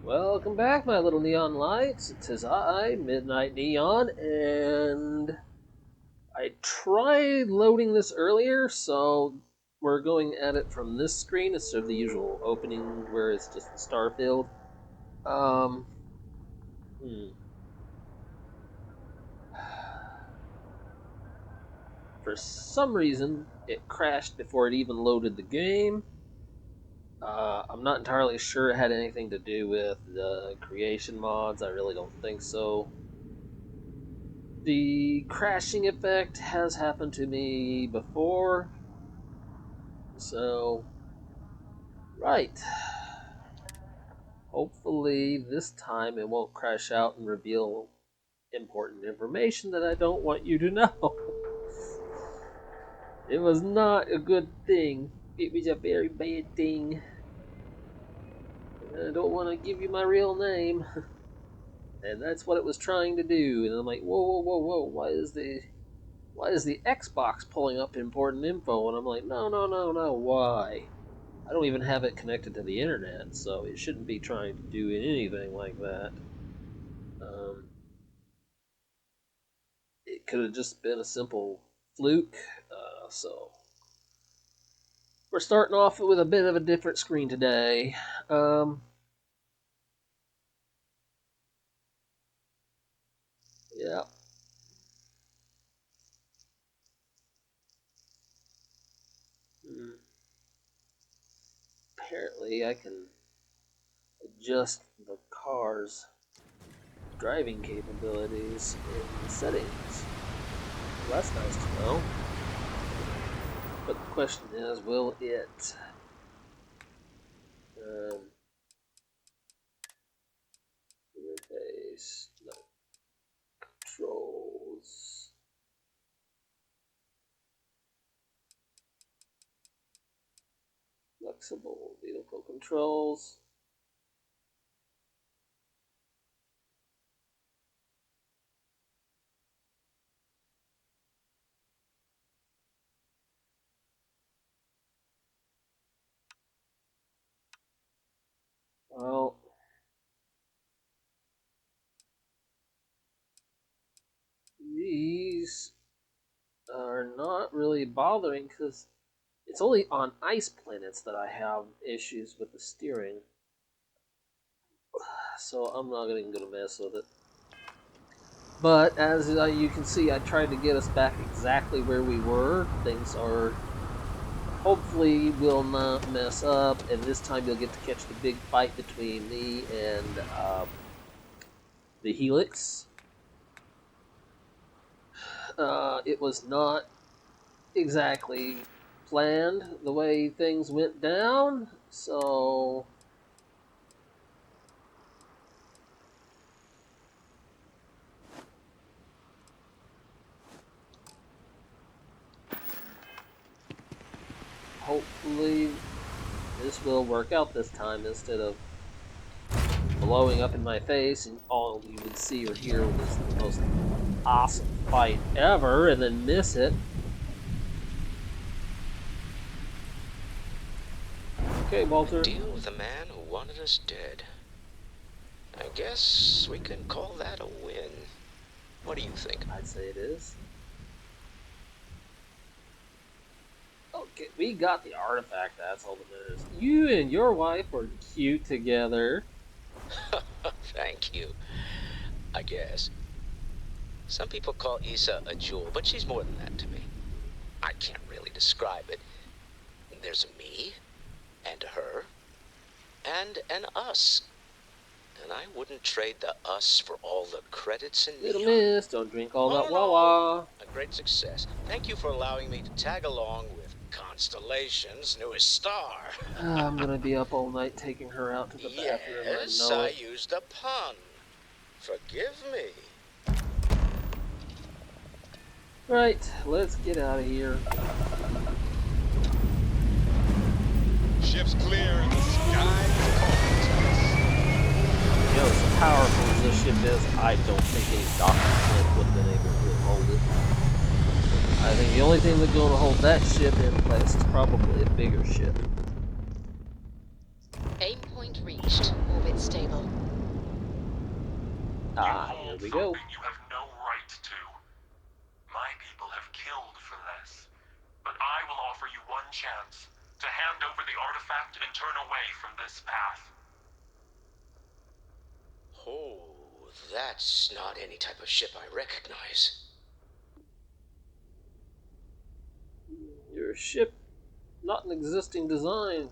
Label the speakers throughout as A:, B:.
A: Welcome back, my little neon lights. It is I, Midnight Neon, and I tried loading this earlier, so we're going at it from this screen instead of the usual opening where it's just the Starfield. Um, hmm. For some reason, it crashed before it even loaded the game. I'm not entirely sure it had anything to do with the creation mods. I really don't think so. The crashing effect has happened to me before. So, right. Hopefully this time it won't crash out and reveal important information that I don't want you to know. It was not a good thing. It was a very bad thing. I don't want to give you my real name. And that's what it was trying to do. And I'm like, whoa, whoa, whoa, whoa, why is the Xbox pulling up important info? And I'm like, no, no, no, no, why? I don't even have it connected to the internet, so it shouldn't be trying to do anything like that. It could have just been a simple fluke. So we're starting off with a bit of a different screen today. Yeah. Apparently, I can adjust the car's driving capabilities in the settings. Well, that's nice to know. But the question is, will it? Interface, no, controls. Flexible vehicle controls. Well, these are not really bothering because it's only on ice planets that I have issues with the steering. So I'm not even going to mess with it. But as you can see, I tried to get us back exactly where we were. Things are hopefully will not mess up, and this time you'll get to catch the big fight between me and the Helix. It was not exactly planned the way things went down, so hopefully this will work out this time instead of blowing up in my face and all you would see or hear was the most awesome fight ever and then miss it. Okay, Walter.
B: Deal with a man who wanted us dead. I guess we can call that a win. What do you think?
A: I'd say it is. Okay, we got the artifact, that's all that matters. You and your wife were cute together.
B: Thank you. I guess. Some people call Issa a jewel, but she's more than that to me. I can't really describe it. There's a me, and a her, and an us. And I wouldn't trade the us for all the credits in
A: Little
B: Neon.
A: miss, don't drink all that
B: no.
A: Wawa.
B: A great success. Thank you for allowing me to tag along with Constellation's newest star.
A: I'm gonna be up all night taking her out to the bathroom.
B: Yes, I used a pun. Forgive me.
A: Right, let's get out of here.
C: Ship's clear and the sky is
A: You know, as powerful as this ship is, I don't think any doctor would have been able to hold it. I think the only thing that's going to hold that ship in place is probably a bigger ship.
D: Aim point reached. Orbit stable.
A: Ah,
D: You
A: here
D: hold
A: we go.
D: something you have no right to. My people have killed for less, but I will offer you one chance to hand over the artifact and turn away from this path.
B: Oh, that's not any type of ship I recognize.
A: Your ship, not an existing design.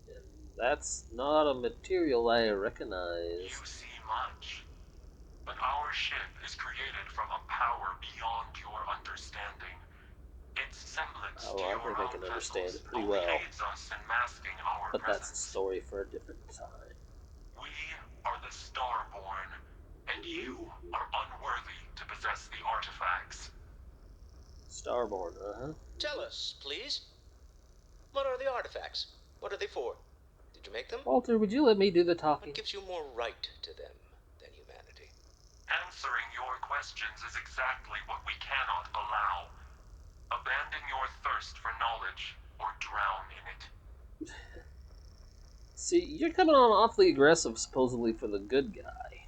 A: And that's not a material I recognize.
D: You see much, but our ship is created from a power beyond your understanding. Its semblance
A: Oh,
D: to
A: I
D: your
A: think I
D: own
A: can understand
D: vessels
A: it pretty
D: only
A: well.
D: aids us in masking our
A: But that's a
D: presence.
A: story for a different time.
D: We are the Starborn, and you are unworthy to possess the artifacts.
A: Starborn,
B: Tell us, please. What are the artifacts? What are they for? Did you make them?
A: Walter, would you let me do the talking?
B: What gives you more right to them than humanity?
D: Answering your questions is exactly what we cannot allow. Abandon your thirst for knowledge, or drown in it.
A: See, you're coming on awfully aggressive, supposedly for the good guy.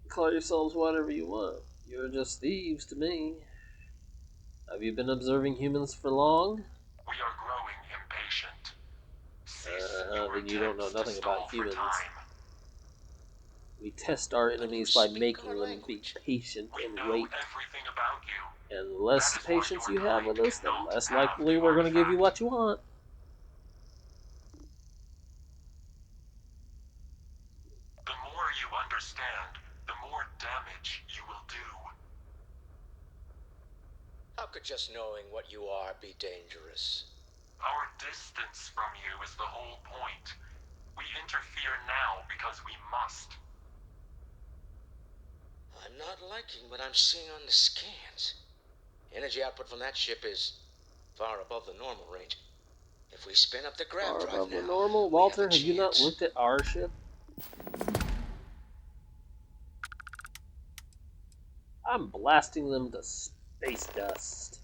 A: Call yourselves whatever you want. You're just thieves to me. Have you been observing humans for long?
D: We are growing impatient. Cease your
A: Then you don't know
D: attempts to
A: nothing about
D: stall for
A: humans.
D: time.
A: We test our
B: But
A: enemies
B: you
A: by
B: speak
A: making
B: our
A: them
B: language.
A: be patient
D: We
A: and
D: know
A: wait.
D: everything about you.
A: And the less
D: That is why
A: patience
D: your
A: you have
D: kind
A: with us, the
D: cannot
A: less
D: have
A: likely
D: the
A: we're going to give you what
D: artifact.
A: you want.
D: The more you understand, the more damage you will do.
B: How could just knowing what you are be dangerous?
D: Our distance from you is the whole point. We interfere now because we must.
B: I'm not liking what I'm seeing on the scans. Energy output from that ship is far above the normal range. If we spin up the grav
A: Far
B: drive
A: above the
B: now,
A: normal.
B: we have
A: Walter,
B: a
A: have you not
B: chance.
A: looked at our ship? I'm blasting them to space dust.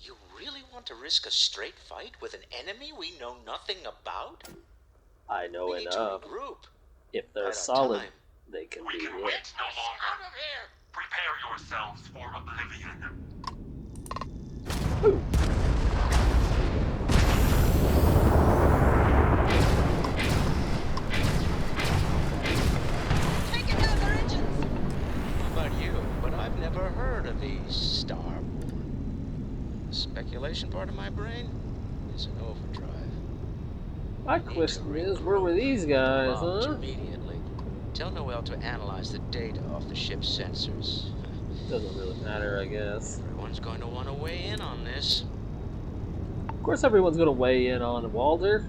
B: You really want to risk a straight fight with an enemy we know nothing about?
A: I know
B: We need to
A: enough.
B: regroup.
A: If they're
B: Bide our
A: solid,
B: time.
A: they can
D: We
A: be
D: can
A: hit.
D: wait no longer.
B: Out of here!
D: Prepare yourselves for oblivion.
E: Taking down their engines!
B: I don't know about you, but I've never heard of these Starborn. The speculation part of my brain is in overdrive.
A: My
B: We need to
A: question is, where were
B: regroup.
A: these guys,
B: Prompt
A: huh?
B: immediately. Tell Noel to analyze the data off the ship's sensors.
A: Doesn't really matter, I guess.
B: Everyone's going to want to weigh in on this.
A: Of course everyone's going to weigh in on Walter.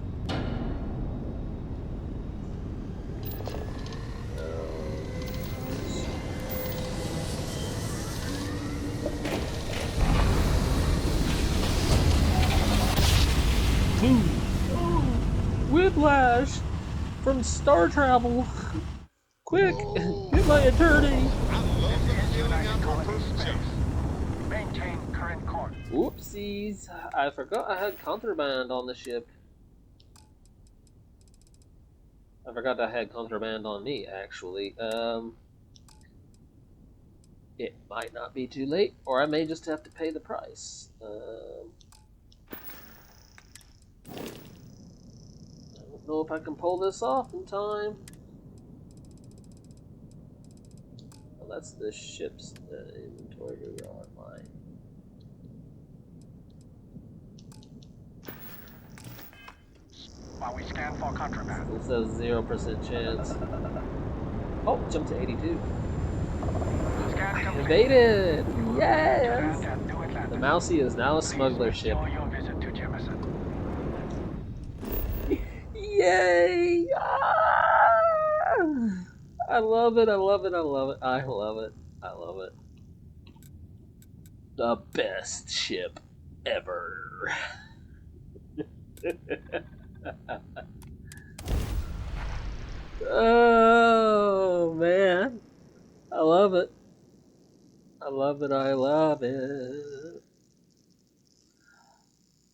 A: Boom! Whiplash! From Star Travel! Quick! Get my attorney!
C: I love the feeling after a perfect jump.
F: Maintain current course.
A: Whoopsies! I forgot I had contraband on the ship. I forgot I had contraband on me, actually. It might not be too late, or I may just have to pay the price. I don't know if I can pull this off in time. Well, that's the ship's inventory. Here we are, mine.
F: While we scan for contraband.
A: Still says 0% chance. Oh, jump to 82.
F: Scan complete.
A: Evaded!
F: To
A: Yes!
F: land at New Atlantis.
A: The Mousy is now a
F: Please
A: smuggler ship.
F: enjoy your visit to Jemison.
A: Yay! Ah! I love it, I love it, I love it, I love it, I love it. The best ship ever. Oh, man. I love it. I love it, I love it.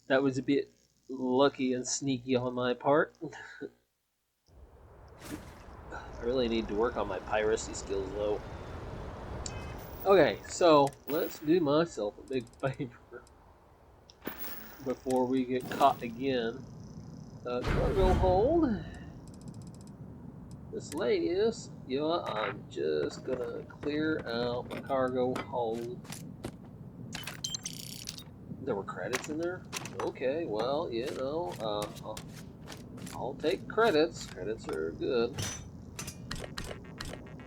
A: That was a bit lucky and sneaky on my part. I really need to work on my piracy skills, though. Okay, so let's do myself a big favor before we get caught again. Cargo hold. Miscellaneous. You know what? I'm just gonna clear out the cargo hold. There were credits in there? Okay, well, you know, I'll take credits. Credits are good.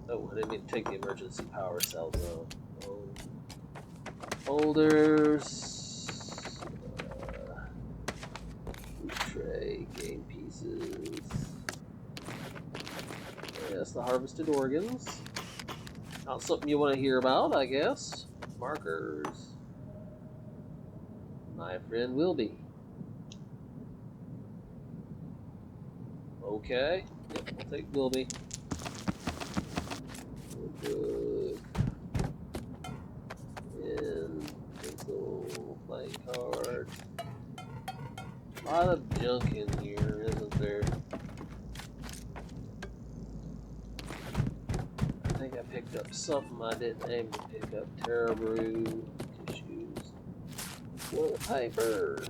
A: Oh, I didn't mean to take the emergency power cells though. Holders. Food tray, game pieces. Yes, the harvested organs. Not something you want to hear about, I guess. Markers. My friend will be. Okay. Yep, I'll take Wilby. Book. Pen. Pencil. Playing card. A lot of junk in here, isn't there? I think I picked up something I didn't aim to pick up. Terra Brew. Tissues. Wallpaper.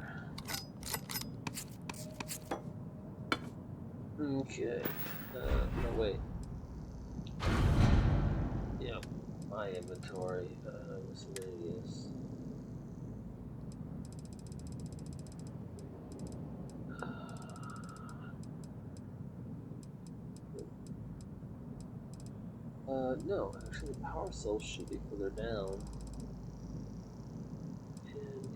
A: Okay. No, wait. Yep. My inventory. Miscellaneous. No, actually, the power cells should be further down.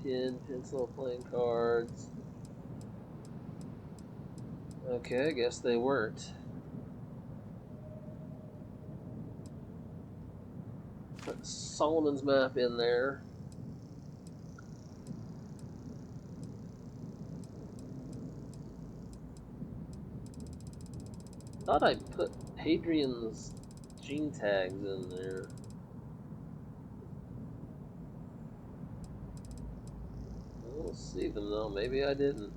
A: Pen, pencil, playing cards. Okay, I guess they weren't. Put Solomon's map in there. Thought I put Hadrian's gene tags in there. I don't see them though. Maybe I didn't.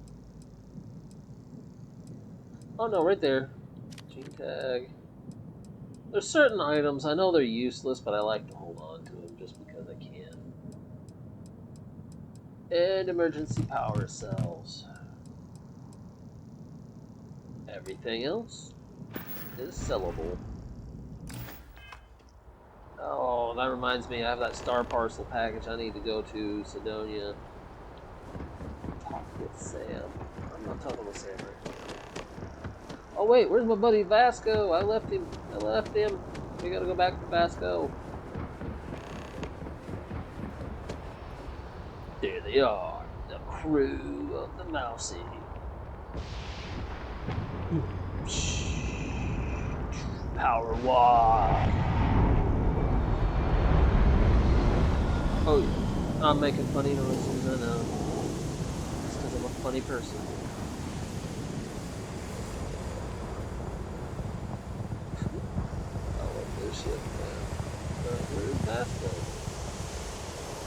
A: Oh no, right there. Gene tag. There's certain items, I know they're useless, but I like to hold on to them just because I can. And emergency power cells. Everything else is sellable. Oh, that reminds me, I have that star parcel package. I need to go to Sidonia. Talk with Sam. I'm not talking with Sam right now. Oh wait, where's my buddy Vasco? I left him. We gotta go back to Vasco. There they are, the crew of the Mousy. Power walk. Oh, I'm making funny noises, I know. It's because I'm a funny person. I love this shit, man. Where's Vasco?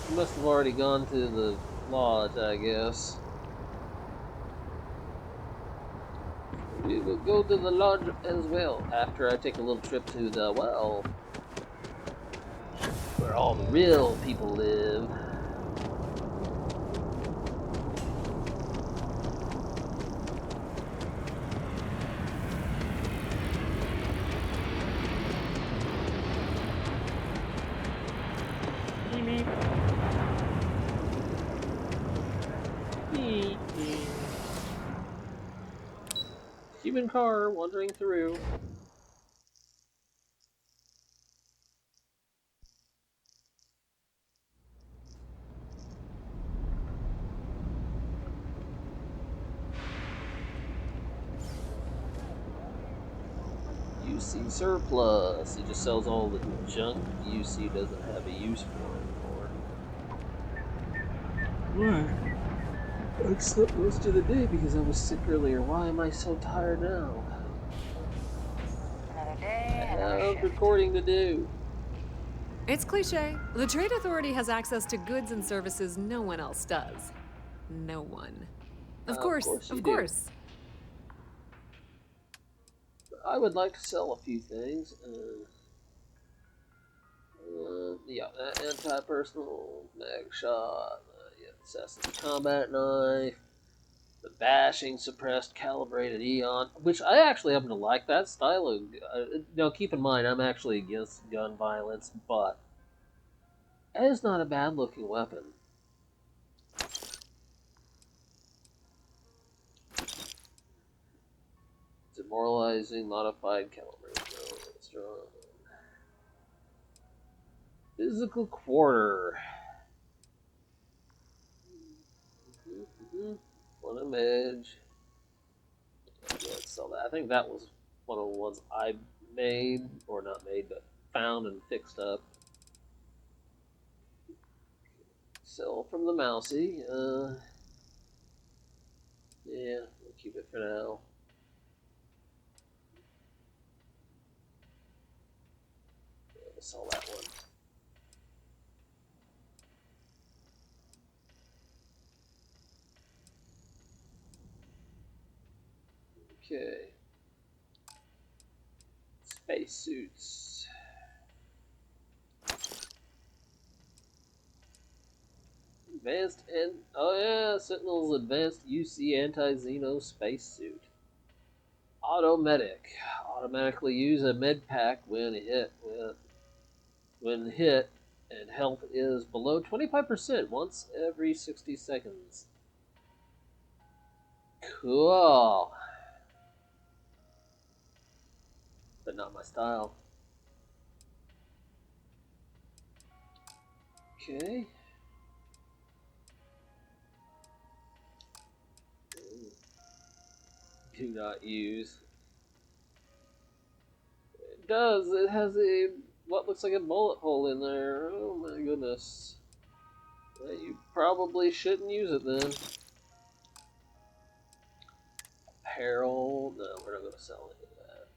A: He must have already gone to the lodge, I guess. We will go to the lodge as well after I take a little trip to the well, where all the real people live. Human car wandering through. UC surplus. He just sells all the junk UC doesn't have a use for anymore. What? I slept most of the day because I was sick earlier. Why am I so tired now?
E: Another day,
A: I
E: another
A: have
E: shift.
A: recording to do.
G: It's cliche. The Trade Authority has access to goods and services no one else does. No one. Of course,
A: you
G: of
A: do.
G: course.
A: I would like to sell a few things. Yeah, anti-personal mag shot. Yeah, assassin's combat knife. The bashing suppressed calibrated Eon, which I actually happen to like that style of. Now, keep in mind, I'm actually against gun violence, but it is not a bad looking weapon. Demoralizing, modified calibrated. No, strong. Physical quarter. One image. Let's sell that. I think that was one of the ones I made, or not made, but found and fixed up. Sell from the mousy. Yeah, we'll keep it for now. We'll sell that one. Okay. Spacesuits. Advanced and oh yeah, Sentinel's advanced UC anti-Xeno spacesuit. Automedic. Automatically use a med pack when hit and health is below 25% once every 60 seconds. Cool. But not my style. Okay. Do not use. It does. It has what looks like a bullet hole in there. Oh my goodness. Well, you probably shouldn't use it then. Apparel. No, we're not going to sell any of that.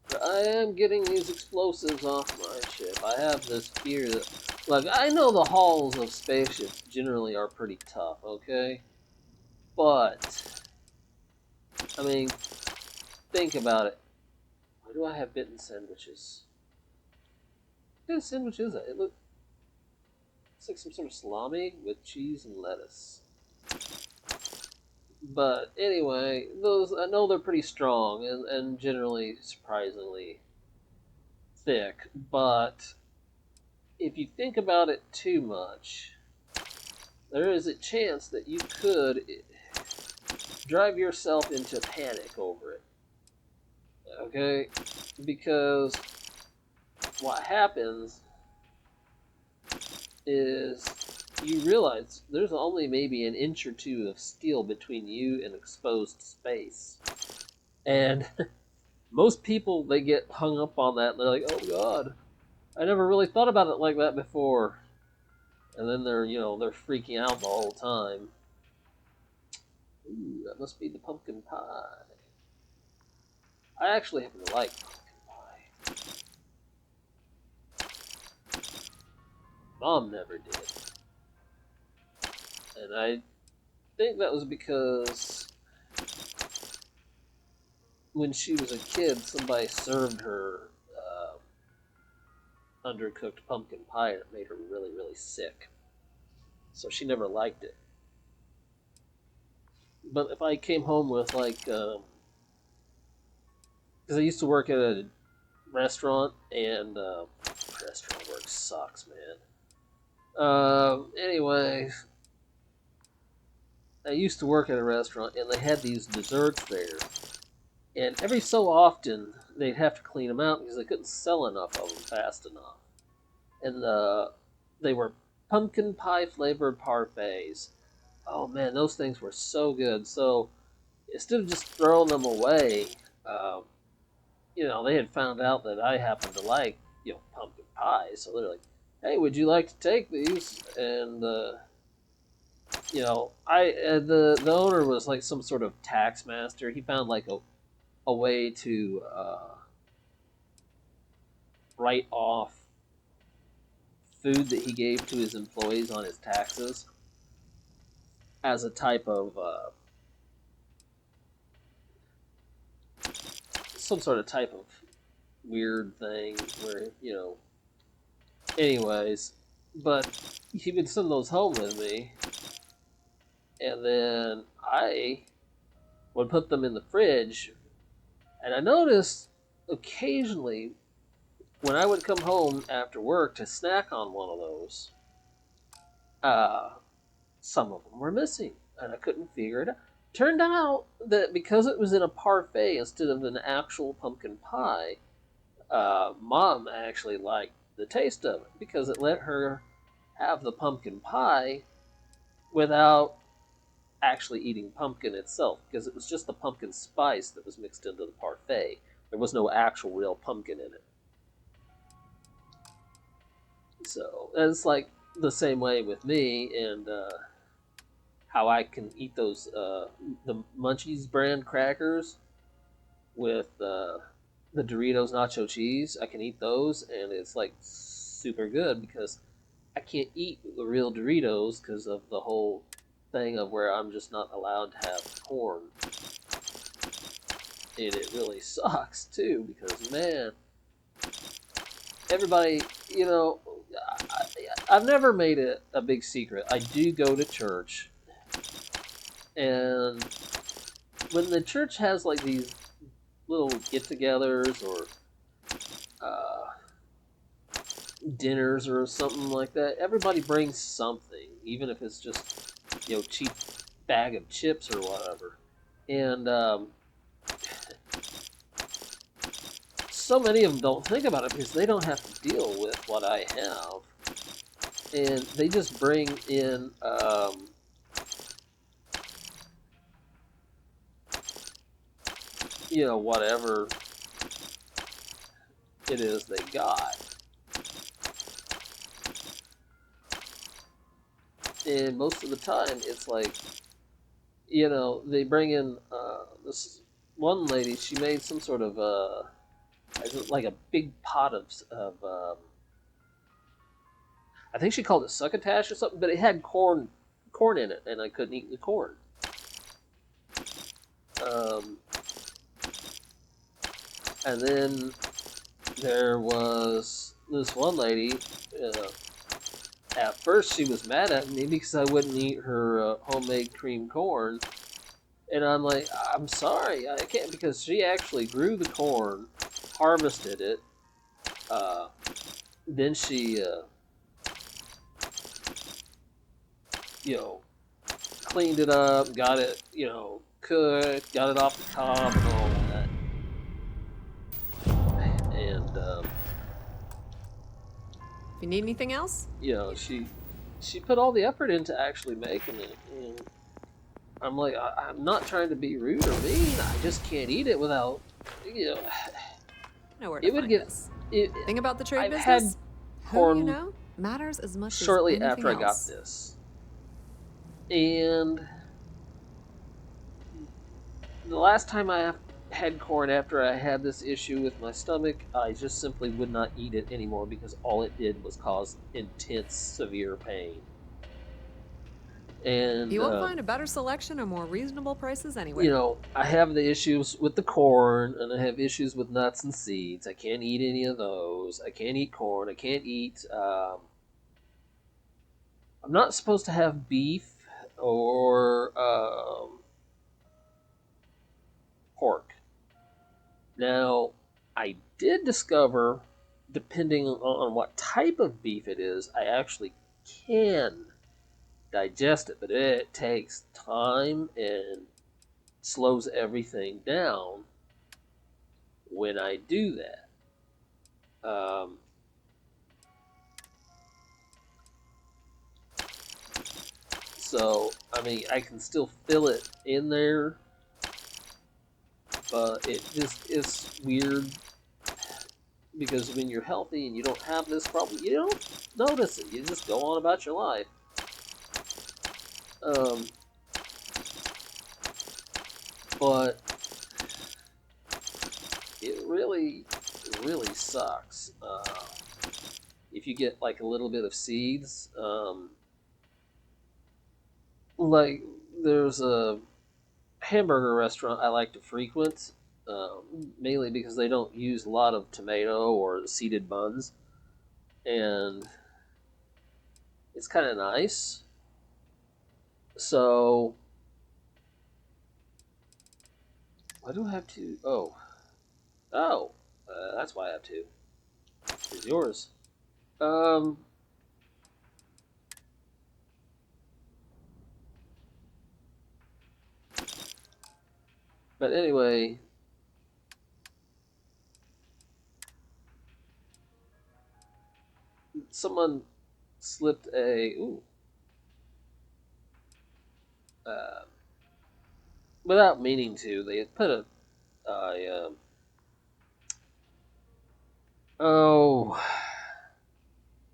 A: But I am getting these explosives off my ship. I have this fear that... Look, I know the hulls of spaceships generally are pretty tough, okay? But... I mean, think about it. Why do I have bitten sandwiches? What kind of sandwich is that? It looks like some sort of salami with cheese and lettuce. But anyway, those I know they're pretty strong and generally surprisingly thick. But if you think about it too much, there is a chance that you could drive yourself into panic over it. Okay? Because what happens is you realize there's only maybe an inch or two of steel between you and exposed space. And most people, they get hung up on that and they're like, oh god, I never really thought about it like that before. And then they're freaking out the whole time. Ooh, that must be the pumpkin pie. I actually happen to like pumpkin pie. Mom never did. And I think that was because when she was a kid, somebody served her undercooked pumpkin pie and it made her really, really sick. So she never liked it. But if I came home with because I used to work at a restaurant, and restaurant work sucks, man. Anyway, I used to work at a restaurant, and they had these desserts there. And every so often, they'd have to clean them out because they couldn't sell enough of them fast enough. And they were pumpkin pie flavored parfaits. Oh man, those things were so good. So instead of just throwing them away, they had found out that I happened to like, pumpkin pie. So they're like, "Hey, would you like to take these?" And the owner was like some sort of tax master. He found like a way to write off food that he gave to his employees on his taxes as a type of some sort of type of weird thing where, anyways, but he would send those home with me, and then I would put them in the fridge, and I noticed occasionally when I would come home after work to snack on one of those, some of them were missing, and I couldn't figure it out. Turned out that because it was in a parfait instead of an actual pumpkin pie, Mom actually liked the taste of it because it let her have the pumpkin pie without actually eating pumpkin itself, because it was just the pumpkin spice that was mixed into the parfait. There was no actual real pumpkin in it. So it's like the same way with me and how I can eat those the Munchies brand crackers with the Doritos nacho cheese. I can eat those, and it's like super good because I can't eat the real Doritos because of the whole thing of where I'm just not allowed to have corn. And it really sucks too because, man, everybody, I've never made it a big secret. I do go to church, and when the church has like these little get-togethers or dinners or something like that, everybody brings something, even if it's just cheap bag of chips or whatever. And so many of them don't think about it because they don't have to deal with what I have, and they just bring in whatever it is they got. And most of the time, it's like, they bring in this one lady. She made some sort of like a big pot of I think she called it succotash or something, but it had corn in it, and I couldn't eat the corn. And then there was this one lady. At first, she was mad at me because I wouldn't eat her homemade cream corn. And I'm like, I'm sorry, I can't, because she actually grew the corn, harvested it, then she, cleaned it up, got it, cooked, got it off the cob and all that. And,
G: If you need anything else?
A: she put all the effort into actually making it. And I'm like, I'm not trying to be rude or mean, I just can't eat it without,
G: Nowhere to
A: it would
G: find
A: get...
G: us.
A: It,
G: Thing about the trade
A: I've
G: business?
A: had
G: Who
A: corn
G: you know matters as much
A: shortly
G: as anything
A: after I got
G: else.
A: this. And the last time I had corn after I had this issue with my stomach, I just simply would not eat it anymore because all it did was cause intense, severe pain. And,
G: You won't find a better selection or more reasonable prices anywhere.
A: I have the issues with the corn, and I have issues with nuts and seeds. I can't eat any of those. I can't eat corn. I can't eat... I'm not supposed to have beef or pork. Now, I did discover, depending on what type of beef it is, I actually can digest it, but it takes time and slows everything down when I do that. So, I mean, I can still feel it in there, but it just is weird because when you're healthy and you don't have this problem, you don't notice it. You just go on about your life. But it really, really sucks. If you get like a little bit of seeds, like there's a hamburger restaurant I like to frequent, mainly because they don't use a lot of tomato or seeded buns, and it's kind of nice. So, why do I have two? Oh, that's why I have two. Here's yours. Um, but anyway, someone slipped uh, without meaning to. They had put oh,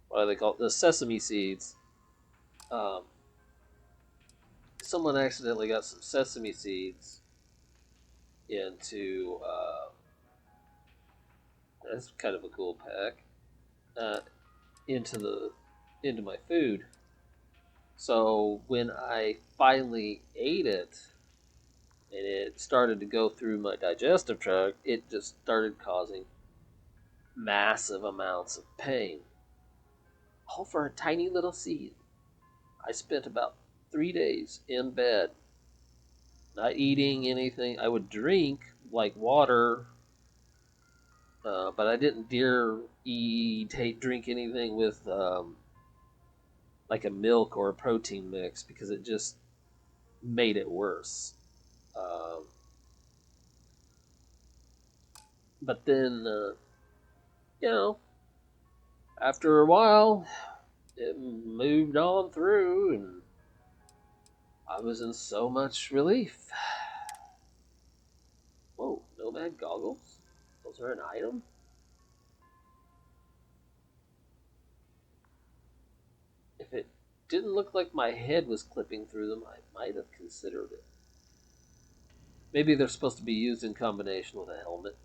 A: what do they call it? The sesame seeds. Um, Someone accidentally got some sesame seeds into that's kind of a cool pack uh, into my food. So when I finally ate it and it started to go through my digestive tract, it just started causing massive amounts of pain. All for a tiny little seed. I spent about 3 days in bed, not eating anything. I would drink like water, but I didn't dare drink anything with like a milk or a protein mix because it just made it worse. Um, but then, you know, after a while, it moved on through, and I was in so much relief. Whoa, nomad goggles? Those are an item? If it didn't look like my head was clipping through them, I might have considered it. Maybe they're supposed to be used in combination with a helmet.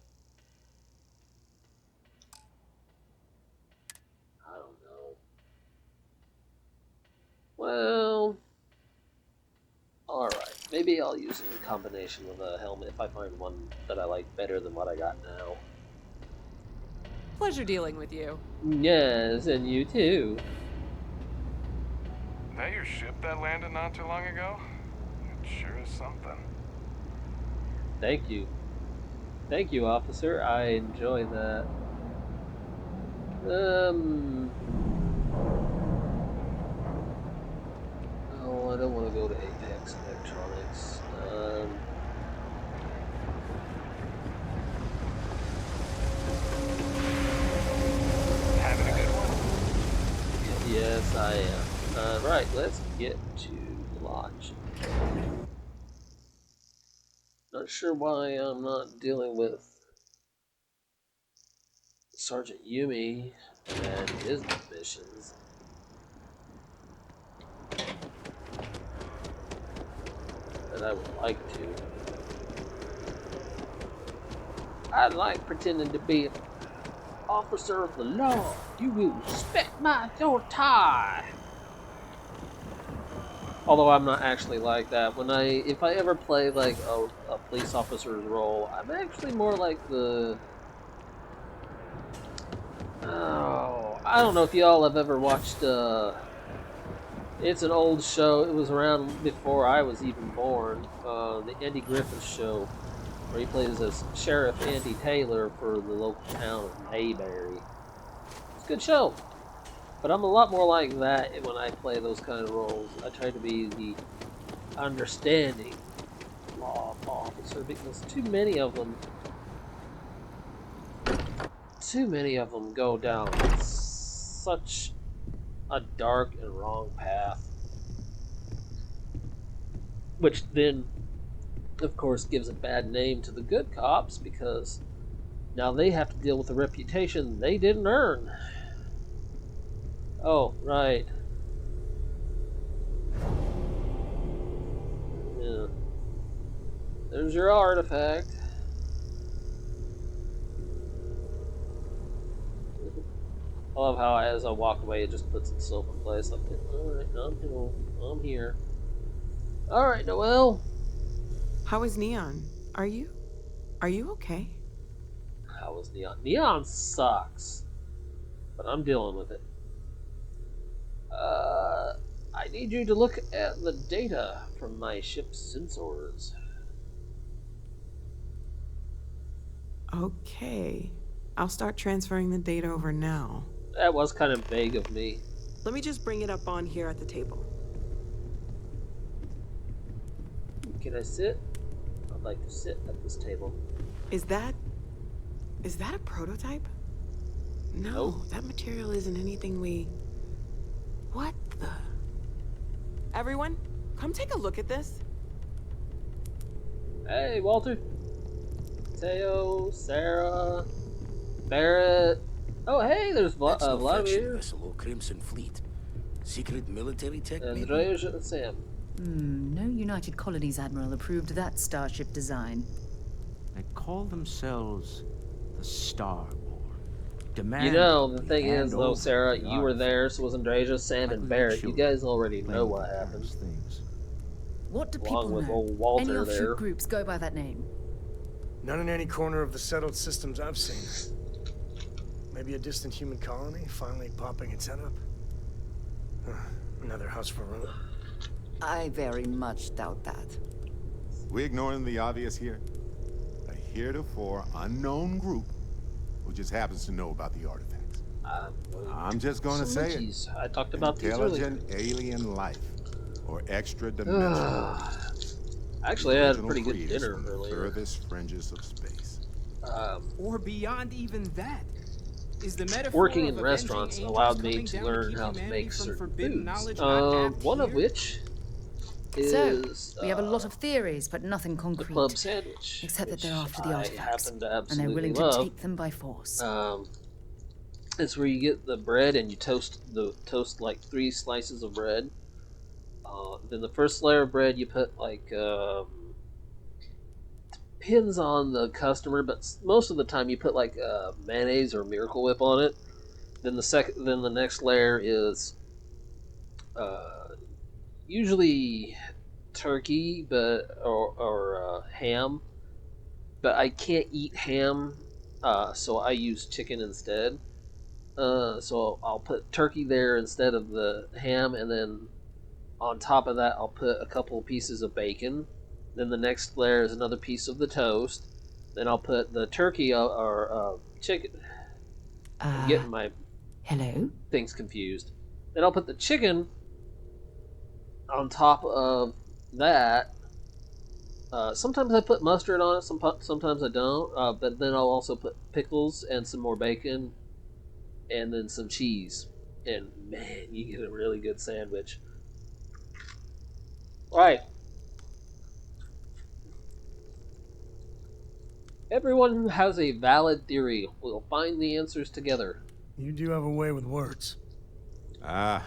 A: I don't know. Well, alright. Maybe I'll use it in combination with a helmet if I find one that I like better than what I got now.
G: Pleasure dealing with you.
A: Yes, and you too.
F: That your ship that landed not too long ago? It sure is something.
A: Thank you. Thank you, officer. I enjoy that. Oh, I don't want to go to Apex Electronics.
F: Having a good one?
A: Yes, I am. Right, let's get to the launch. Not sure why I'm not dealing with Sergeant Yumi and his missions. But I would like to. I like pretending to be an officer of the law. You will respect my authority. Although I'm not actually like that. If I ever play like a police officer's role, I'm actually more like the. Oh, I don't know if y'all have ever watched. It's an old show. It was around before I was even born. The Andy Griffith Show, where he plays as Sheriff Andy Taylor for the local town of Mayberry. It's a good show. But I'm a lot more like that when I play those kind of roles. I try to be the understanding law officer because too many of them go down such a dark and wrong path, which then of course gives a bad name to the good cops because now they have to deal with a reputation they didn't earn. Oh, right. Yeah. There's your artifact. I love how as I walk away, it just puts itself in place. Like, alright, I'm here. Alright, Noelle.
E: How is Neon? Are Are you okay?
A: How was Neon? Neon sucks, but I'm dealing with it. I need you to look at the data from my ship's sensors.
E: Okay. I'll start transferring the data over now.
A: That was kind of vague of me.
E: Let me just bring it up on here at the table.
A: Can I sit? I'd like to sit at this table.
E: Is that a prototype? No,
A: Nope.
E: that material isn't anything we... What the... Everyone, come take a look at this.
A: Hey, Walter. Teo, Sarah, Barrett. Oh, hey, there's
H: That's no Faction
A: Vladimir.
H: vessel or Crimson Fleet. Secret military tech, maybe?
A: Andreas and Sam.
I: No United Colonies Admiral approved that starship design.
J: They call themselves the Starborn.
A: You know, the thing is, though, Sarah, you were there, so was Andreas, Sam, and Barrett. You guys already know what happened.
I: What do
A: Along
I: people
A: with
I: know?
A: old Walter
I: Any offshoot
A: there.
I: groups go by that name?
K: None in any corner of the settled systems I've seen. Maybe a distant human colony finally popping its head up. Another house for room.
L: I very much doubt that.
C: We ignoring the obvious here? A heretofore unknown group who just happens to know about the artifacts. I'm just gonna say it.
A: I talked about these earlier.
C: Intelligent alien life, or extra dimensional.
A: Actually, I had a pretty good
C: Creatures
A: dinner
C: from the
A: earlier.
C: furthest fringes of space.
J: Or beyond even that. Is the metaphor
A: Working
J: of
A: in
J: avenging
A: restaurants
J: angels
A: allowed me
J: coming
A: to
J: down
A: learn
J: keep
A: how to
J: humanity
A: make
J: from
A: certain
J: forbidden
A: foods.
J: knowledge not apt
A: One of
J: here?
A: which is
I: So, we have a lot of theories, but nothing
A: the
I: concrete.
A: club sandwich.
I: Except that they're
A: which
I: after the
A: I
I: artifacts.
A: happen to
I: And they're
A: absolutely
I: willing to
A: love.
I: take them by force.
A: It's where you get the bread and you toast like 3 slices of bread. Then the first layer of bread you put like depends on the customer, but most of the time you put like mayonnaise or Miracle Whip on it. Then the next layer is usually turkey, or ham. But I can't eat ham, so I use chicken instead. So I'll put turkey there instead of the ham, and then on top of that I'll put a couple of pieces of bacon. Then the next layer is another piece of the toast. Then I'll put the turkey or chicken. I'm getting my
I: Hello?
A: things confused. Then I'll put the chicken on top of that. Sometimes I put mustard on it, sometimes I don't. But then I'll also put pickles and some more bacon, and then some cheese. And man, you get a really good sandwich. Right. Everyone who has a valid theory will find the answers together.
K: You do have a way with words.
C: I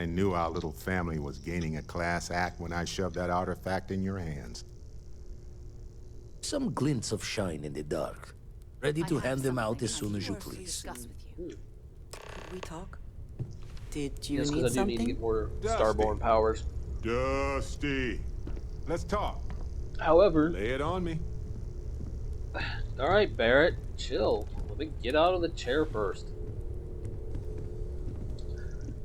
C: knew our little family was gaining a class act when I shoved that artifact in your hands.
H: Some glints of shine in the dark. Ready to hand them out as soon as you please.
E: Could we talk? Did you
A: Yes,
E: need
A: because I do need to
E: something?
A: get more
C: Dusty.
A: Starborn powers.
C: Dusty, let's talk.
A: However,
C: Lay it on me.
A: alright, Barrett, chill. Let me get out of the chair first.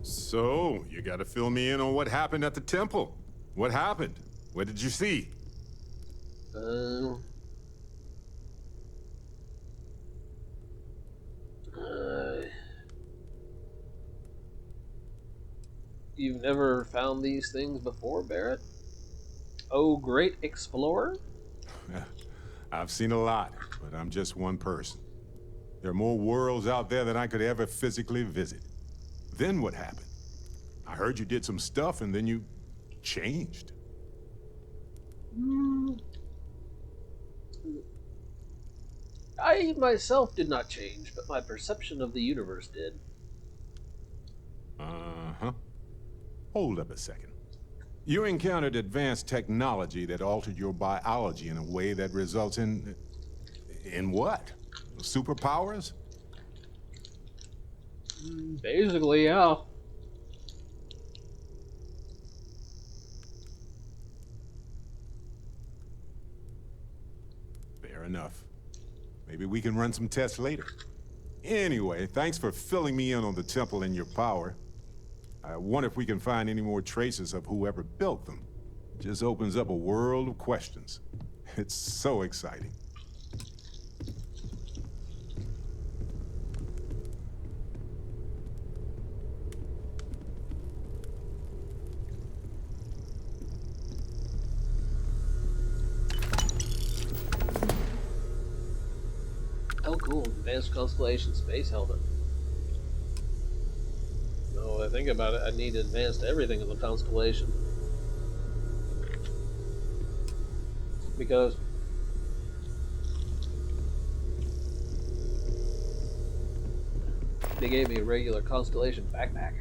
C: So, you gotta fill me in on what happened at the temple. What happened? What did you see?
A: You've never found these things before, Barrett? Oh, great explorer?
C: I've seen a lot, but I'm just one person. There are more worlds out there than I could ever physically visit. Then what happened? I heard you did some stuff and then you changed.
A: I myself did not change, but my perception of the universe did.
C: Uh-huh. Hold up a second. You encountered advanced technology that altered your biology in a way that results in... In what? Superpowers?
A: Basically, yeah.
C: Fair enough. Maybe we can run some tests later. Anyway, thanks for filling me in on the temple and your power. I wonder if we can find any more traces of whoever built them. Just opens up a world of questions. It's so exciting.
A: Oh, cool. Advanced Constellation Space Helmet. Now that I think about it, I need advanced everything in the Constellation. Because they gave me a regular Constellation backpack.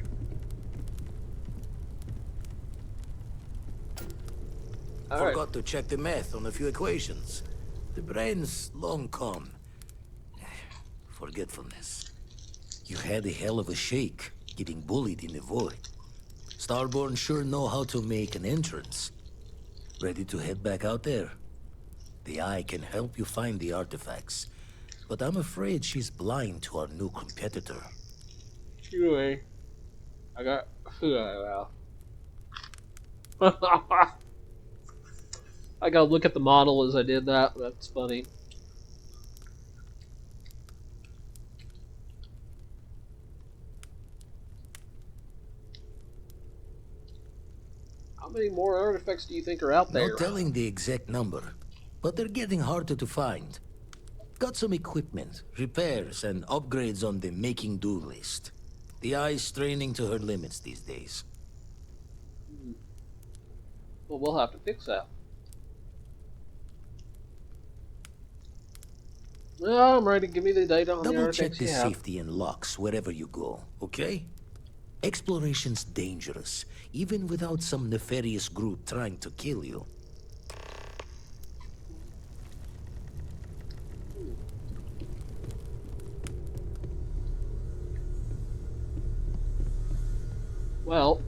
H: Forgot to check the math on a few equations. The brain's long gone. Forgetfulness. You had a hell of a shake, getting bullied in the void. Starborn sure know how to make an entrance. Ready to head back out there? The Eye can help you find the artifacts, but I'm afraid she's blind to our new competitor.
A: Anyway, I got... I gotta look at the model as I did that. That's funny. How many more artifacts do you think are out there?
H: Not telling the exact number, but they're getting harder to find. Got some equipment, repairs, and upgrades on the making do list. The Eye's straining to her limits these days.
A: Well, we'll have to fix that. Well, I'm ready. Give me the data on the
H: Double check
A: artifacts
H: the
A: you have.
H: safety and locks wherever you go, okay? Exploration's dangerous, even without some nefarious group trying to kill you.
A: Well,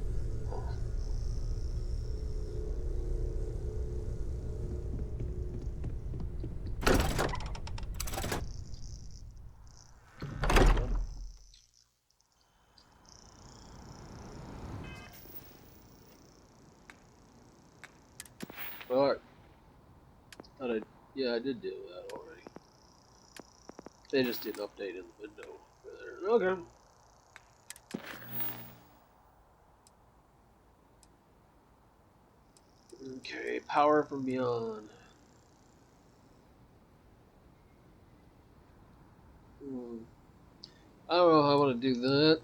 A: alright. Yeah, I did do that already. They just didn't update in the window over there. Okay. Okay, power from beyond. I don't know how I want to do that.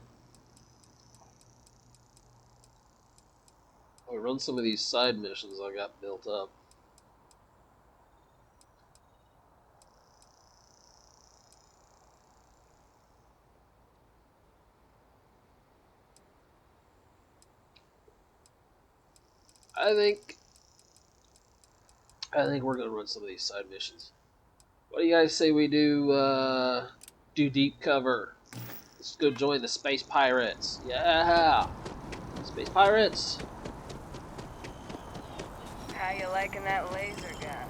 A: I'll run some of these side missions I got built up. I think we're gonna run some of these side missions. What do you guys say we do deep cover? Let's go join the Space Pirates. Yeah! Space Pirates!
M: How you liking that laser gun?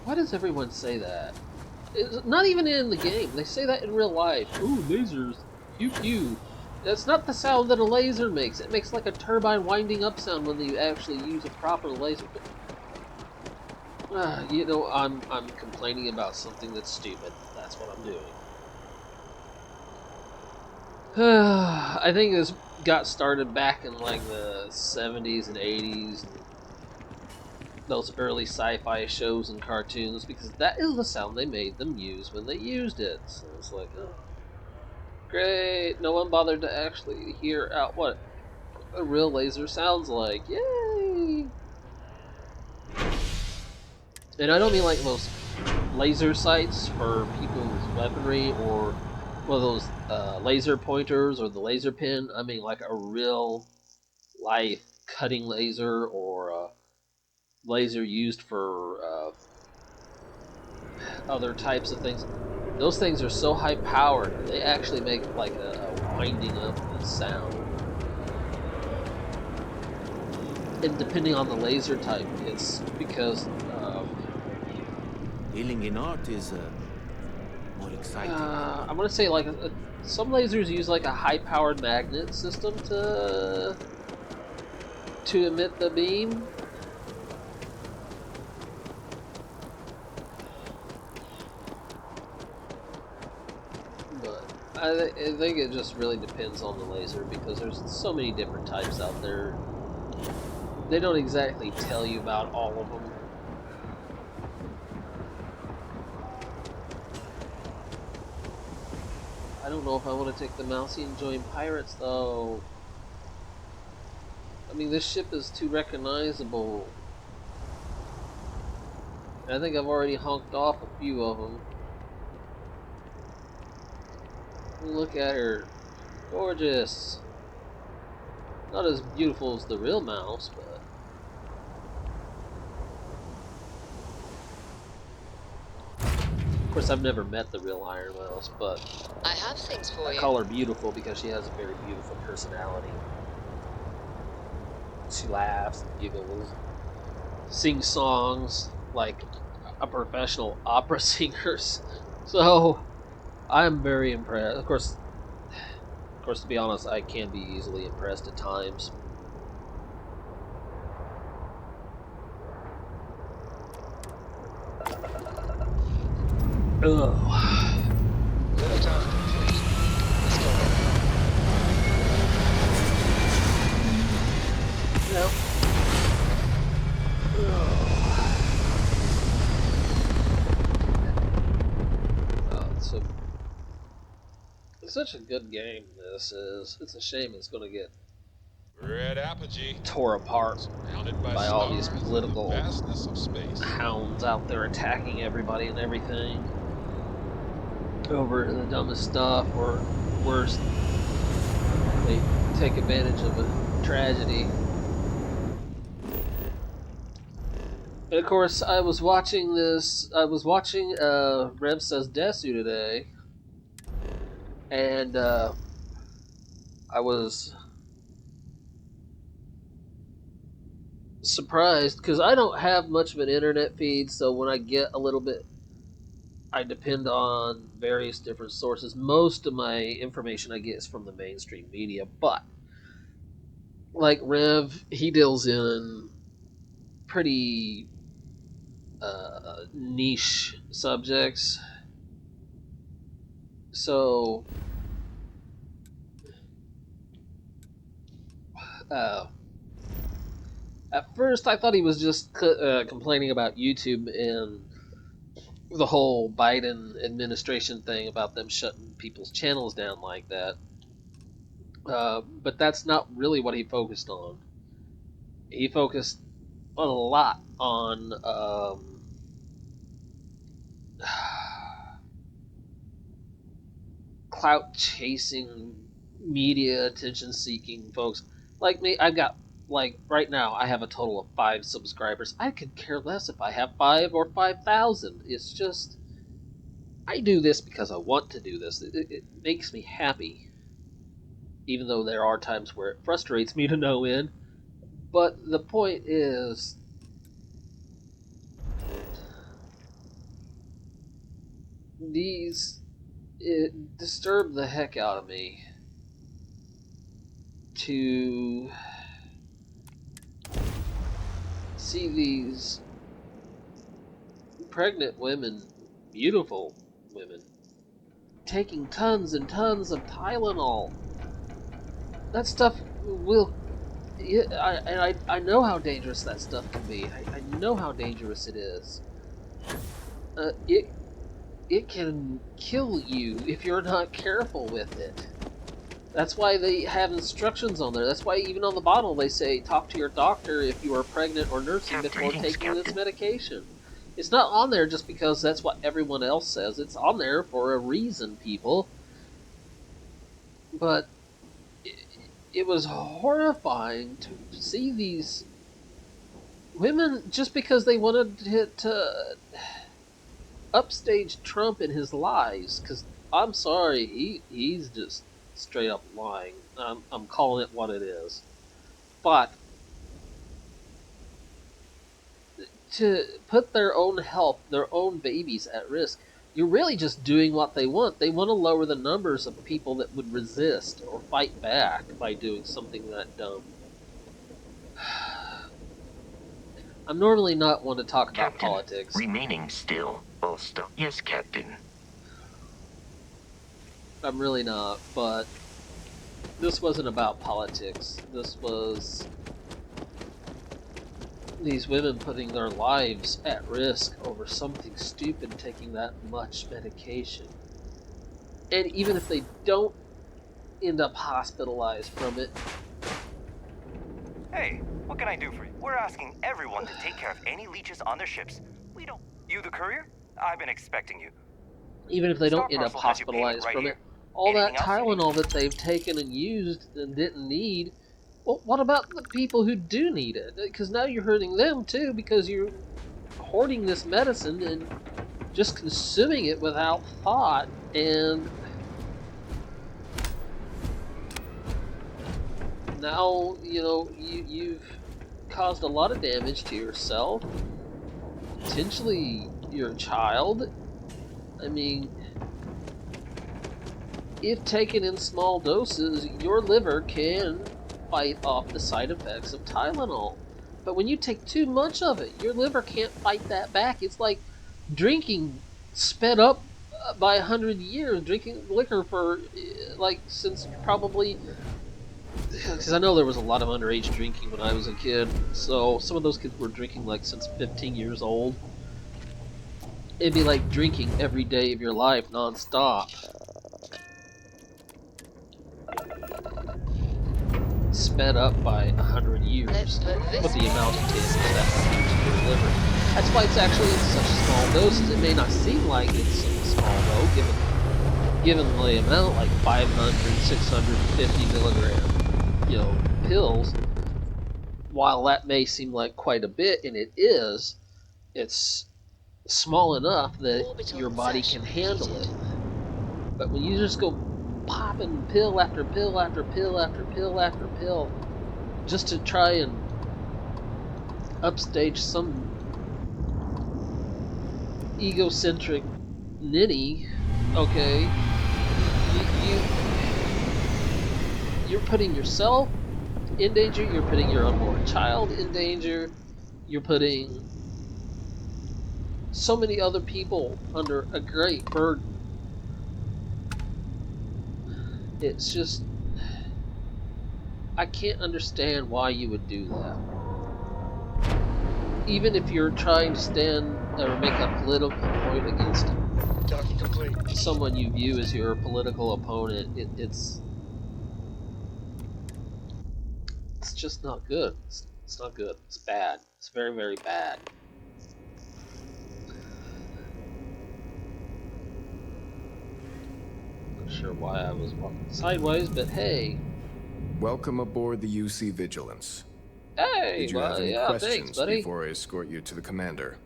A: Why does everyone say that? It's not even in the game. They say that in real life. Ooh, lasers. Pew pew. That's not the sound that a laser makes. It makes like a turbine winding up sound when you actually use a proper laser. You know, I'm complaining about something that's stupid. That's what I'm doing. I think this got started back in like the 70s and 80s. Those early sci-fi shows and cartoons, because that is the sound they made them use when they used it. So it's like, oh, great. No one bothered to actually hear out what a real laser sounds like. Yay! And I don't mean like those laser sights for people's weaponry or one of those laser pointers or the laser pin. I mean like a real life cutting laser or a laser used for other types of things. Those things are so high powered, they actually make like a winding up sound. and depending on the laser type, it's because
J: Healing in art is more exciting.
A: I'm gonna say like some lasers use like a high-powered magnet system to emit the beam. But I think it just really depends on the laser because there's so many different types out there. They don't exactly tell you about all of them. I don't know if I want to take the Mousy and join pirates though. I mean, this ship is too recognizable. I think I've already honked off a few of them. Look at her. Gorgeous. Not as beautiful as the real mouse, but... Of course, I've never met the real Iron Mouse, but...
G: I have things for
A: I call her beautiful because she has a very beautiful personality. She laughs, giggles, sings songs like a professional opera singer. So, I'm very impressed. Of course, to be honest, I can be easily impressed at times. Ugh.
B: Little time, please. Let's go.
A: Yep. It's such a good game, this is. It's a shame it's going to get
C: Red apogee,
A: tore apart by all these political
C: of
A: hounds out there attacking everybody and everything over the dumbest stuff, or worse, they take advantage of a tragedy. And of course, I was watching Rev Says Desu today, and I was surprised because I don't have much of an internet feed, so when I get a little bit, I depend on various different sources. Most of my information I get is from the mainstream media, but like Rev, he deals in pretty niche subjects. So, uh, at first I thought he was just complaining about YouTube and the whole Biden administration thing about them shutting people's channels down like that. But that's not really what he focused on. He focused a lot on clout chasing, media attention seeking folks like me. I've got, like, right now I have a total of 5 subscribers. I could care less if I have 5 or 5,000. It's just, I do this because I want to do this. It makes me happy, even though there are times where it frustrates me to no end. But the point is, it disturbed the heck out of me to see these pregnant women, beautiful women, taking tons and tons of Tylenol. That stuff will... I know how dangerous that stuff can be. I know how dangerous it is. It can kill you if you're not careful with it. That's why they have instructions on there. That's why even on the bottle they say, talk to your doctor if you are pregnant or nursing before taking this medication. It's not on there just because that's what everyone else says. It's on there for a reason, people. But it was horrifying to see these women, just because they wanted to upstage Trump in his lies. Because I'm sorry, he's just straight up lying. I'm calling it what it is. But to put their own health, their own babies at risk, you're really just doing what they want. They want to lower the numbers of people that would resist or fight back by doing something that dumb. I'm normally not one to talk about
N: Captain,
A: politics.
N: remaining still. Also, yes, Captain.
A: I'm really not, but this wasn't about politics. This was these women putting their lives at risk over something stupid, taking that much medication. And even if they don't end up hospitalized from it.
O: Hey, what can I do for you? We're asking everyone to take care of any leeches on their ships. We don't... You the courier? I've been expecting you.
A: Even if they don't end up hospitalized from it, all that Tylenol that they've taken and used and didn't need, well, what about the people who do need it? Because now you're hurting them too, because you're hoarding this medicine and just consuming it without thought, and now, you've caused a lot of damage to yourself, potentially your child. I mean, if taken in small doses, your liver can fight off the side effects of Tylenol. But when you take too much of it, your liver can't fight that back. It's like drinking sped up by 100 years, drinking liquor for, since probably... Because I know there was a lot of underage drinking when I was a kid, so some of those kids were drinking since 15 years old. It'd be like drinking every day of your life non-stop. Sped up by 100 years. What the amount it takes that to your liver. That's why it's actually in such small doses. It may not seem like it's small though, given the amount, like 500, 650 milligram, pills. While that may seem like quite a bit, and it is, it's small enough that your body can handle it. But when you just go popping pill after pill after pill after pill after pill just to try and upstage some egocentric ninny, okay, you're putting yourself in danger, you're putting your unborn child in danger, you're putting so many other people under a great burden. It's just, I can't understand why you would do that. Even if you're trying to stand or make a political point against someone you view as your political opponent, it's just not good. It's not good. It's bad. It's very, very bad. Not sure why I was walking sideways, but hey.
P: Welcome aboard the UC Vigilance.
A: Hey,
P: Did you have any
A: yeah,
P: questions
A: thanks, buddy.
P: before I escort you to the commander?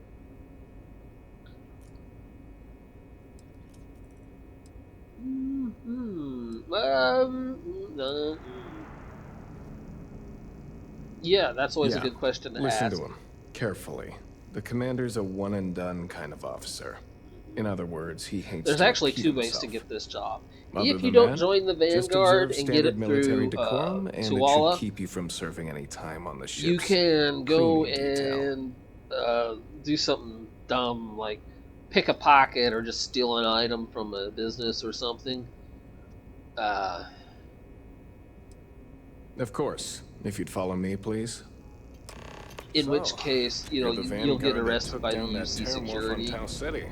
A: Yeah, that's always a good question to
P: Listen
A: ask.
P: to him carefully. The commander's a one-and-done kind of officer. In other words, he hates
A: There's
P: to
A: actually
P: repeat
A: two ways
P: himself.
A: to get this job.
P: Other
A: If you
P: than
A: don't
P: that,
A: join the
P: just
A: Vanguard
P: observe
A: and get it
P: standard military
A: through
P: decorum, and it
A: Tuala,
P: should keep you from serving any time on the ships.
A: you can go
P: Cleaning detail.
A: and do something dumb like pick a pocket or just steal an item from a business or something.
P: Of course. If you'd follow me, please.
A: In which case,
P: you're the
A: you'll get
P: Vanguard that
A: arrested
P: took
A: by the
P: down that
A: UC
P: terrormorph on
A: security.
P: Tau City.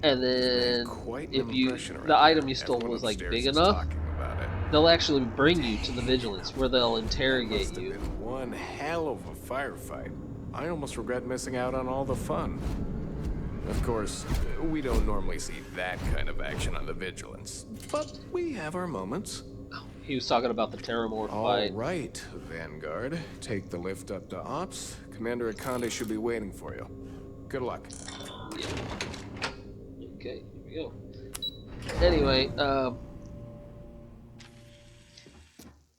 A: And then
P: Quite an
A: if you
P: impression around
A: the item
P: here.
A: you stole
P: Everyone
A: was like
P: upstairs
A: big
P: is
A: enough,
P: talking about it.
A: they'll actually bring you to the Vigilance where they'll
P: That
A: interrogate
P: must have
A: you.
P: been one hell of a firefight. I almost regret missing out on all the fun. Of course, we don't normally see that kind of action on the Vigilance, but we have our moments.
A: He was talking about the terrormorph fight.
P: All right, Vanguard. Take the lift up to Ops. Commander Akande should be waiting for you. Good luck.
A: Yeah. Okay, here we go. Anyway,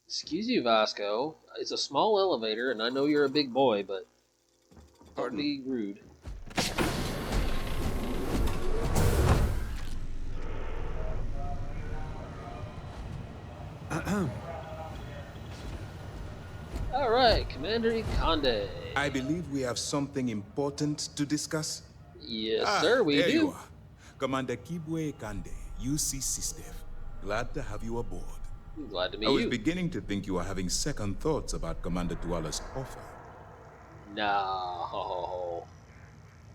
A: excuse you, Vasco. It's a small elevator, and I know you're a big boy, but Don't be rude. All right, Commander Ikande.
Q: I believe we have something important to discuss.
A: Yes, sir, we
Q: there
A: do.
Q: you are. Commander Kibwe Ikande, UC System. Glad to have you aboard.
A: Glad to meet
Q: I was
A: you.
Q: beginning to think you were having second thoughts about Commander Tuala's offer.
A: No.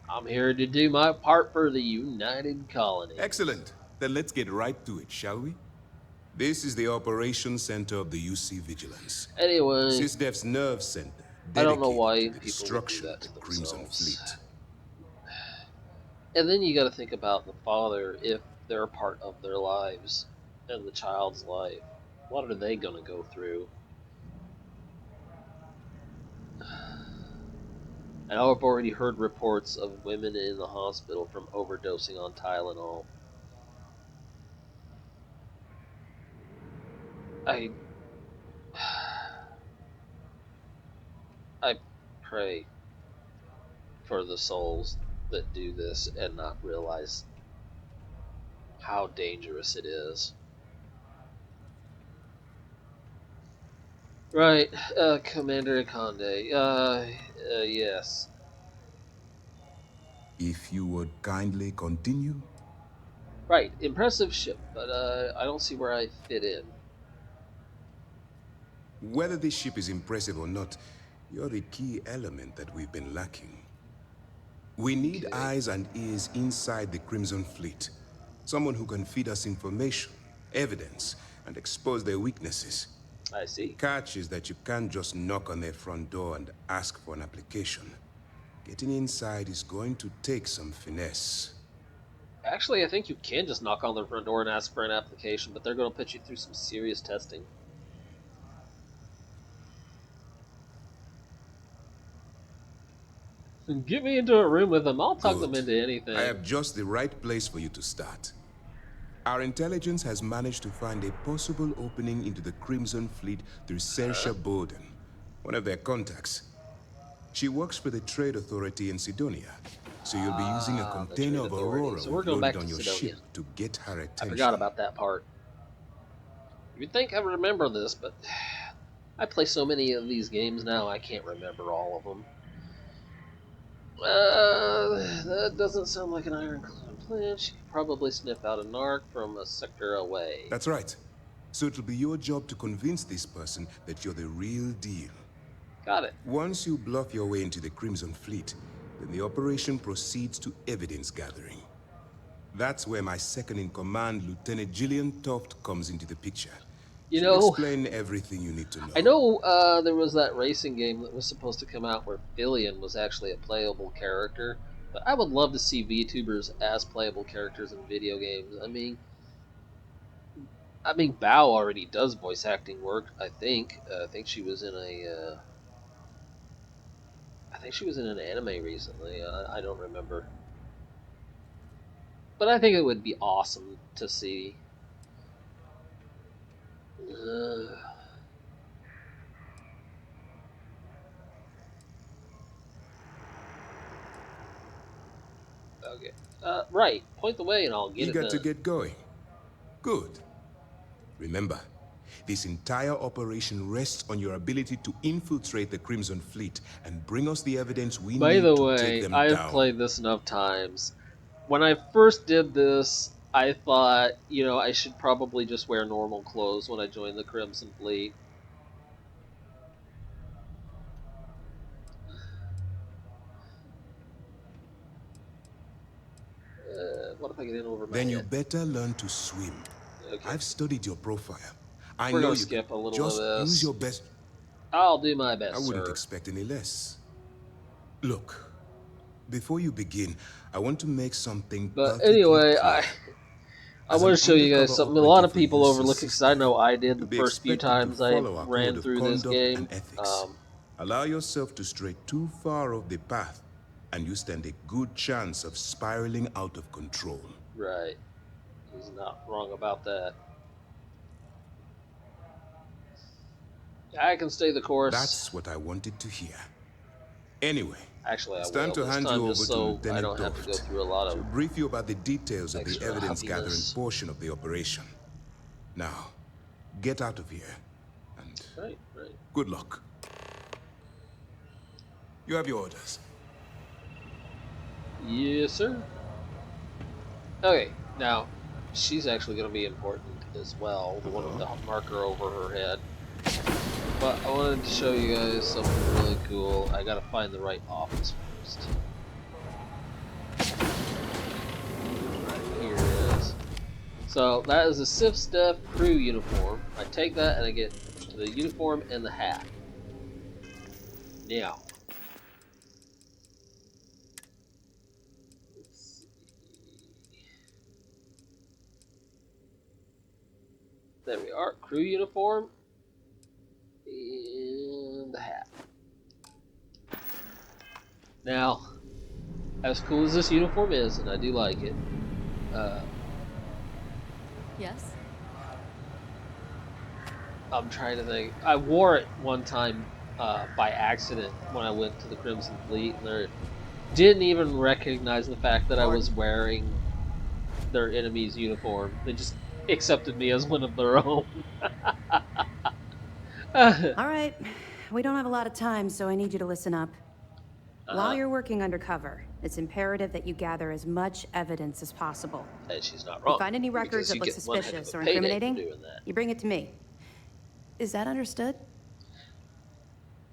A: I'm here to do my part for the United Colonies.
Q: Excellent. Then let's get right to it, shall we? This is the operations center of the UC Vigilance.
A: Anyway,
Q: SysDef's nerve center,
A: I don't know
Q: dedicated
A: why
Q: to the
A: people would do
Q: destruction
A: that
Q: of the
A: to
Q: Crimson
A: themselves.
Q: Fleet.
A: And then you got to think about the father if they're a part of their lives and the child's life. What are they going to go through? And I've already heard reports of women in the hospital from overdosing on Tylenol. I pray for the souls that do this and not realize how dangerous it is. Right, Commander Ikande. Yes.
Q: If you would kindly continue.
A: Right, impressive ship, but I don't see where I fit in.
Q: Whether this ship is impressive or not, you're the key element that we've been lacking. We need eyes and ears inside the Crimson Fleet. Someone who can feed us information, evidence, and expose their weaknesses.
A: I see.
Q: The catch is that you can't just knock on their front door and ask for an application. Getting inside is going to take some finesse.
A: Actually, I think you can just knock on their front door and ask for an application, but they're going to put you through some serious testing. Get me into a room with them. I'll talk them into anything.
Q: I have just the right place for you to start. Our intelligence has managed to find a possible opening into the Crimson Fleet through Saoirse Bowden, one of their contacts. She works for the Trade Authority in Sidonia, so you'll be using a container of Aurora loaded on your ship to get her attention.
A: I forgot about that part. You'd think I remember this, but I play so many of these games now, I can't remember all of them. That doesn't sound like an ironclad plan. She could probably sniff out a narc from a sector away.
Q: That's right. So it'll be your job to convince this person that you're the real deal.
A: Got it.
Q: Once you bluff your way into the Crimson Fleet, then the operation proceeds to evidence gathering. That's where my second-in-command, Lieutenant Gillian Toft, comes into the picture. She'll explain everything you need to know.
A: I know there was that racing game that was supposed to come out where Fillion was actually a playable character, but I would love to see VTubers as playable characters in video games. I mean, Bao already does voice acting work. I think she was in a. I think she was in an anime recently. I don't remember, but I think it would be awesome to see. Okay. Right. Point the way and I'll get it done.
Q: Eager to get going? Good. Remember, this entire operation rests on your ability to infiltrate the Crimson Fleet and bring us the evidence we need to take them down.
A: By the way, I've played this enough times. When I first did this, I thought, I should probably just wear normal clothes when I joined the Crimson Fleet. What if I get in over my
Q: Then you
A: head?
Q: better learn to swim. Okay. I've studied your profile.
A: We're gonna skip a little of this.
Q: Use your best.
A: I'll do my best,
Q: I wouldn't expect any less. Look, before you begin, I want to make something.
A: But anyway, I want to show you guys something a lot of people overlook because I know I did the first few times I ran through this game.
Q: Allow yourself to stray too far off the path, and you stand a good chance of spiraling out of control.
A: Right. He's not wrong about that. I can stay the course.
Q: That's what I wanted to hear. Anyway,
A: Actually, I
Q: It's
A: will
Q: time to
A: this
Q: hand
A: time,
Q: you
A: just
Q: over to
A: so I
Q: Lieutenant
A: don't have to go
Q: Toft.
A: through a lot
Q: She'll
A: of
Q: brief you about the details of the
A: extra
Q: evidence-gathering
A: hoppiness.
Q: portion of the operation. Now, get out of here, and
A: Right.
Q: good luck. You have your orders.
A: Yes, sir. Okay, now she's actually going to be important as well, the one with the marker over her head. But I wanted to show you guys something really cool. I got to find the right office first. Right, here it is. So that is a SIF Staff crew uniform. I take that and I get the uniform and the hat. Now, there we are, crew uniform and the hat. Now, as cool as this uniform is, and I do like it,
G: Yes?
A: I'm trying to think. I wore it one time by accident when I went to the Crimson Fleet, and they didn't even recognize the fact that I was wearing their enemy's uniform. They just accepted me as one of their own.
R: All right, we don't have a lot of time, so I need you to listen up. While you're working undercover, it's imperative that you gather as much evidence as possible.
A: And she's not
R: If
A: wrong.
R: you find any records that look suspicious or incriminating, you bring it to me. Is that understood?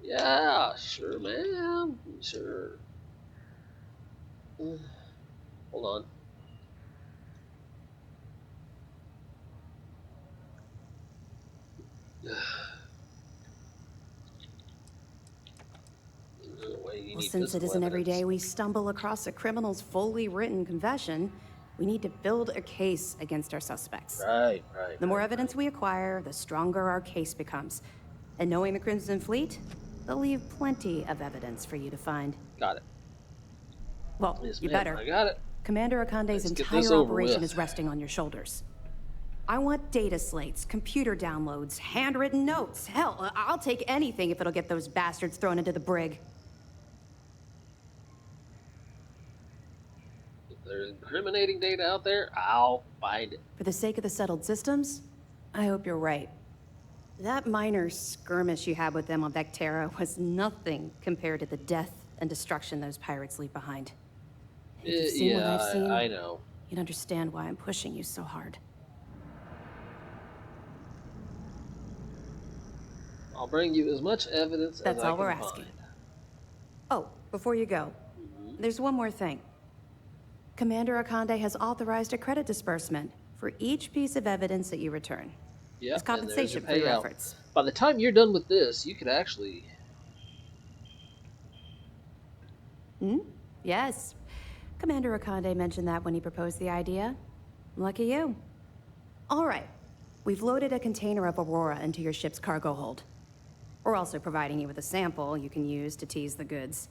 A: Yeah, sure, ma'am. Sure. Hold on.
R: Well, since it isn't every day we stumble across a criminal's fully written confession, we need to build a case against our suspects.
A: Right.
R: The more evidence we acquire, the stronger our case becomes. And knowing the Crimson Fleet, they'll leave plenty of evidence for you to find.
A: Got it.
R: Well,
A: yes,
R: you
A: ma'am,
R: better.
A: I got it.
R: Commander Akande's entire operation is resting on your shoulders. I want data slates, computer downloads, handwritten notes. Hell, I'll take anything if it'll get those bastards thrown into the brig.
A: If there's incriminating data out there, I'll find it.
R: For the sake of the settled systems, I hope you're right. That minor skirmish you had with them on Vectera was nothing compared to the death and destruction those pirates leave behind. If you've seen what I've seen,
A: I know.
R: you'd understand why I'm pushing you so hard.
A: I'll bring you as much evidence as I can find.
R: That's all we're asking. Oh, before you go, there's one more thing. Commander Akande has authorized a credit disbursement for each piece of evidence that you return.
A: Yep,
R: As compensation for your efforts.
A: By the time you're done with this, you could actually...
R: Yes. Commander Akande mentioned that when he proposed the idea. Lucky you. All right. We've loaded a container of Aurora into your ship's cargo hold. We're also providing you with a sample you can use to tease the goods.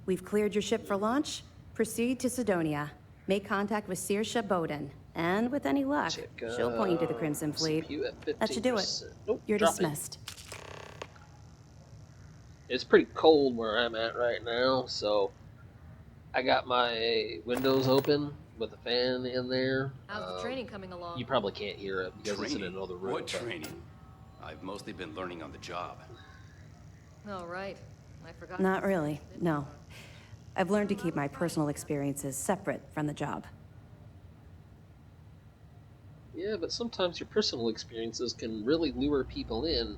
R: We've cleared your ship for launch. Proceed to Sidonia. Make contact with Saoirse Bowden. And with any luck, she'll point you to the Crimson Fleet. That should do it.
A: Nope,
R: You're dismissed.
A: It's pretty cold where I'm at right now, so I got my windows open with a fan in there.
G: How's the training coming along?
A: You probably can't hear it because it's in another room.
S: What training? I've mostly been learning on the job.
G: Oh, right. I forgot.
R: Not really, no. I've learned to keep my personal experiences separate from the job.
A: Yeah, but sometimes your personal experiences can really lure people in.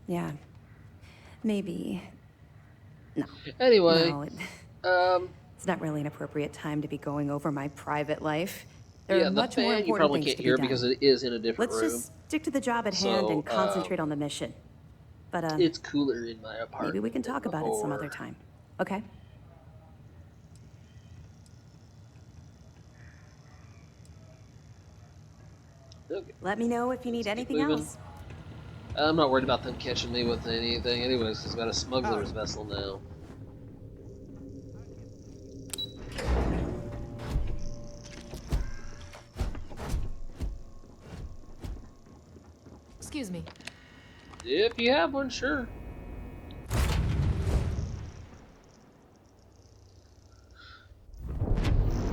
R: Yeah. Maybe. No.
A: Anyway,
R: no, it's not really an appropriate time to be going over my private life. There are much more important
A: you probably
R: things
A: can't
R: to
A: hear
R: be done.
A: because it is in a different
R: Let's
A: room.
R: just stick to the job at hand and concentrate on the mission. But
A: it's cooler in my apartment.
R: maybe we can talk about it some other time. Okay?
A: Okay.
R: Let me know if you need anything else.
A: I'm not worried about them catching me with anything anyways, because I've got a smuggler's vessel now.
G: Excuse me.
A: If you have one, sure.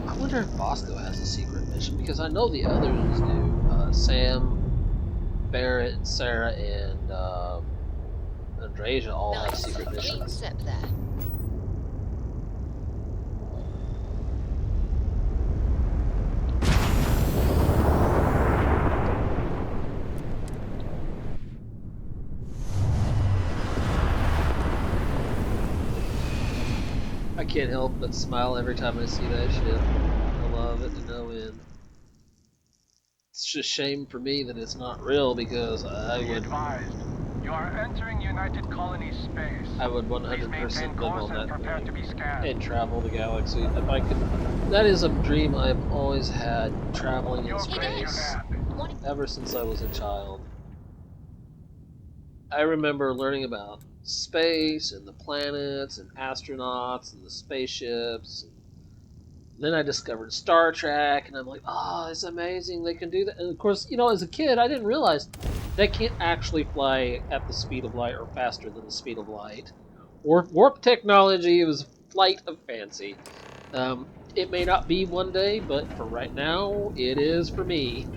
A: I wonder if Bosco has a secret mission, because I know the others do. Sam, Barrett, Sarah, and Andreja all have secret missions. I can't help but smile every time I see that ship. I love it to no end. It's just shame for me that it's not real, because I would.
F: You are entering United Colony space.
A: I would 100% live on that thing and travel the galaxy if I could. That is a dream I've always had, traveling in space, ever since I was a child. I remember learning about space and the planets and astronauts and the spaceships. Then I discovered Star Trek, and I'm like, oh, it's amazing, they can do that. And of course, you know, as a kid, I didn't realize they can't actually fly at the speed of light or faster than the speed of light. Warp technology was flight of fancy. It may not be one day, but for right now, it is for me.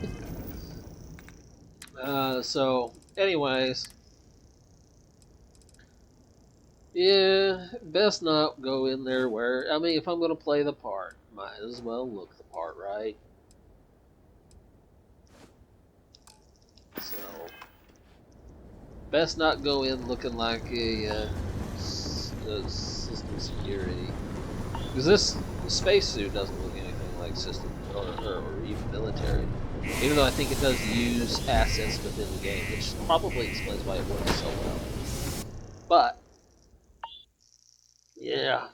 A: So, anyways, yeah, best not go in there where. I mean, if I'm going to play the part, might as well look the part, right? So, best not go in looking like a system security. Because this spacesuit doesn't look anything like system or even military. Even though I think it does use assets within the game, which probably explains why it works so well. But, yeah.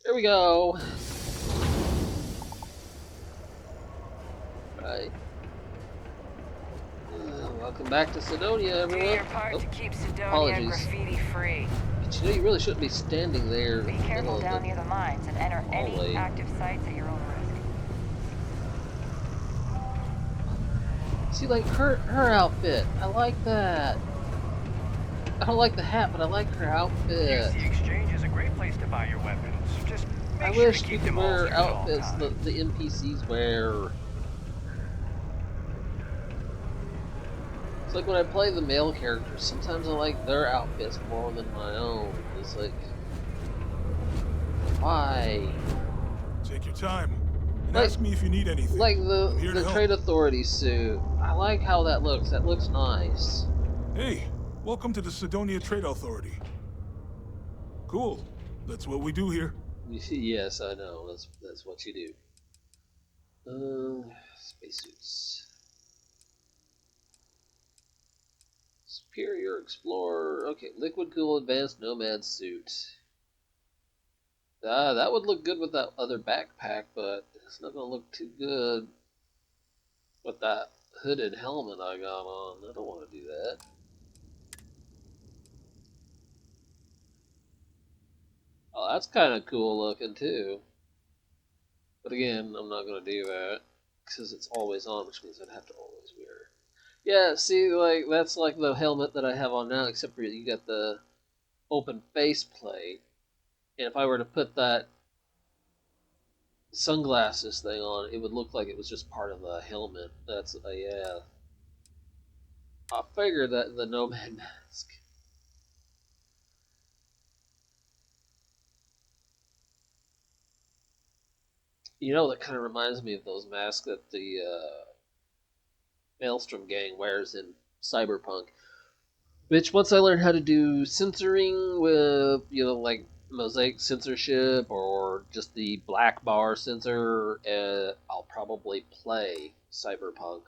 A: There we go. Right. Welcome back to Sidonia, everyone.
M: Do your part to keep Sidonia
A: apologies.
M: graffiti-free.
A: But you know, you really shouldn't be standing there.
M: Be careful down near the mines and enter any active sites at your own risk.
A: See, like her outfit. I like that. I don't like the hat, but I like her outfit.
O: The exchange is a great place to buy your weapons. Just
A: I wish we could wear outfits that the NPCs wear. It's like when I play the male characters, sometimes I like their outfits more than my own. It's like, why?
T: Take your time. And ask me if you need anything.
A: Like the Trade Authority suit. I like how that looks. That looks nice.
T: Hey, welcome to the Sidonia Trade Authority. Cool. That's what we do here.
A: Yes, I know. That's what you do. Spacesuits. Superior Explorer. Okay, liquid cool advanced nomad suit. That would look good with that other backpack, but it's not gonna look too good with that hooded helmet I got on. I don't want to do that. Oh, that's kind of cool looking too. But again, I'm not gonna do that because it's always on, which means I'd have to always wear it. Yeah, see, like that's like the helmet that I have on now, except for you got the open face plate. And if I were to put that sunglasses thing on, it would look like it was just part of the helmet. That's yeah. I figured that the Nomad mask. You know, that kind of reminds me of those masks that the Maelstrom gang wears in Cyberpunk. Which, once I learn how to do censoring with, you know, like mosaic censorship or just the black bar censor, I'll probably play Cyberpunk.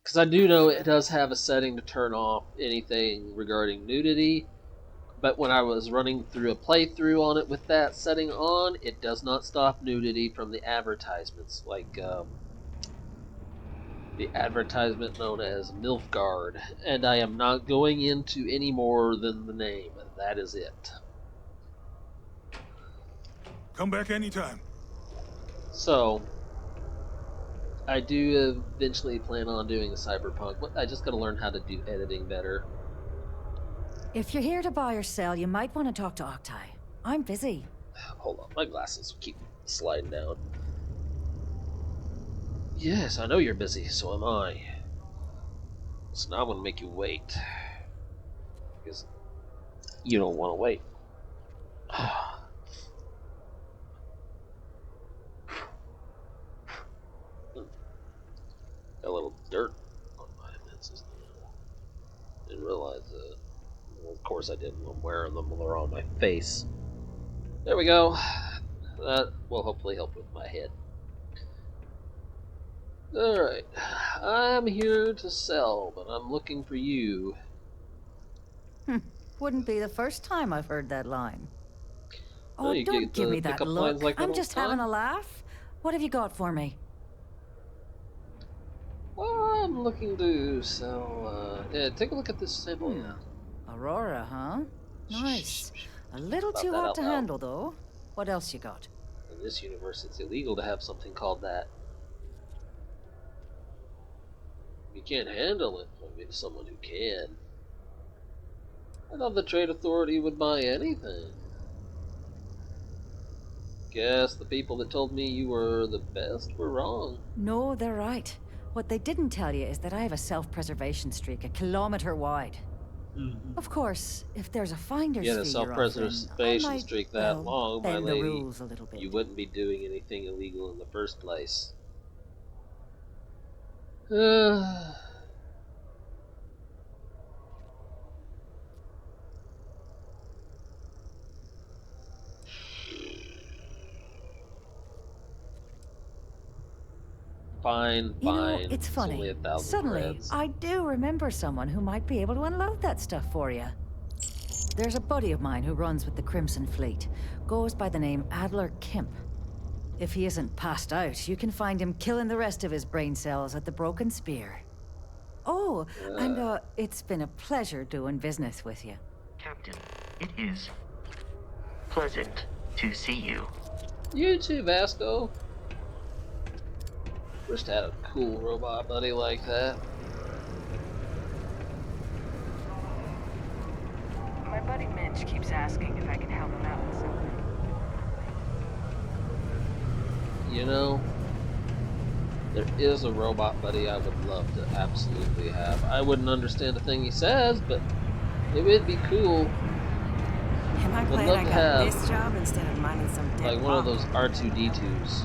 A: Because I do know it does have a setting to turn off anything regarding nudity, but when I was running through a playthrough on it with that setting on, it does not stop nudity from the advertisements, like the advertisement known as Milfgard, and I am not going into any more than the name. That is it.
T: Come back anytime.
A: So, I do eventually plan on doing a cyberpunk. I just gotta learn how to do editing better.
U: If you're here to buy or sell, you might want to talk to Octai. I'm busy.
A: Hold on, my glasses keep sliding down. Yes, I know you're busy, so am I. So now I'm gonna make you wait. Because you don't want to wait. Got a little dirt on my lenses now. Didn't realize that. Well, of course I didn't. I'm wearing them when they're on my face. There we go. That will hopefully help with my head. Alright. I'm here to sell, but I'm looking for you.
U: Wouldn't be the first time I've heard that line.
A: Oh,
U: Oh, don't give me that look.
A: Like
U: I'm just having a laugh. What have you got for me?
A: Well, I'm looking to sell, yeah, take a look at this sample, yeah.
U: Aurora, huh? Nice. A little
A: About
U: too
A: that
U: hot
A: out
U: to
A: loud.
U: handle, though. What else you got?
A: In this universe, it's illegal to have something called that. You can't handle it. I mean, someone who can. I thought the Trade Authority would buy anything. Guess the people that told me you were the best were wrong.
U: No, they're right. What they didn't tell you is that I have a self-preservation streak 1 kilometer wide. Of course, if there's a finder's
A: You had a
U: fee you're
A: self-preservation
U: offering,
A: streak that long, my
U: bend the
A: lady.
U: rules a little bit.
A: You wouldn't be doing anything illegal in the first place. Fine,
U: You know,
A: fine.
U: it's funny.
A: Only 1,000
U: Suddenly,
A: credits.
U: I do remember someone who might be able to unload that stuff for you. There's a buddy of mine who runs with the Crimson Fleet. Goes by the name Adler Kemp. If he isn't passed out, you can find him killing the rest of his brain cells at the Broken Spear. Oh, and it's been a pleasure doing business with you.
N: Captain, it is pleasant to see you.
A: You too, Vasco. Wish I had a cool robot buddy like that.
M: My buddy Mitch keeps asking if I can help him out with something.
A: You know, there is a robot buddy I would love to absolutely have. I wouldn't understand a thing he says, but it would be cool.
E: Am I
A: Would
E: glad
A: love
E: I
A: to
E: got
A: have
E: this job instead of minding some dead
A: like one of
E: bum?
A: those R2-D2s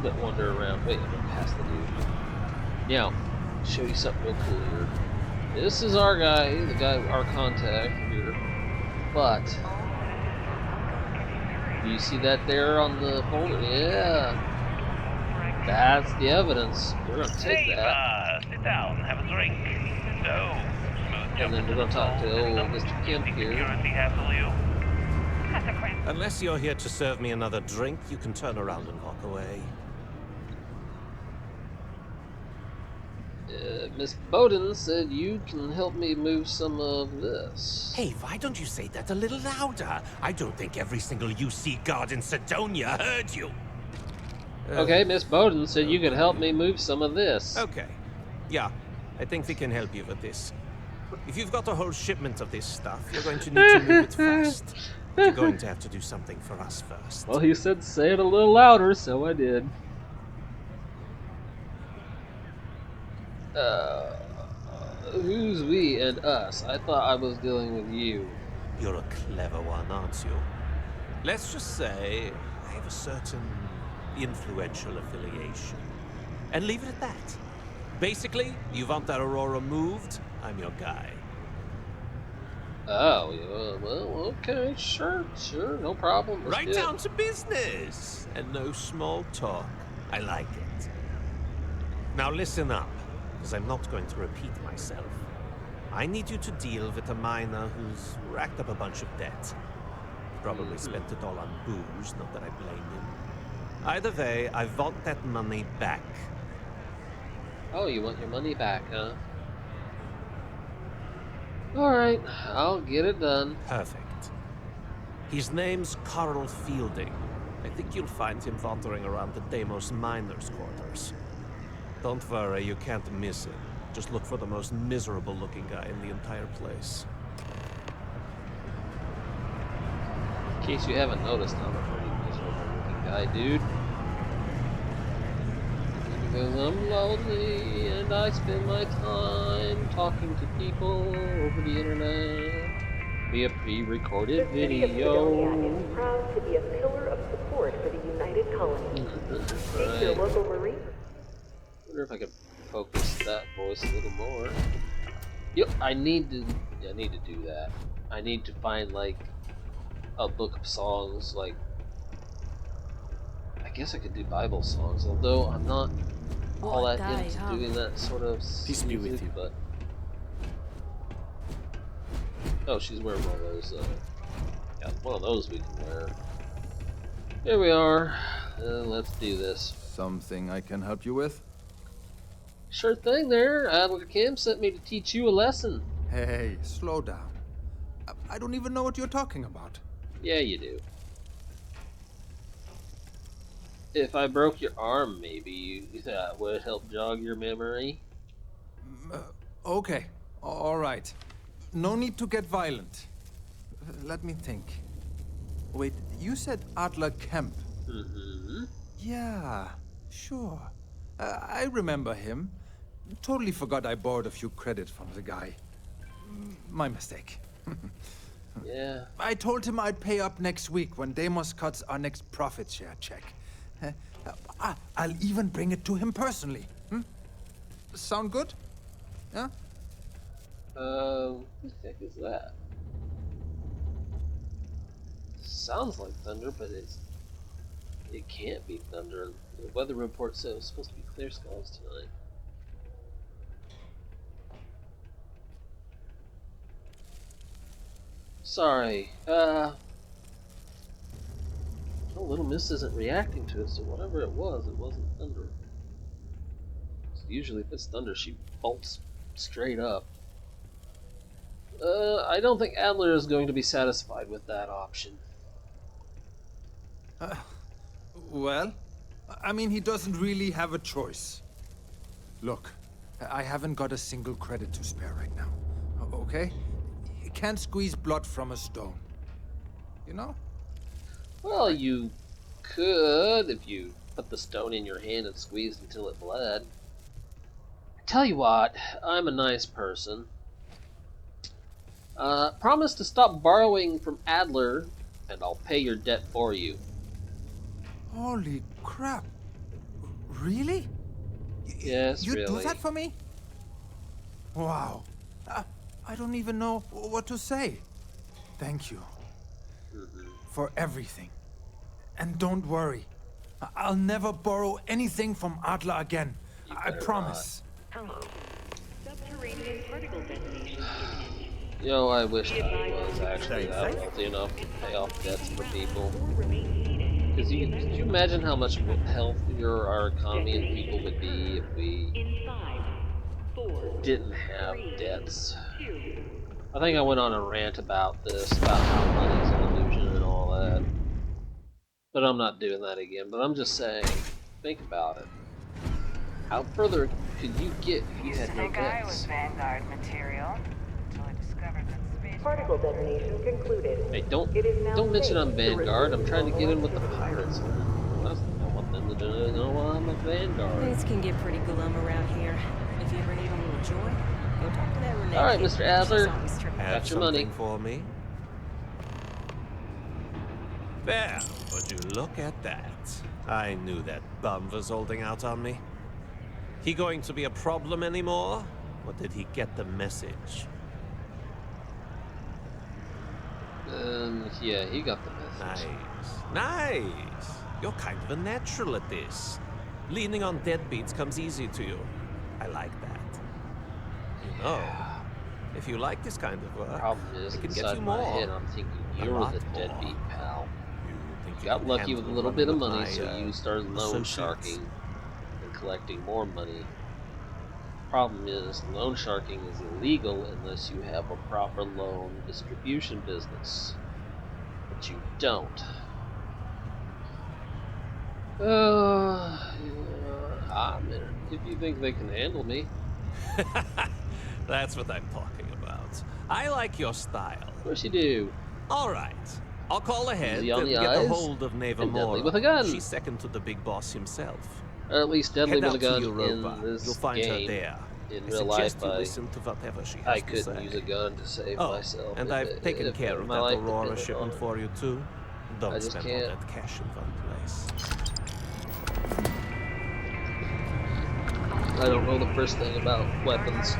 A: that wander around. Wait, I'm gonna pass the dude. Now, show you something real cool here. This is our guy, the guy, our contact here. But do you see that there on the folder? Yeah, that's the evidence. We're gonna take that.
O: Sit down, have a drink. So,
A: And then we're gonna talk to old Mr. Kemp here.
V: Unless you're here to serve me another drink, you can turn around and walk away.
A: Miss Bowden said you can help me move some of this.
V: Hey, why don't you say that a little louder? I don't think every single UC guard in Sidonia heard you.
A: Okay, Miss Bowden said you could help me move some of this.
V: Okay. Yeah, I think we can help you with this. If you've got a whole shipment of this stuff, you're going to need to move it fast. You're going to have to do something for us first.
A: Well, he said say it a little louder, so I did. Who's we and us? I thought I was dealing with you.
V: You're a clever one, aren't you? Let's just say I have a certain influential affiliation. And leave it at that. Basically, you want that Aurora moved, I'm your guy.
A: Oh, yeah, well, okay, sure, no problem. Let's
V: Right
A: do it.
V: down to business, and no small talk. I like it. Now listen up, because I'm not going to repeat myself. I need you to deal with a miner who's racked up a bunch of debt. Probably spent it all on booze, not that I blame him. Either way, I want that money back.
A: Oh, you want your money back, huh? Alright, I'll get it done.
V: Perfect. His name's Carl Fielding. I think you'll find him wandering around the Deimos miners' quarters. Don't worry, you can't miss him. Just look for the most miserable-looking guy in the entire place.
A: In case you haven't noticed, I'm a pretty miserable-looking guy, dude. Because I'm lonely and I spend my time talking to people over the internet via pre-recorded video.
D: The city of Sidonia is proud to be a pillar of support for the United Colonies. Take your local marine.
A: I wonder if I could focus that voice a little more. Yep, I need to do that. I need to find like a book of songs, like I guess I could do Bible songs, although I'm not all that into doing that sort of music, but oh, she's wearing one of those. Yeah, one of those we can wear. Here we are. Let's do this.
L: Something I can help you with?
A: Sure thing there. Adler Kim sent me to teach you a lesson.
L: Hey, slow down. I don't even know what you're talking about.
A: Yeah, you do. If I broke your arm, maybe that would help jog your memory.
L: Okay, all right. No need to get violent. Let me think. Wait, you said Adler Kemp?
A: Mm-hmm.
L: Yeah, sure. I remember him. Totally forgot I borrowed a few credits from the guy. My mistake.
A: Yeah.
L: I told him I'd pay up next week when Deimos cuts our next profit share check. I'll even bring it to him personally. Sound good? Yeah?
A: What the heck is that? Sounds like thunder, but it can't be thunder. The weather report said it was supposed to be clear skies tonight. Sorry. Well, Little Miss isn't reacting to it, so whatever it wasn't thunder. So usually if it's thunder, she bolts straight up. I don't think Adler is going to be satisfied with that option.
L: Well, I mean, he doesn't really have a choice. Look, I haven't got a single credit to spare right now, okay? You can't squeeze blood from a stone, you know?
A: Well, you could if you put the stone in your hand and squeezed until it bled. Tell you what, I'm a nice person. Promise to stop borrowing from Adler, and I'll pay your debt for you.
L: Holy crap. Really?
A: Yes,
L: You'd
A: really.
L: do that for me? Wow. I don't even know what to say. Thank you. For everything. And don't worry. I'll never borrow anything from Adler again. I promise.
D: Hello. Subterranean particle detonation imminent.
A: Yo, I wish I was actually that wealthy enough to pay off debts for people. Because could you imagine how much healthier our economy and people would be if we didn't have debts? I think I went on a rant about this, about how money's an illusion and all that. But I'm not doing that again. But I'm just saying, think about it. How further could you get if you had no
M: think I was
A: debts?
M: Vanguard material until I discovered that space.
D: Particle detonation concluded.
A: Hey, don't mention I'm Vanguard. I'm trying to get in with the pirates. I want them to know I'm a Vanguard.
W: Things can get pretty glum around here. If you ever need a little joy, go talk to that Renee.
A: All right, Mr. Adler,
V: Have
A: got your money.
V: something for me? There, would you look at that? I knew that bum was holding out on me. He going to be a problem anymore? Or did he get the message?
A: Yeah, he got the message.
V: Nice. You're kind of a natural at this. Leaning on deadbeats comes easy to you. I like that. You know, if you like this kind of work,
A: Problem is,
V: it can get
A: inside
V: you
A: my
V: more.
A: head, I'm thinking
V: A
A: you're
V: lot
A: the
V: more.
A: deadbeat pal.
V: You
A: Got
V: can
A: lucky with a
V: handle
A: little bit of
V: running
A: money,
V: with
A: so
V: my,
A: you started loan
V: associates.
A: sharking and collecting more money. Problem is, loan sharking is illegal unless you have a proper loan distribution business. But you don't. If you think they can handle me.
V: That's what I'm talking about. I like your style.
A: Of course you do.
V: All right. I'll call ahead
A: Easy on
V: and
A: the
V: get a
A: eyes,
V: hold of Neva
A: and deadly
V: Mora.
A: with a gun.
V: She's second to the big boss himself.
A: Or at least deadly
V: Head
A: with a
V: out to
A: gun
V: Europa.
A: in this
V: You'll find
A: game.
V: her there.
A: In
V: I
A: real
V: suggest
A: life,
V: you listen to whatever she has
A: I
V: to
A: couldn't
V: say.
A: use a gun to save myself.
V: And I've taken care of that Aurora shipment for you too. Don't spend all that cash in one place.
A: I don't know the first thing about weapons.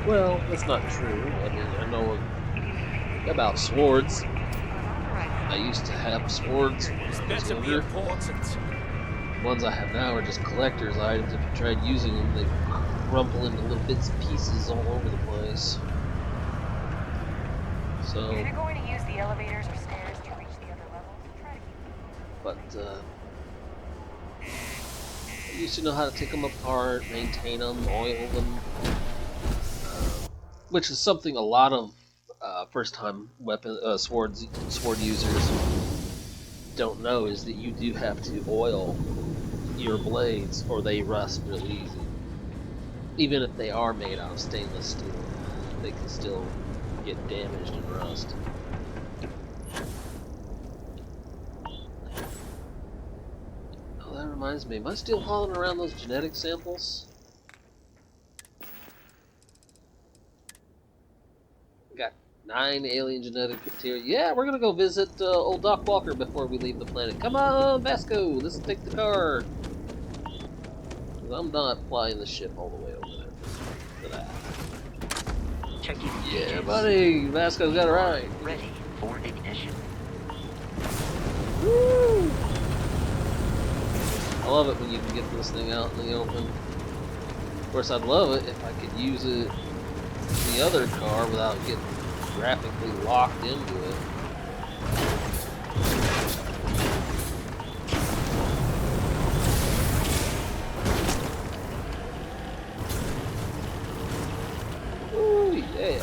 A: Well, that's not true. I mean, I know about swords. I used to have swords when I was younger. The ones I have now are just collector's items. If you tried using them, they crumple into little bits and pieces all over the place. So.
M: If you're going to use the elevators or stairs to reach the other levels, try to keep.
A: But I used to know how to take them apart, maintain them, oil them, which is something a lot of first-time sword users don't know, is that you do have to oil your blades or they rust real easy. Even if they are made out of stainless steel, they can still get damaged and rust. Oh, that reminds me, am I still hauling around those genetic samples? Got 9 alien genetic material. Yeah, we're gonna go visit old Doc Walker before we leave the planet. Come on, Vasco, let's take the car. I'm not flying the ship all the way over there for that.
N: Checking
A: yeah, buddy, Vasco's got it right.
N: Ready for ignition.
A: Woo! I love it when you can get this thing out in the open. Of course, I'd love it if I could use it in the other car without getting graphically locked into it. Ooh, yeah.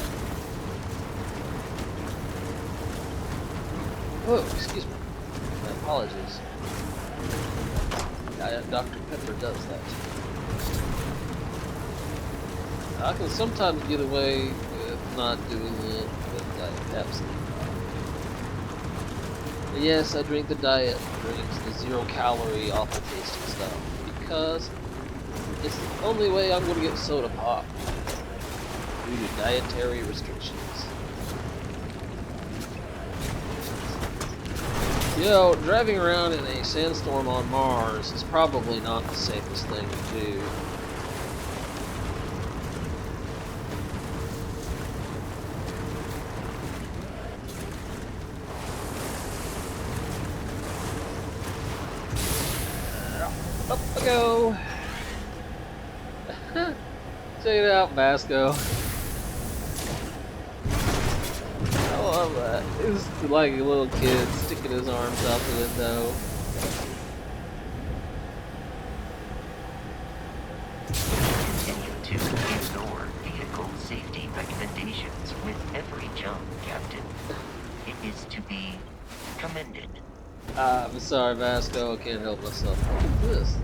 A: Oh, excuse me. My apologies. Dr. Pepper does that. I can sometimes get away with not doing it with Diet Pepsi. But yes, I drink the diet drinks, the 0-calorie, awful tasting stuff, because it's the only way I'm going to get soda pop due to dietary restrictions. You know, driving around in a sandstorm on Mars is probably not the safest thing to do. Up I go. Check it out, Vasco. I love that. It's like a little kid sticking his arms out the window.
N: Continue to ignore vehicle safety recommendations with every jump, Captain. It is to be commended.
A: I'm sorry, Vasco. I can't help myself. What is this?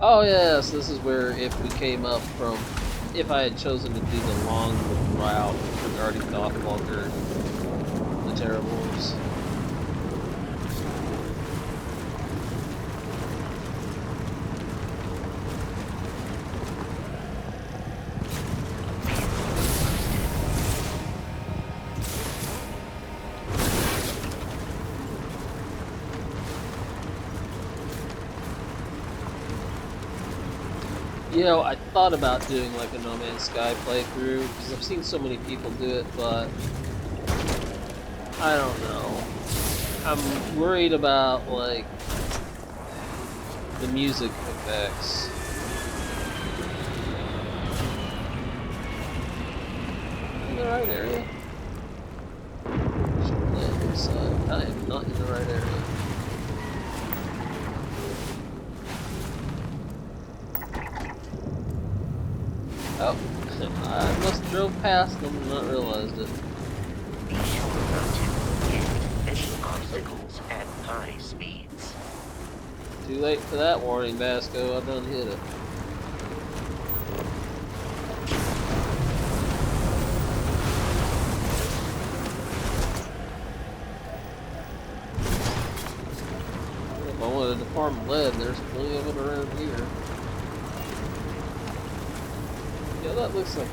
A: Oh yes, this is where if we came up from, if I had chosen to do the long route regarding Doc Walker, the Terribles. You know, I thought about doing like a No Man's Sky playthrough, because I've seen so many people do it, but I don't know. I'm worried about, like, the music effects. In the right area? Should land inside. I am not in the right area. Oh, I must have drove past them and not realized it.
N: Be sure not to hit any obstacles at high speeds.
A: Too late for that warning, Vasco. I done hit it. If I wanted to farm lead, there's plenty of it around here. Yeah, that looks like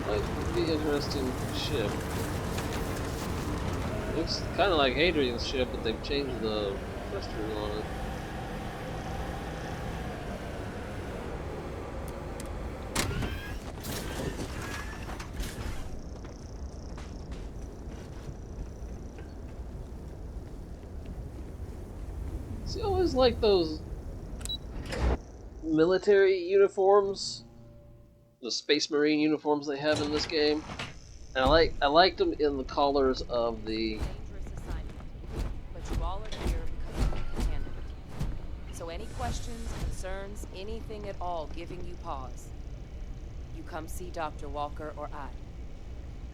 A: might be an interesting ship. Looks kind of like Hadrian's ship, but they've changed the history on it. See, I always like those military uniforms, the Space Marine uniforms they have in this game. And I liked them in the colors of the.
W: But you all are here because you can handle it. So any questions, concerns, anything at all giving you pause, you come see Dr. Walker or I.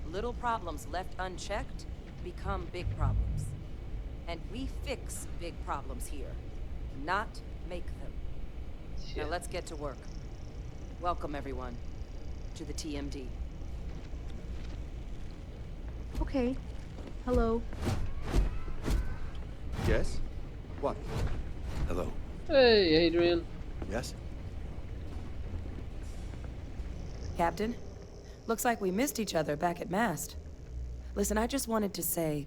W: Little problems left unchecked become big problems. And we fix big problems here, not make them.
A: Yeah.
W: Now let's get to work. Welcome everyone to the TMD.
H: Okay. Hello.
I: Yes? What? Hello.
A: Hey, Adrian.
I: Yes?
W: Captain, looks like we missed each other back at Mast. Listen, I just wanted to say,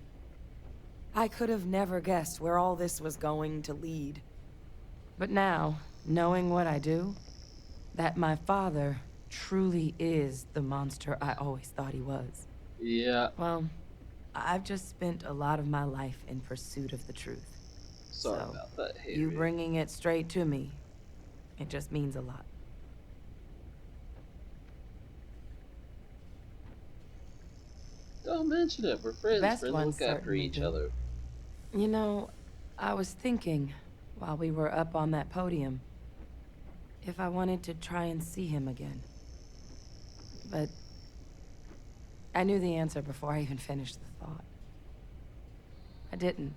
W: I could have never guessed where all this was going to lead. But now, knowing what I do, that my father truly is the monster I always thought he was.
A: Yeah.
W: Well, I've just spent a lot of my life in pursuit of the truth.
A: Sorry
W: So,
A: about that, Hadrian.
W: you bringing it straight to me, it just means a lot.
A: Don't mention it. We're friends.
W: Best
A: Friends
W: ones
A: look after
W: certainly
A: each
W: do.
A: other.
W: You know, I was thinking, while we were up on that podium, if I wanted to try and see him again. But I knew the answer before I even finished the thought. I didn't.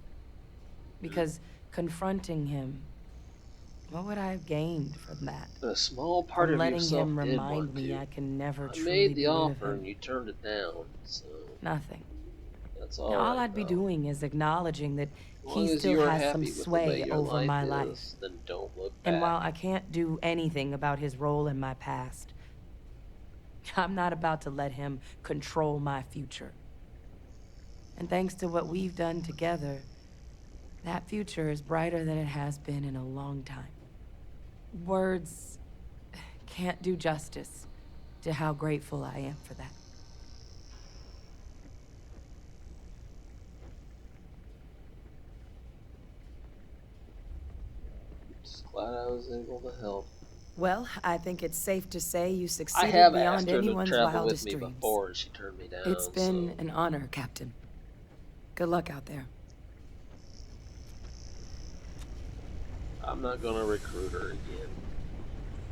W: Because confronting him, what would I have gained from that?
A: A small part
W: From
A: of
W: letting
A: yourself
W: him
A: did
W: remind
A: want
W: me
A: to.
W: I can never
A: I
W: truly
A: made the
W: be rid of
A: offer
W: him.
A: and you turned it down, so
W: Nothing.
A: that's
W: Now,
A: all
W: all
A: right,
W: I'd be
A: though.
W: doing is acknowledging that
A: As long
W: he
A: as
W: still
A: you are
W: has some
A: happy with the way
W: sway
A: your
W: over
A: life
W: my
A: is,
W: life.
A: then don't look
W: And
A: back.
W: while I can't do anything about his role in my past, I'm not about to let him control my future. And thanks to what we've done together, that future is brighter than it has been in a long time. Words can't do justice to how grateful I am for that.
A: Just glad I was able to help.
W: Well, I think it's safe to say you
A: I
W: succeeded
A: have
W: beyond
A: asked her to
W: anyone's
A: travel with
W: wildest
A: me
W: dreams.
A: before and she turned me down.
W: It's been
A: so
W: an honor, Captain. Good luck out there.
A: I'm not gonna recruit her again.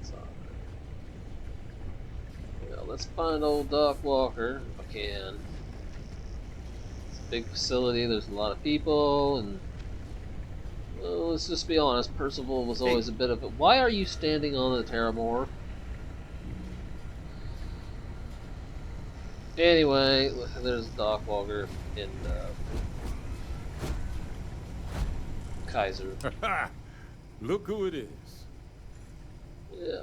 A: It's all right. Well, let's find old Doc Walker if I can. It's a big facility. There's a lot of people, and well, let's just be honest. Percival was always a bit of a. Why are you standing on the Terramore? Anyway, look, there's Doc Walker and Kaiser.
C: Look who it is.
A: Yeah.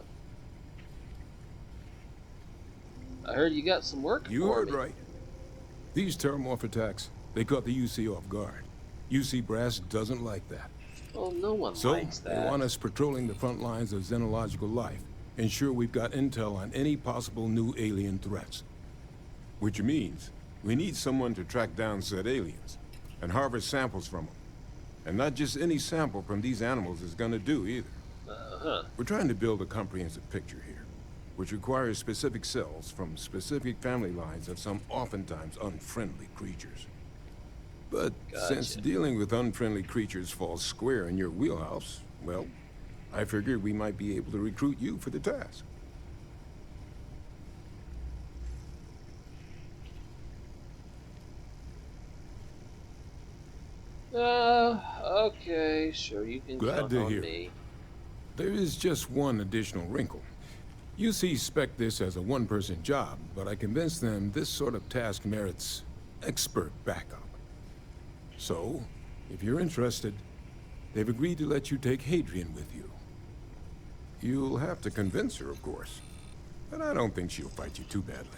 A: I heard you got some work
C: You
A: for
C: heard
A: me.
C: right. These terramorph attacks, they caught the UC off guard. UC brass doesn't like that.
A: Oh, no one
C: So,
A: likes
C: they
A: that.
C: want us patrolling the front lines of xenological life, ensure we've got intel on any possible new alien threats. Which means, we need someone to track down said aliens, and harvest samples from them. And not just any sample from these animals is gonna do either. We're trying to build a comprehensive picture here, which requires specific cells from specific family lines of some oftentimes unfriendly creatures. But since dealing with unfriendly creatures falls square in your wheelhouse, well, I figured we might be able to recruit you for the task.
A: Okay, sure, you can
B: Glad
A: count
B: to
A: on
B: hear
A: me.
B: it. There is just one additional wrinkle. UC spec this as a one-person job, but I convinced them this sort of task merits expert backup. So, if you're interested, they've agreed to let you take Hadrian with you. You'll have to convince her, of course, but I don't think she'll fight you too badly.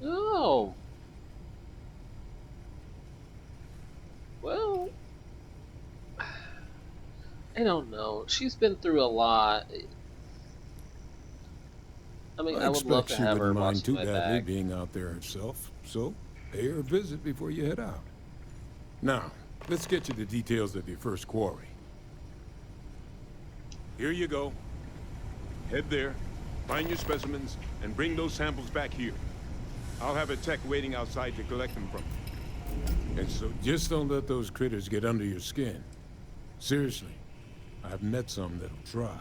A: Oh. Well, I don't know. She's been through a lot. I mean,
B: I
A: I would love
B: expect
A: to
B: she
A: have her
B: wouldn't mind
A: watching
B: too
A: my
B: badly
A: back.
B: being out there herself, so pay her a visit before you head out. Now, let's get you the details of your first quarry.
C: Here you go. Head there, find your specimens, and bring those samples back here. I'll have a tech waiting outside to collect them from you.
B: And so just don't let those critters get under your skin. Seriously, I've met some that'll try.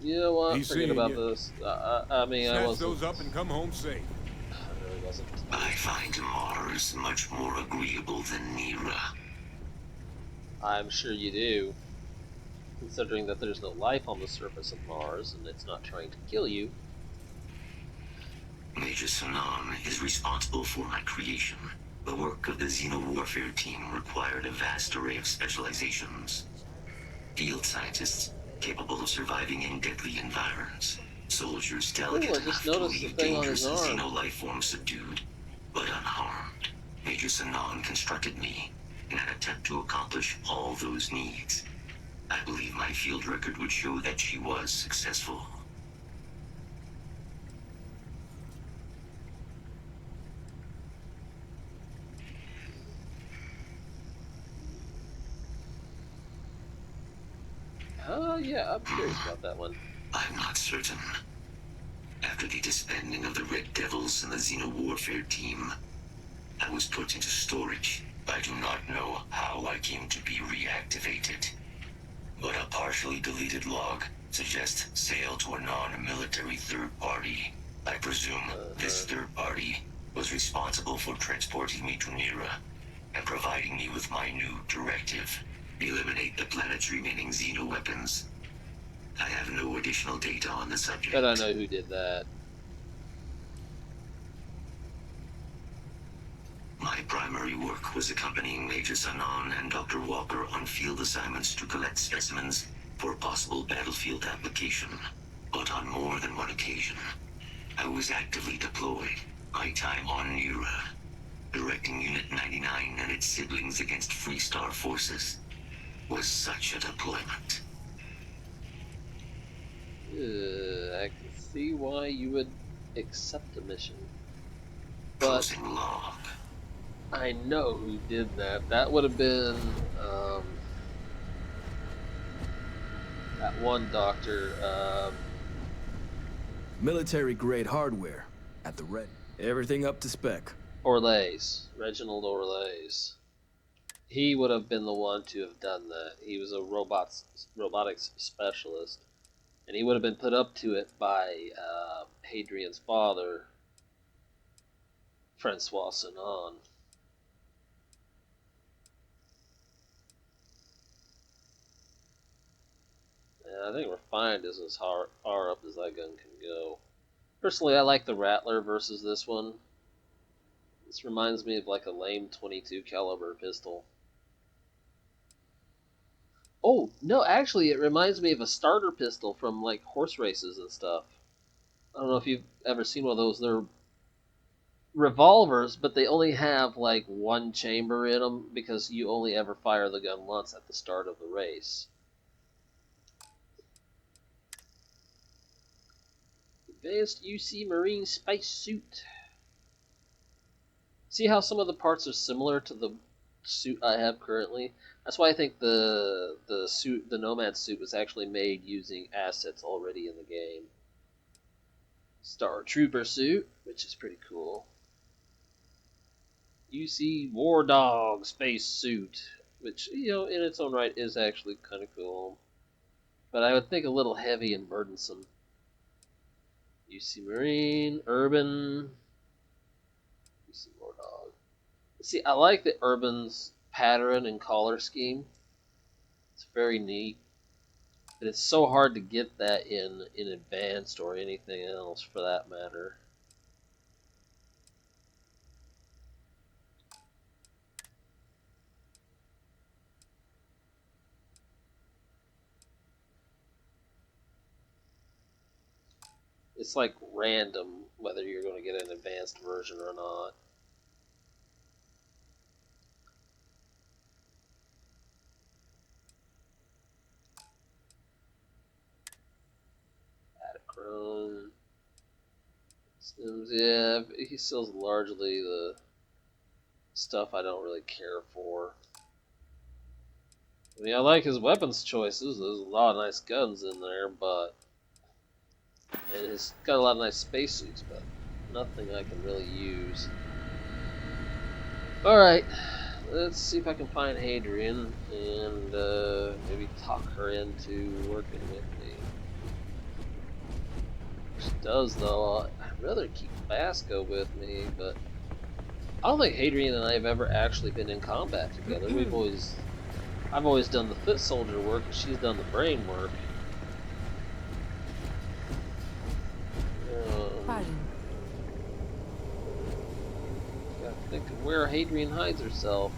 A: You know what?
B: Be
A: Forget
B: seeing
A: about
B: you.
A: this. I mean, I
B: Snatch
A: wasn't.
B: those up and come home safe.
A: I really wasn't.
N: I find Mars much more agreeable than Nira.
A: I'm sure you do. Considering that there's no life on the surface of Mars and it's not trying to kill you.
N: Major Sanan is responsible for my creation. The work of the Xeno-warfare team required a vast array of specializations. Field scientists capable of surviving in deadly environs. Soldiers delicate
A: I just
N: enough to
A: noticed the
N: leave
A: thing on his
N: dangerous
A: arm.
N: Xeno life forms subdued, but unharmed. Major Sanan constructed me in an attempt to accomplish all those needs. I believe my field record would show that she was successful.
A: Yeah, I'm curious about that one.
N: I'm not certain. After the disbanding of the Red Devils and the Xeno-warfare team, I was put into storage. I do not know how I came to be reactivated. But a partially deleted log suggests sale to a non-military third party. I presume this third party was responsible for transporting me to Nira and providing me with my new directive. Eliminate the planet's remaining Xeno weapons. I have no additional data on the subject.
A: But I know who did that.
N: My primary work was accompanying Major Sanan and Dr. Walker on field assignments to collect specimens for possible battlefield application. But on more than one occasion, I was actively deployed. My time on Nira, directing Unit 99 and its siblings against Freestar forces, was such a deployment.
A: I can see why you would accept a mission. But
N: closing log.
A: I know who did that. That would have been that one doctor.
J: Military-grade hardware at the red. Everything up to spec.
A: Orlays, Reginald Orlays. He would have been the one to have done that. He was a robotics specialist, and he would have been put up to it by Hadrian's father, Francois Sanan. I think Refined is as far up as that gun can go. Personally, I like the Rattler versus this one. This reminds me of like a lame 22 caliber pistol. Oh, no, actually it reminds me of a starter pistol from like horse races and stuff. I don't know if you've ever seen one of those. They're revolvers, but they only have like one chamber in them because you only ever fire the gun once at the start of the race. Advanced UC Marine Space Suit. See how some of the parts are similar to the suit I have currently? That's why I think the Nomad suit was actually made using assets already in the game. Star Trooper suit, which is pretty cool. UC War Dog Space Suit, which, you know, in its own right is actually kind of cool. But I would think a little heavy and burdensome. UC Marine, Urban, UC War Dog. See, I like the Urban's pattern and color scheme. It's very neat. But it's so hard to get that in advanced or anything else for that matter. It's like random whether you're going to get an advanced version or not. Adacron. Yeah, he sells largely the stuff I don't really care for. I mean, I like his weapons choices. There's a lot of nice guns in there, but and it's got a lot of nice spacesuits, but nothing I can really use. All right, let's see if I can find Hadrian and maybe talk her into working with me. She does though. I'd rather keep Vasco with me, but I don't think Hadrian and I have ever actually been in combat together. I've always done the foot soldier work, and she's done the brain work. Gotta think of where Hadrian hides herself.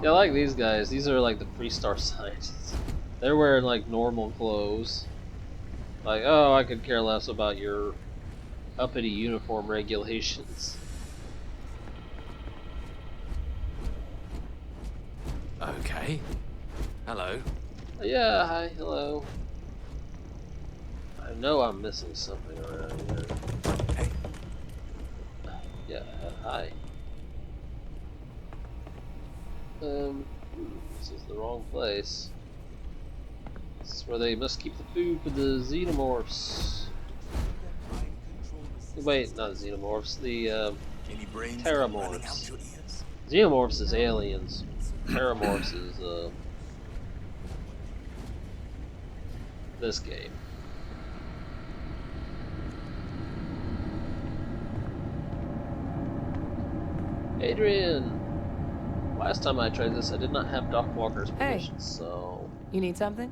A: Yeah, I like these guys. These are like the Freestar scientists. They're wearing like normal clothes. Like, oh, I could care less about your uppity uniform regulations.
J: Okay. Hello.
A: Yeah, hi, hello. I know I'm missing something around here.
J: Hey.
A: Yeah, hi. This is the wrong place. This is where they must keep the food for the xenomorphs. Wait, not xenomorphs, the terramorphs. Xenomorphs is aliens. Terramorphs is this game. Adrian! Last time I tried this, I did not have Doc Walker's permission, so...
W: You need something?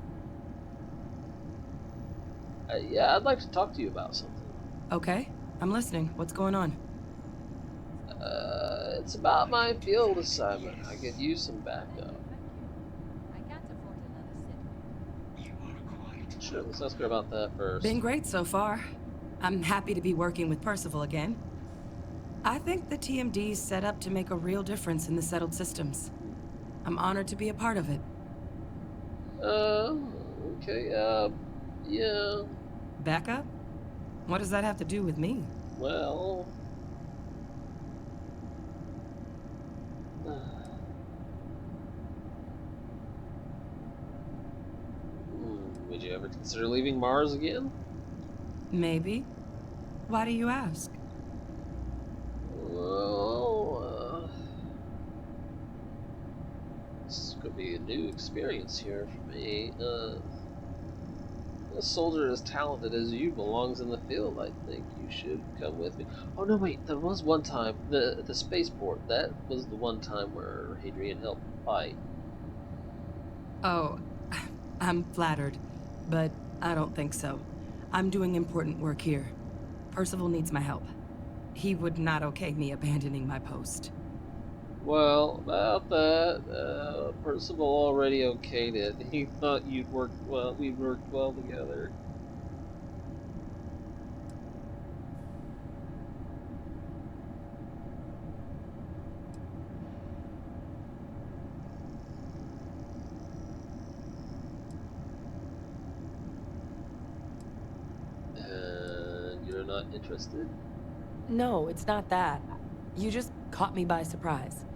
A: Yeah, I'd like to talk to you about something.
W: Okay, I'm listening. What's going on?
A: It's about my field assignment. I could use some backup. Sure, let's ask her about that first.
W: Been great so far. I'm happy to be working with Percival again. I think the TMD's set up to make a real difference in the settled systems. I'm honored to be a part of it.
A: Okay, yeah.
W: Backup? What does that have to do with me?
A: Well... Would you ever consider leaving Mars again?
W: Maybe. Why do you ask?
A: Well, this could be a new experience here for me. A soldier as talented as you belongs in the field. I think you should come with me. Oh no, wait, there was one time, the spaceport, that was the one time where Hadrian helped fight.
W: Oh, I'm flattered, but I don't think so. I'm doing important work here. Percival needs my help. He would not okay me abandoning my post.
A: Well, about that, Percival already okayed it. He thought we'd worked well together. And you're not interested?
W: No, it's not that. You just caught me by surprise.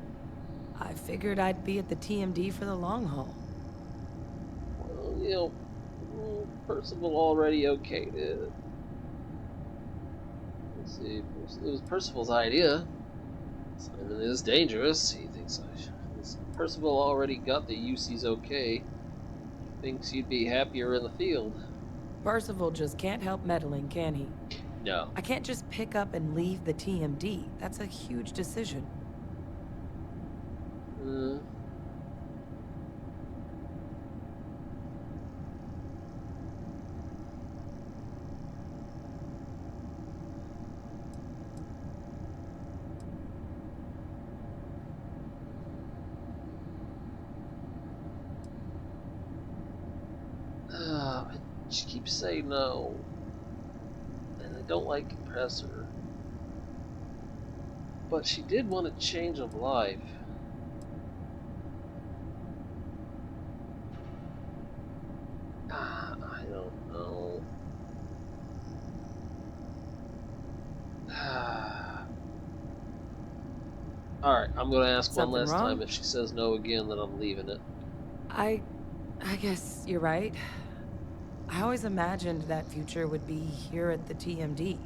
W: I figured I'd be at the TMD for the long haul.
A: Well, you know, Percival already okayed it. Let's see, it was Percival's idea. Simon is dangerous. He thinks Percival already got the UC's okay. thinks you'd be happier in the field.
W: Percival just can't help meddling, can he?
A: No.
W: I can't just pick up and leave the TMD. That's a huge decision.
A: She keeps saying no. And I don't like compressor. But she did want a change of life. I don't know. Alright, I'm gonna ask
W: Something
A: one last
W: wrong?
A: time. If she says no again, then I'm leaving it.
W: I guess you're right. I always imagined that future would be here at the TMD.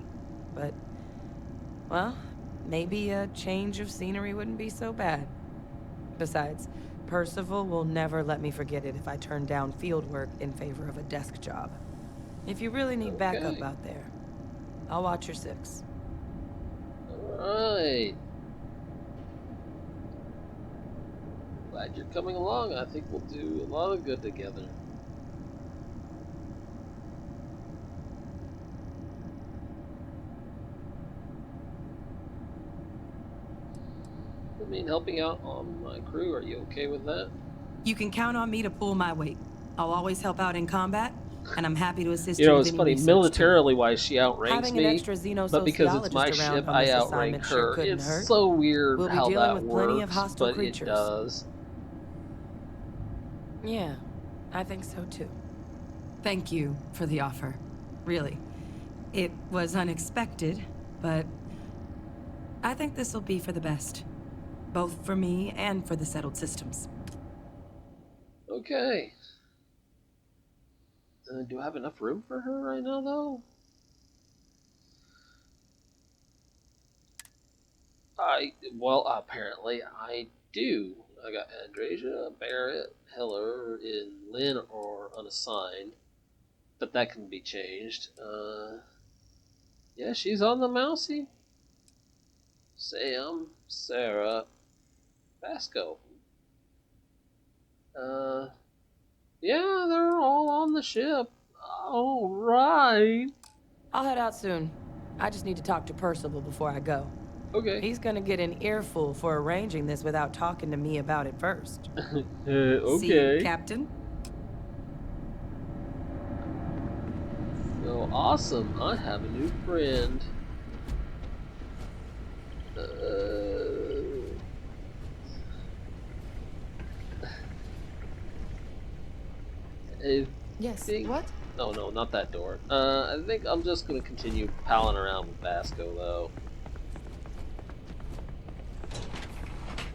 W: But, well, maybe a change of scenery wouldn't be so bad. Besides, Percival will never let me forget it if I turn down field work in favor of a desk job. If you really need backup out there, I'll watch your six.
A: Alright. Glad you're coming along. I think we'll do a lot of good together. I mean, helping out on my crew, are you okay with that?
E: You can count on me to pull my weight. I'll always help out in combat, and I'm happy to assist
A: You know,
E: with
A: it's
E: any
A: funny,
E: research
A: militarily wise, she outranks
W: Having an
A: me,
W: extra
A: but because it's my
W: xenosociologist
A: ship,
W: around on
A: I
W: this
A: outrank
W: assignment sure
A: her.
W: couldn't
A: It's
W: hurt.
A: so weird
W: We'll be
A: how
W: dealing
A: that
W: with plenty of
A: works,
W: hostile
A: but
W: creatures.
A: it does.
W: Yeah, I think so too.
E: Thank you for the offer. Really. It was unexpected, but I think this will be for the best. Both for me and for the settled systems.
A: Okay. Do I have enough room for her right now, though? Well, apparently I do. I got Andrasia, Barrett, Heller, in Lynn or unassigned. But that can be changed. Yeah, she's on the mousy. Sam, Sarah, Vasco. Yeah, they're all on the ship. All right.
W: I'll head out soon. I just need to talk to Percival before I go.
A: Okay.
W: He's gonna get an earful for arranging this without talking to me about it first.
A: Okay.
E: See you, Captain.
A: So awesome! I have a new friend.
W: Yes.
A: What? Oh no, not that door. I think I'm just gonna continue palling around with Vasco though,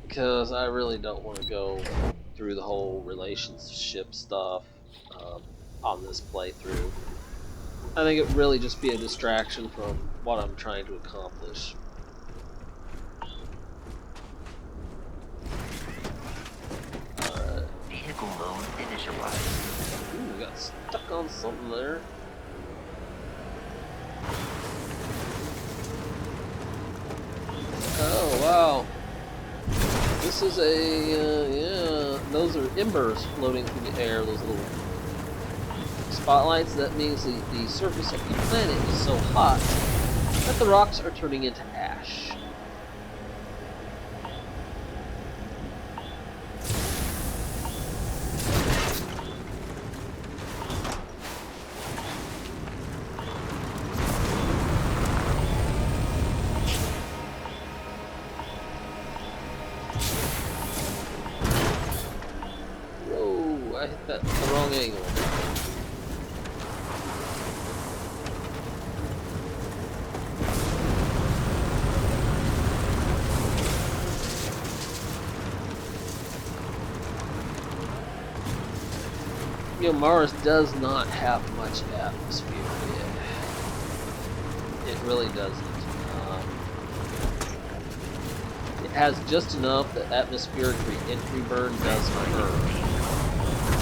A: because I really don't want to go through the whole relationship stuff on this playthrough. I think it would really just be a distraction from what I'm trying to accomplish.
N: Vehicle mode initialized.
A: Ooh, we got stuck on something there. Oh, wow. This is a, yeah, those are embers floating through the air, those little spotlights. That means the surface of the planet is so hot that the rocks are turning into ash. Whoa, I hit that at the wrong angle. You know, Mars does not have much atmosphere yet. It really doesn't. It has just enough that atmospheric re-entry burn does for Earth.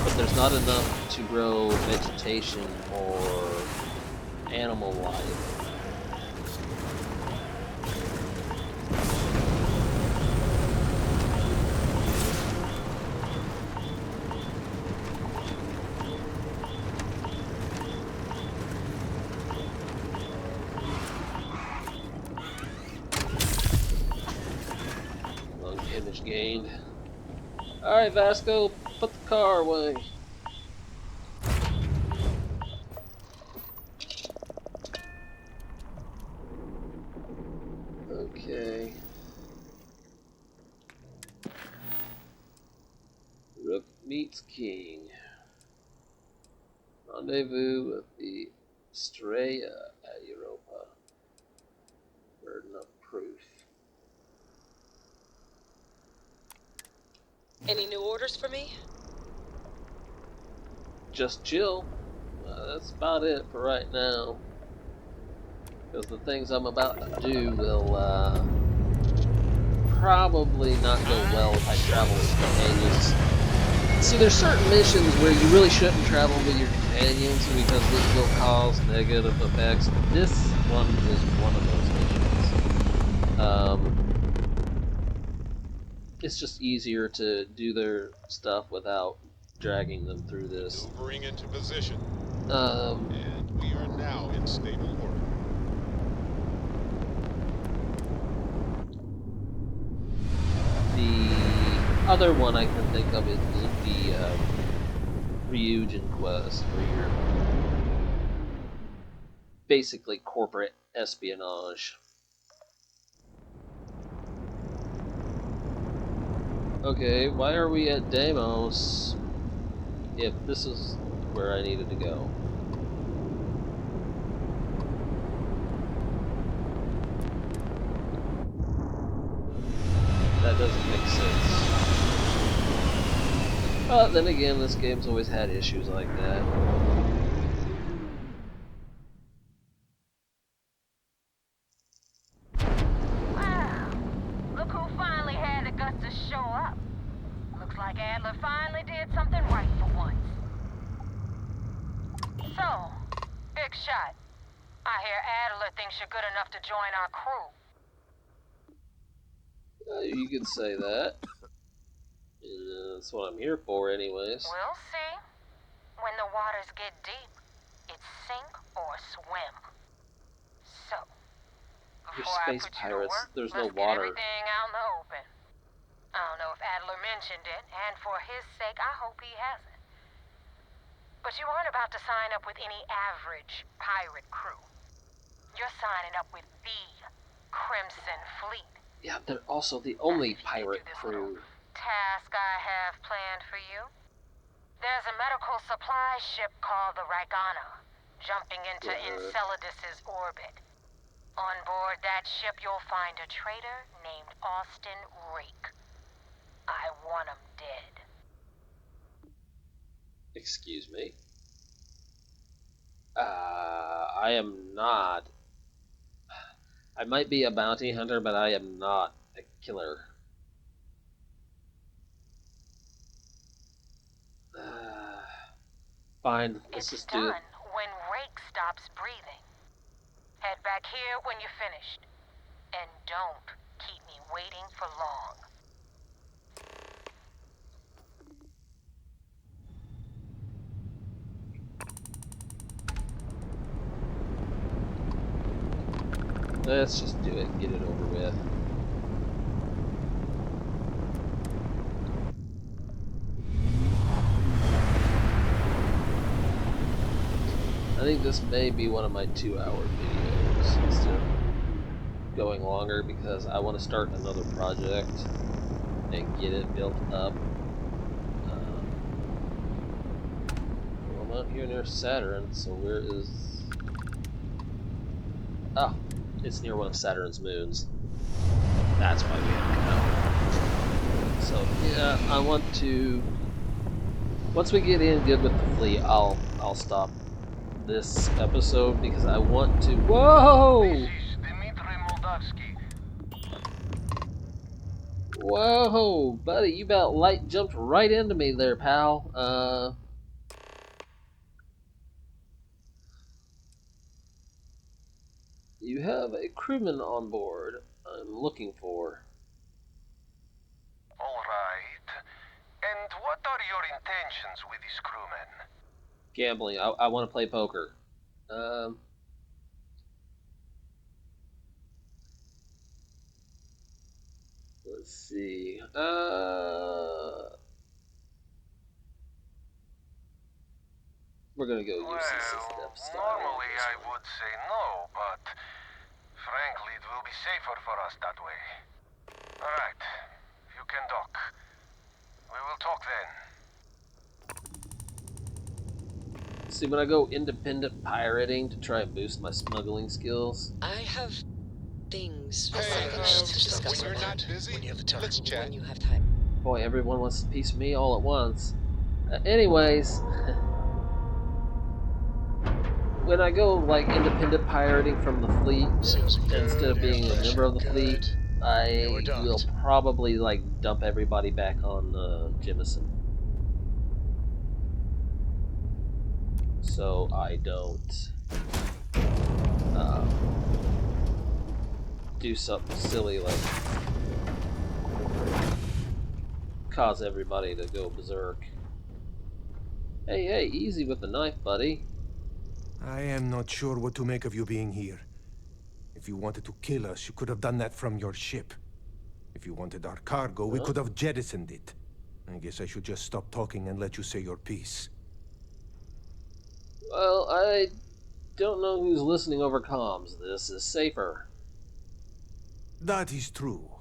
A: but there's not enough to grow vegetation or animal life. Long damage gained. Alright, Vasco, put the car away. Okay. Rook meets King. Rendezvous with the Estrella at Europa. Burden of proof.
K: Any new orders for me?
A: Just chill. That's about it for right now. Because the things I'm about to do will probably not go well if I travel with companions. See, there's certain missions where you really shouldn't travel with your companions because it will cause negative effects. This one is one of those missions. It's just easier to do their stuff without dragging them through this.
C: Maneuvering into position.
A: And
C: we are now in stable order.
A: The other one I can think of is the Ryujin quest, where you're basically corporate espionage. Okay, why are we at Deimos if this is where I needed to go? That doesn't make sense. But then again, this game's always had issues like that.
M: Wow, look who finally had the guts to show up. Looks like Adler finally did something right for once. So, big shot. I hear Adler thinks you're good enough to join our crew.
A: You could say that. That's what I'm here for anyways.
M: We'll see. When the waters get deep, it's sink or swim. So,
A: You're
M: before I
A: space
M: put you to
A: pirates.
M: work,
A: There's no
M: let's get
A: water.
M: everything out in the open. I don't know if Adler mentioned it, and for his sake, I hope he hasn't. But you aren't about to sign up with any average pirate crew. You're signing up with the Crimson Fleet.
A: Yeah, they're also the only pirate crew.
M: Task I have planned for you. There's a medical supply ship called the Ragana, jumping into Enceladus's orbit. On board that ship, you'll find a traitor named Austin Rake. I want him dead.
A: Excuse me. I am not. I might be a bounty hunter, but I am not a killer. Fine, let's just do it.
M: When Rake stops breathing. Head back here when you're finished. And don't keep me waiting for long.
A: Let's just do it and get it over with. I think this may be one of my 2-hour videos instead of going longer because I want to start another project and get it built up. Well, I'm out here near Saturn, so where is... Oh, it's near one of Saturn's moons. That's why we have to go. So yeah, I want to... Once we get in good with the fleet, I'll stop this episode because I want to... Whoa! Whoa, buddy, you about light jumped right into me there, pal. You have a crewman on board I'm looking for.
F: All right. And what are your intentions with this crewman?
A: Gambling. I want to play poker. Let's see. We're gonna go use step
F: Normally I would say no, but frankly it will be safer for us that way. Alright, you can dock. We will talk then.
A: See, when I go independent pirating to try and boost my smuggling skills.
K: I have things to discuss
P: when you're not busy,
K: when you have time.
P: Let's chat.
K: When you have time.
A: Boy, everyone wants a piece of me all at once. Anyways, when I go like independent pirating from the fleet instead of being a member of the fleet, I will probably like dump everybody back on Jemison. So I don't do something silly like cause everybody to go berserk. Hey, easy with the knife, buddy.
I: I am not sure what to make of you being here. If you wanted to kill us, you could have done that from your ship. If you wanted our cargo, we could have jettisoned it. I guess I should just stop talking and let you say your piece.
A: Well, I don't know who's listening over comms. This is safer.
I: That is true.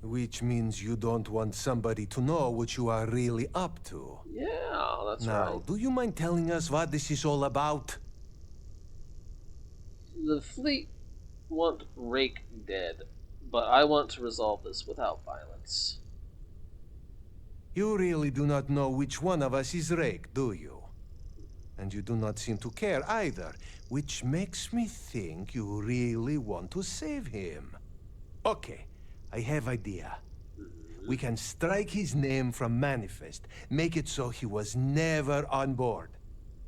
I: Which means you don't want somebody to know what you are really up to.
A: Yeah, that's
I: now,
A: right.
I: Do you mind telling us what this is all about?
A: The fleet want Rake dead, but I want to resolve this without violence.
I: You really do not know which one of us is Rake, do you? And you do not seem to care either, which makes me think you really want to save him. Okay, I have idea. We can strike his name from Manifest, make it so he was never on board.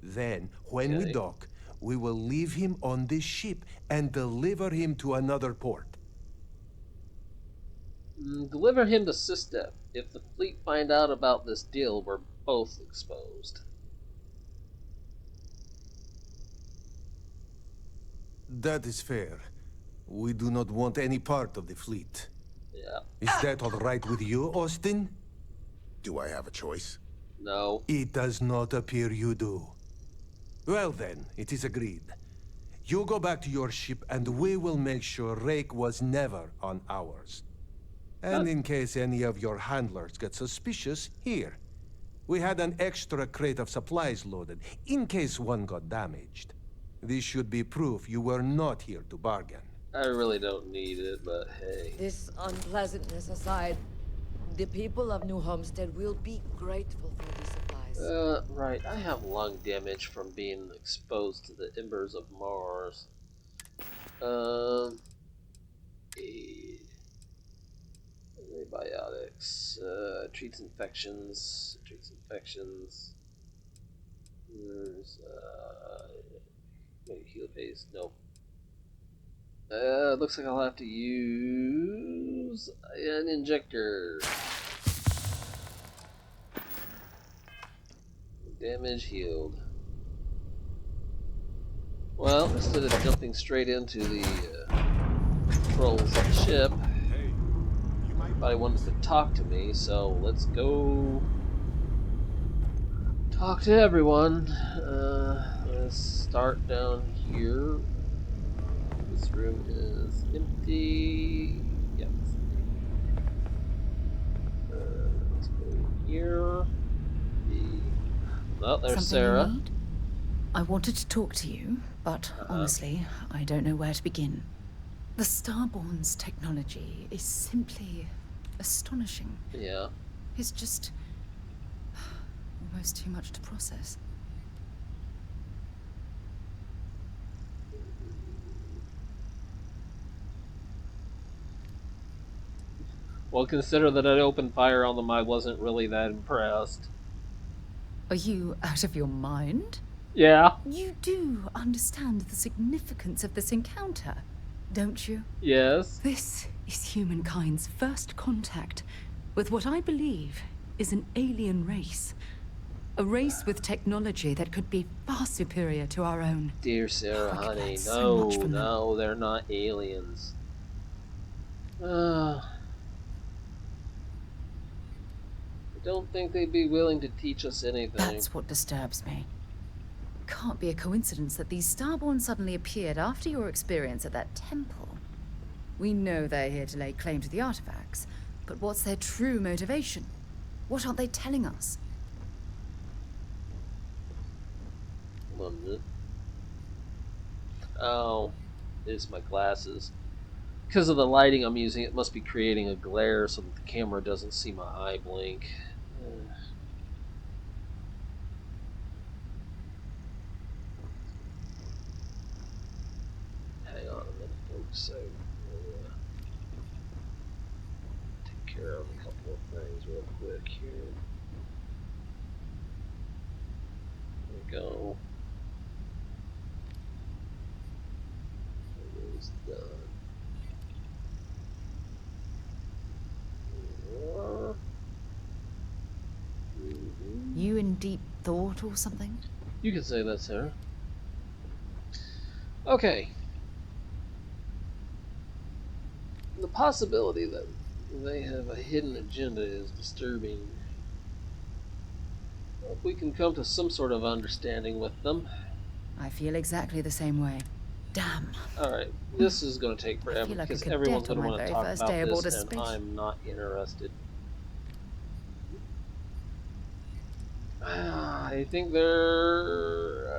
I: Then, when we dock, we will leave him on this ship and deliver him to another port.
A: Deliver him to Sistef. If the fleet find out about this deal, we're both exposed.
I: That is fair. We do not want any part of the fleet.
A: Yeah.
I: Is that all right with you, Austin?
P: Do I have a choice?
A: No.
I: It does not appear you do. Well then, it is agreed. You go back to your ship and we will make sure Rake was never on ours. And in case any of your handlers get suspicious, here. We had an extra crate of supplies loaded, in case one got damaged. This should be proof you were not here to bargain.
A: I really don't need it, but hey.
K: This unpleasantness aside, the people of New Homestead will be grateful for these supplies.
A: Right. I have lung damage from being exposed to the embers of Mars. Antibiotics. Treats infections. There's, maybe heal phase. Nope. Looks like I'll have to use an injector. Damage healed. Well, instead of jumping straight into the controls of the ship, everybody wanted to talk to me, so let's go talk to everyone. Let's start down here. This room is empty. Yep, it's empty. Let's go here. Oh, there's Sarah.
U: You need? I wanted to talk to you, but honestly, I don't know where to begin. The Starborn's technology is simply astonishing.
A: Yeah.
U: It's just almost too much to process.
A: Well, consider that I opened fire on them. I wasn't really that impressed.
U: Are you out of your mind?
A: Yeah.
U: You do understand the significance of this encounter, don't you?
A: Yes.
E: This is humankind's first contact with what I believe is an alien race. A race with technology that could be far superior to our own.
A: Dear Sarah,
E: We could
A: honey,
E: learn so much from them.
A: no, they're not aliens. I don't think they'd be willing to teach us anything.
U: That's what disturbs me. Can't be a coincidence that these Starborn suddenly appeared after your experience at that temple. We know they're here to lay claim to the artifacts, but what's their true motivation? What aren't they telling us?
A: One minute. Oh, it's my glasses. Because of the lighting I'm using, it must be creating a glare so that the camera doesn't see my eye blink. Hang on a minute, folks. So, take care of a couple of things real quick here. There we go. It is done.
U: You in deep thought or something?
A: You can say that, Sarah. Okay. The possibility that they have a hidden agenda is disturbing. If we can come to some sort of understanding with them.
U: I feel exactly the same way. Damn.
A: Alright, this is going to take forever
U: like
A: because
U: a
A: everyone's
U: cadet
A: going to
U: on my
A: want to
U: very
A: talk
U: first
A: about
U: day aboard
A: this,
U: a
A: and
U: space.
A: I'm not interested. I think they're...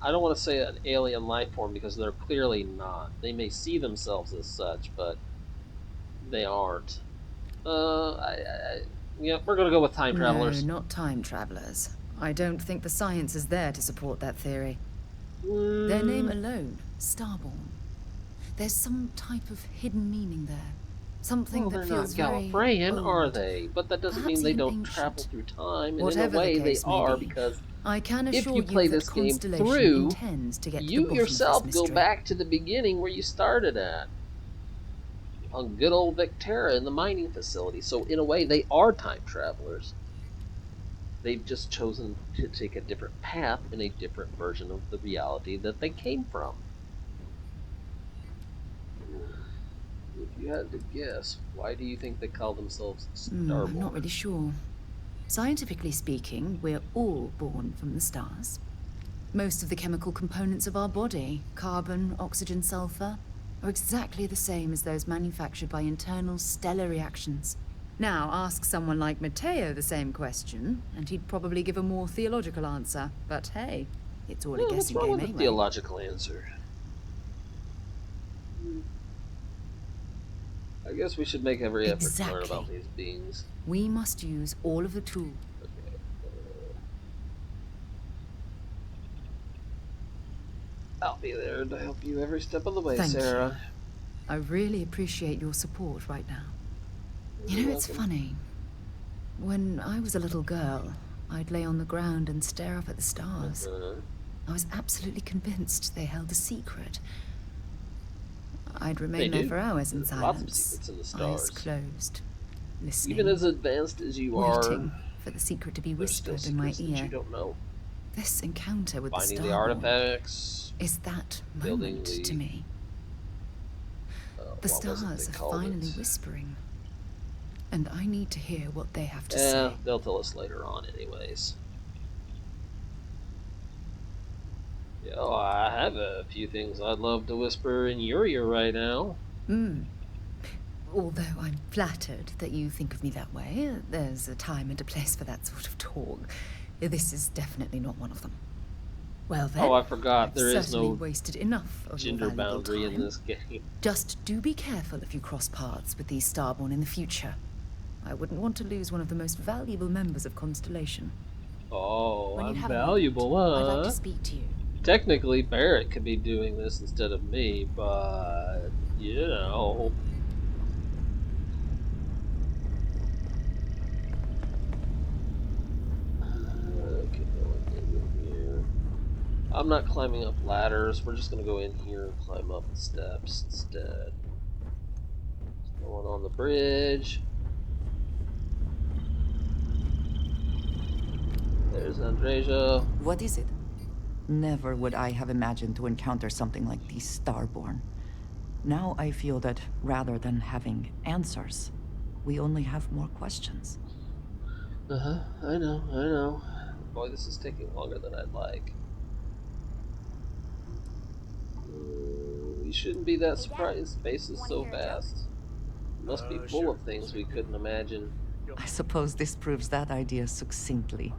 A: I don't want to say an alien life form because they're clearly not. They may see themselves as such, but they aren't. Yeah, we're going to go with time travelers.
U: No, not time travelers. I don't think the science is there to support that theory. Their name alone, Starborn. There's some type of hidden meaning there. Something
A: Well,
U: that
A: they're not
U: feels very
A: Gallifreyan,
U: old.
A: are they? But that doesn't mean they don't
U: ancient.
A: travel through time. And
U: Whatever
A: in a way,
U: the
A: they
U: case may
A: are,
U: be,
A: because
U: I can
A: if
U: assure
A: you play
U: that
A: this game
U: Constellation
A: through,
U: intends to get to the
A: you
U: bottom
A: yourself
U: of this
A: go
U: mystery.
A: back to the beginning where you started at. On good old Vectera in the mining facility. So in a way, they are time travelers. They've just chosen to take a different path in a different version of the reality that they came from. If you had to guess, why do you think they call themselves Starborn?
U: I'm not really sure. Scientifically speaking, we're all born from the stars. Most of the chemical components of our body, carbon, oxygen, sulfur, are exactly the same as those manufactured by internal stellar reactions. Now, ask someone like Matteo the same question, and he'd probably give a more theological answer. But hey, it's all a
A: What's
U: guessing
A: wrong
U: game
A: with
U: anyway.
A: the theological answer? I guess we should make every effort to learn about these beings.
U: We must use all of the tools.
A: I'll be there to help you every step of the way,
U: Thank
A: Sarah.
U: you. I really appreciate your support right now. You know, it's funny. When I was a little girl, I'd lay on the ground and stare up at the stars. I was absolutely convinced they held a secret. I'd remain there for hours in silence,
A: lots of secrets in the stars.
U: eyes closed, listening.
A: Even as advanced as you
U: waiting
A: are,
U: for the secret to be
A: there's still
U: whispered in my
A: secrets that
U: ear.
A: you don't know.
U: This encounter with
A: Finding
U: the
A: the
U: Starborn
A: artifacts,
U: is that
A: building
U: moment
A: the,
U: to me. The
A: what was it
U: stars
A: they
U: are
A: called
U: finally
A: it?
U: whispering, and I need to hear what they have to
A: Yeah,
U: say.
A: they'll tell us later on anyways. Yeah, oh, I have a few things I'd love to whisper in your ear right now.
U: Although I'm flattered that you think of me that way, there's a time and a place for that sort of talk. This is definitely not one of them. Well then,
A: Oh, I forgot.
U: I've
A: There is
U: certainly
A: no
U: wasted enough of your
A: gender
U: valuable
A: boundary in
U: time.
A: this game.
U: Just do be careful if you cross paths with these Starborn in the future. I wouldn't want to lose one of the most valuable members of Constellation.
A: Oh,
U: When you
A: I'm
U: have a
A: valuable,
U: moment,
A: huh?
U: I'd like to speak to you.
A: Technically, Barrett could be doing this instead of me, but You know. Okay, going in here. I'm not climbing up ladders. We're just gonna go in here and climb up the steps instead. Going on the bridge. There's Andreja.
Q: What is it? Never would I have imagined to encounter something like these Starborn. Now I feel that rather than having answers, we only have more questions.
A: I know. Boy, this is taking longer than I'd like. We shouldn't be that surprised. Space is so vast. It must be full of things we couldn't imagine.
Q: I suppose this proves that idea succinctly.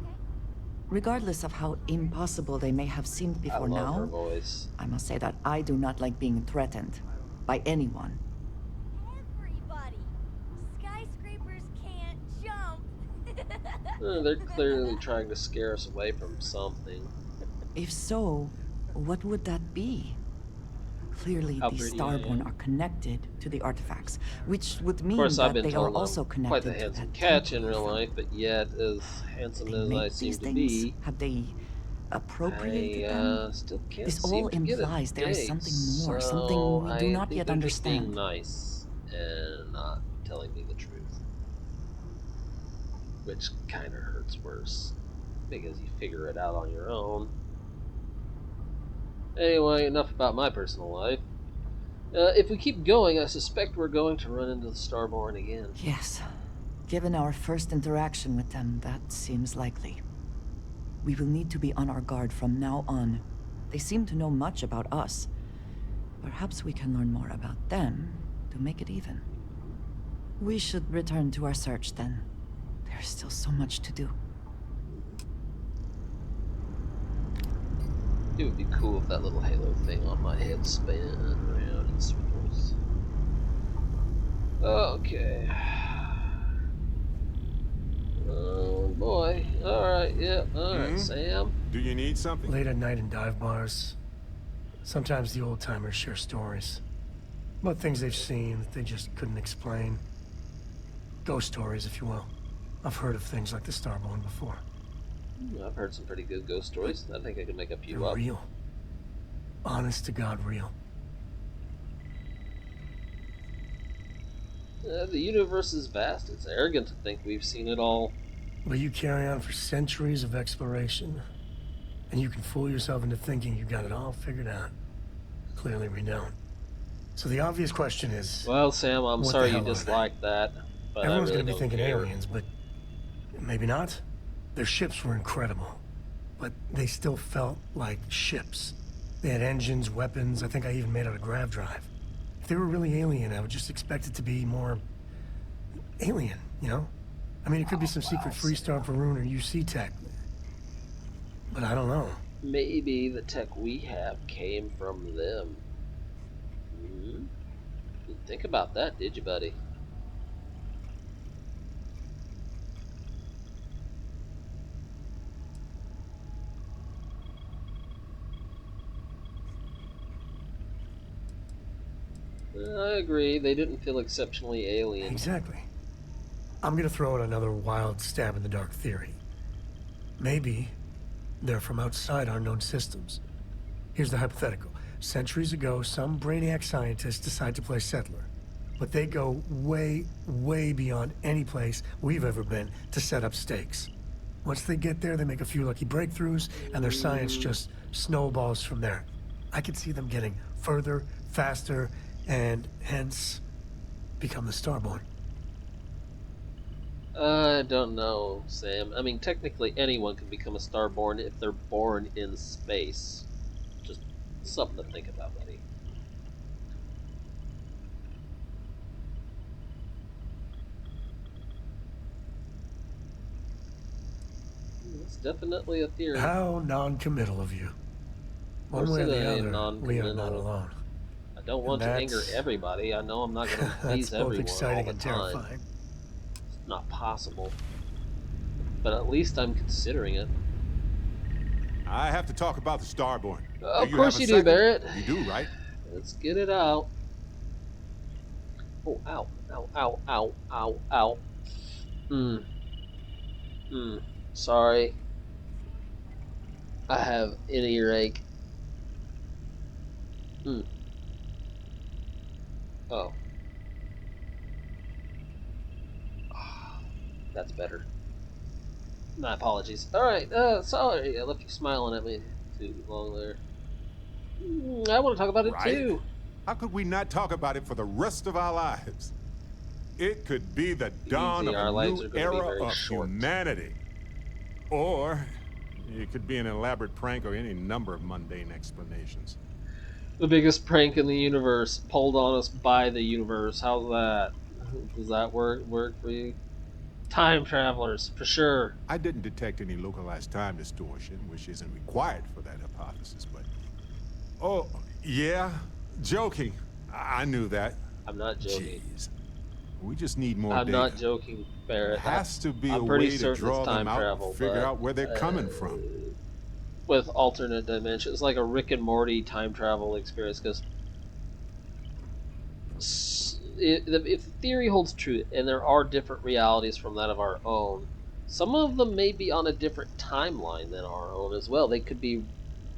Q: Regardless of how impossible they may have seemed before now,
A: her voice.
Q: I must say that I do not like being threatened by anyone.
R: Everybody! Skyscrapers can't jump!
A: They're clearly trying to scare us away from something.
Q: If so, what would that be? Clearly, the Starborn are connected to the artifacts, which would mean that they are also connected
A: quite the
Q: to
A: handsome
Q: that
A: catch in real life, but yet as handsome as I seem to be,
Q: have they appropriated them?
A: Still can't
Q: This
A: seem
Q: all
A: to get
Q: implies
A: a
Q: there is
A: date,
Q: something more,
A: so
Q: something we do
A: I
Q: not
A: think
Q: yet
A: they're just being
Q: understand.
A: nice and not telling me the truth, which kind of hurts worse because you figure it out on your own. Anyway, enough about my personal life. If we keep going, I suspect we're going to run into the Starborn again.
Q: Yes. Given our first interaction with them, that seems likely. We will need to be on our guard from now on. They seem to know much about us. Perhaps we can learn more about them to make it even. We should return to our search then. There's still so much to do.
A: It would be cool if that little halo thing on my head span around in circles. Okay. Oh boy. Alright, yeah. Alright, Sam.
C: Do you need something?
S: Late at night in dive bars, sometimes the old-timers share stories about things they've seen that they just couldn't explain. Ghost stories, if you will. I've heard of things like the Starborn before.
A: I've heard some pretty good ghost stories. I think I could make a few
S: They're
A: up.
S: real. Honest to God, real.
A: The universe is vast. It's arrogant to think we've seen it all.
S: But you carry on for centuries of exploration, and you can fool yourself into thinking you got it all figured out. Clearly we don't. So the obvious question is...
A: Well, Sam, I'm
S: what
A: sorry
S: the
A: you
S: hell are
A: dislike that, but
S: Everyone's
A: I really
S: gonna be
A: don't
S: thinking
A: care.
S: aliens, but maybe not. Their ships were incredible, but they still felt like ships. They had engines, weapons. I think I even made out a grav drive. If they were really alien, I would just expect it to be more alien, you know? I mean, it could be some secret Freestar Varun or UC tech, but I don't know.
A: Maybe the tech we have came from them. Didn't think about that, did you, buddy? I agree. They didn't feel exceptionally alien.
S: Exactly. I'm gonna throw out another wild stab in the dark theory. Maybe they're from outside our known systems. Here's the hypothetical. Centuries ago, some brainiac scientists decide to play settler. But they go way, way beyond any place we've ever been to set up stakes. Once they get there, they make a few lucky breakthroughs, and their science just snowballs from there. I could see them getting further, faster, and hence become the Starborn.
A: I don't know, Sam. I mean, technically anyone can become a Starborn if they're born in space. Just something to think about, buddy. It's definitely a theory.
S: How non-committal of you. One way or the other, we are not alone.
A: I don't want to anger everybody. I know I'm not going to please everyone
S: both exciting
A: all
S: and
A: the time.
S: terrifying.
A: It's not possible. But at least I'm considering it.
C: I have to talk about the Starborn.
A: Of course you do, Barrett.
C: You do, right?
A: Let's get it out. Oh, ow, ow, ow, ow, ow, ow. Hmm. Hmm. Sorry. I have an earache. Hmm. Oh. That's better. My apologies. Alright, sorry, I left you smiling at me too long there. I want to talk about it
C: Right?
A: too.
C: How could we not talk about it for the rest of our lives? It could be the dawn
A: Easy,
C: of a
A: our lives
C: new
A: are going to be
C: era
A: very
C: of
A: short.
C: humanity. Or it could be an elaborate prank or any number of mundane explanations.
A: The biggest prank in the universe, pulled on us by the universe. How's that? Does that work for you? Time travelers, for sure.
C: I didn't detect any localized time distortion, which isn't required for that hypothesis, but... Oh, yeah? Joking. I knew that.
A: I'm not joking.
C: Jeez. We just need more
A: I'm
C: data.
A: not joking,
C: There
A: Barrett.
C: has to be a
A: I'm pretty
C: way to
A: certain it's
C: draw them
A: time
C: out and
A: travel,
C: figure
A: but
C: out where they're coming from.
A: with alternate dimensions, like a Rick and Morty time travel experience. Because if the theory holds true, and there are different realities from that of our own, some of them may be on a different timeline than our own as well. They could be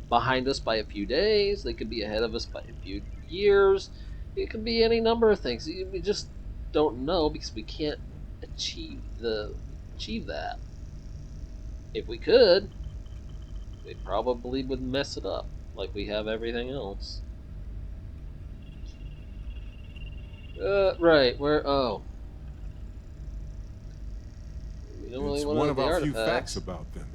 A: behind us by a few days. They could be ahead of us by a few years. It could be any number of things. We just don't know because we can't achieve that. If we could, we probably would mess it up like we have everything else. Right. Where? Oh, we don't really
C: It's
A: want to
C: one
A: know
C: of
A: the
C: our few facts
A: artifacts.
C: about them.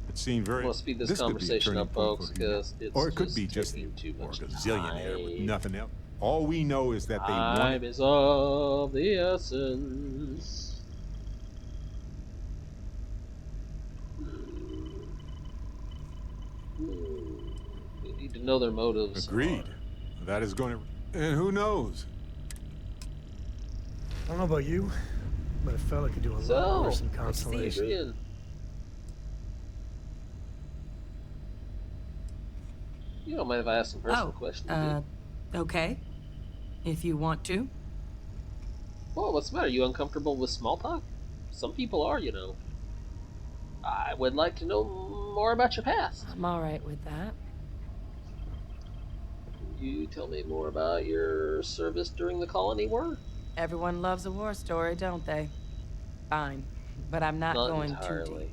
C: It seemed
A: I
C: very...
A: want to speed this
C: This could be a
A: conversation
C: turning
A: up,
C: point for
A: folks,
C: the universe.
A: because
C: Or
A: it's
C: it could be
A: just
C: just the
A: taking too much
C: gazillionaire with
A: time.
C: nothing else. All we know is that they want
A: Time
C: it.
A: is of the essence. We need to know their motives.
C: Agreed. That is going to... And who knows?
S: I don't know about you, but a fella could do a lot
A: So,
S: worse in
A: I see you
S: Constellation.
A: agreeing. You don't mind if I ask some personal questions, do you?
E: Okay. If you want to.
A: Well, what's the matter? Are you uncomfortable with small talk? Some people are, you know. I would like to know more about your past.
W: I'm alright with that.
A: You tell me more about your service during the colony war?
W: Everyone loves a war story, don't they? Fine. But I'm not going
A: entirely.
W: too deep.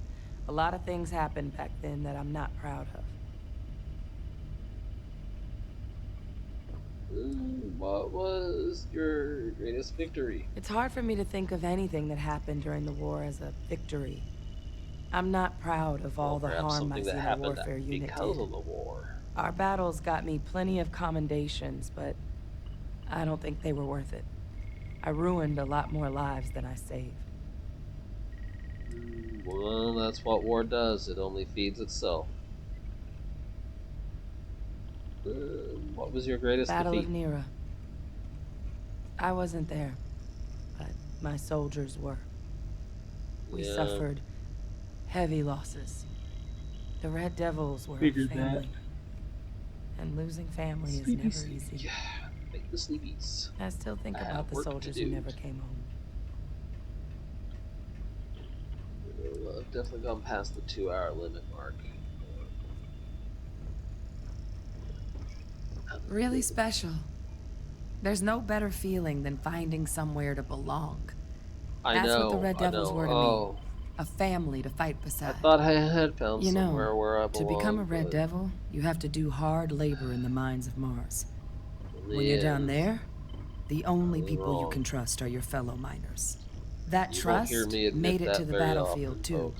W: A lot of things happened back then that I'm not proud of.
A: What was your greatest victory?
W: It's hard for me to think of anything that happened during the war as a victory. I'm not proud of all the harm my Xeno warfare unit
A: because
W: did.
A: of the war.
W: Our battles got me plenty of commendations, but I don't think they were worth it. I ruined a lot more lives than I saved.
A: Well, that's what war does. It only feeds itself. What was your greatest
W: Battle
A: defeat?
W: of Nera. I wasn't there, but my soldiers were. We suffered heavy losses. The Red Devils were a family. And losing family is never easy.
A: Yeah, make the sleepies.
W: I still think about the soldiers who never came home.
A: Well, I've definitely gone past the 2-hour limit mark.
E: Really special. There's no better feeling than finding somewhere to belong. That's what the Red Devils were to me. A family to fight beside.
A: I thought I had found
E: You know,
A: somewhere where I belong.
E: to become a Red Devil, you have to do hard labor in the mines of Mars. When you're down there, the only people you can trust are your fellow miners. That trust made it to the battlefield, too.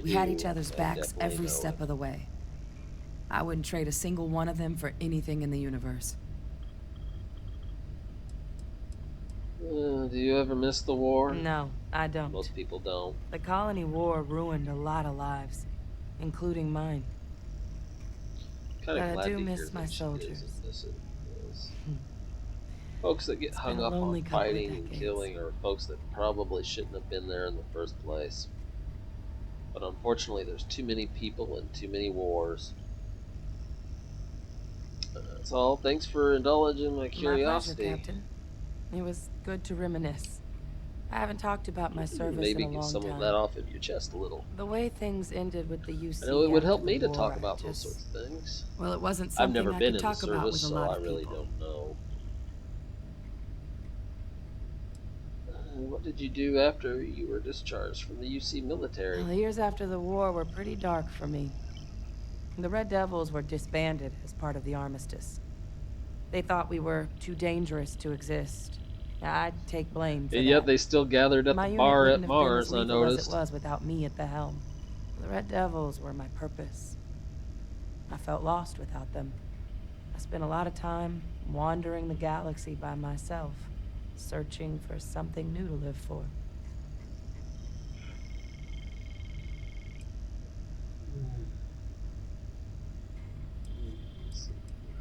E: We had each other's backs every step of the way. I wouldn't trade a single one of them for anything in the universe.
A: Do you ever miss the war?
W: No, I don't.
A: Most people don't.
W: The colony war ruined a lot of lives, including mine. But I do miss my soldiers.
A: Folks that get hung up on fighting and killing are folks that probably shouldn't have been there in the first place. But unfortunately, there's too many people and too many wars. That's all. Thanks for indulging my curiosity.
W: My pleasure, Captain. It was good to reminisce. I haven't talked about my service
A: Maybe
W: in a
A: get
W: long
A: some of
W: time.
A: that off of your chest a little.
W: The way things ended with the
A: I know it
W: UC
A: would
W: after
A: help
W: the
A: me to
W: war,
A: talk
W: I
A: about those
W: just...
A: sorts of things.
W: Well, it wasn't
A: I've
W: something
A: never
W: I
A: been
W: could
A: in the
W: talk about
A: service,
W: with a
A: so
W: lot
A: I
W: of
A: really
W: people.
A: don't know. What did you do after you were discharged from the UC military?
W: Well, the years after the war were pretty dark for me. The Red Devils were disbanded as part of the armistice. They thought we were too dangerous to exist. I'd take blame for
A: And yet
W: that.
A: they still gathered at
W: My
A: the
W: unit
A: bar
W: wouldn't
A: at
W: have been as
A: Mars, I
W: lethal as it
A: noticed.
W: was without me at the helm. The Red Devils were my purpose. I felt lost without them. I spent a lot of time wandering the galaxy by myself, searching for something new to live for.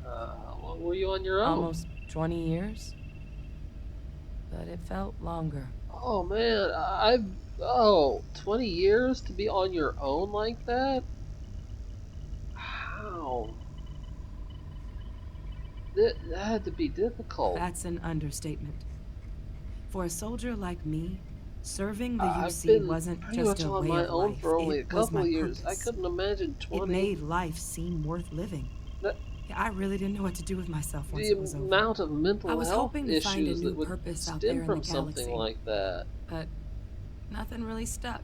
A: How long were you on your own?
W: Almost 20 years? But it felt longer.
A: Oh man, 20 years to be on your own like that? How? That had to be difficult.
W: That's an understatement. For a soldier like me, serving the
A: I've
W: UC
A: been
W: wasn't
A: pretty
W: just
A: much
W: a
A: on
W: way
A: my
W: of
A: own
W: life.
A: for only
W: It
A: a
W: was
A: couple
W: my
A: of years. I
W: purpose.
A: couldn't imagine
W: It
A: 20.
W: made life seem worth living. I really didn't know what to do with myself once
A: The
W: it was over.
A: amount of mental
W: I was
A: health
W: hoping to find a
A: issues
W: new
A: that would
W: purpose out
A: stem
W: there in the
A: from something
W: galaxy.
A: like that.
W: But nothing really stuck.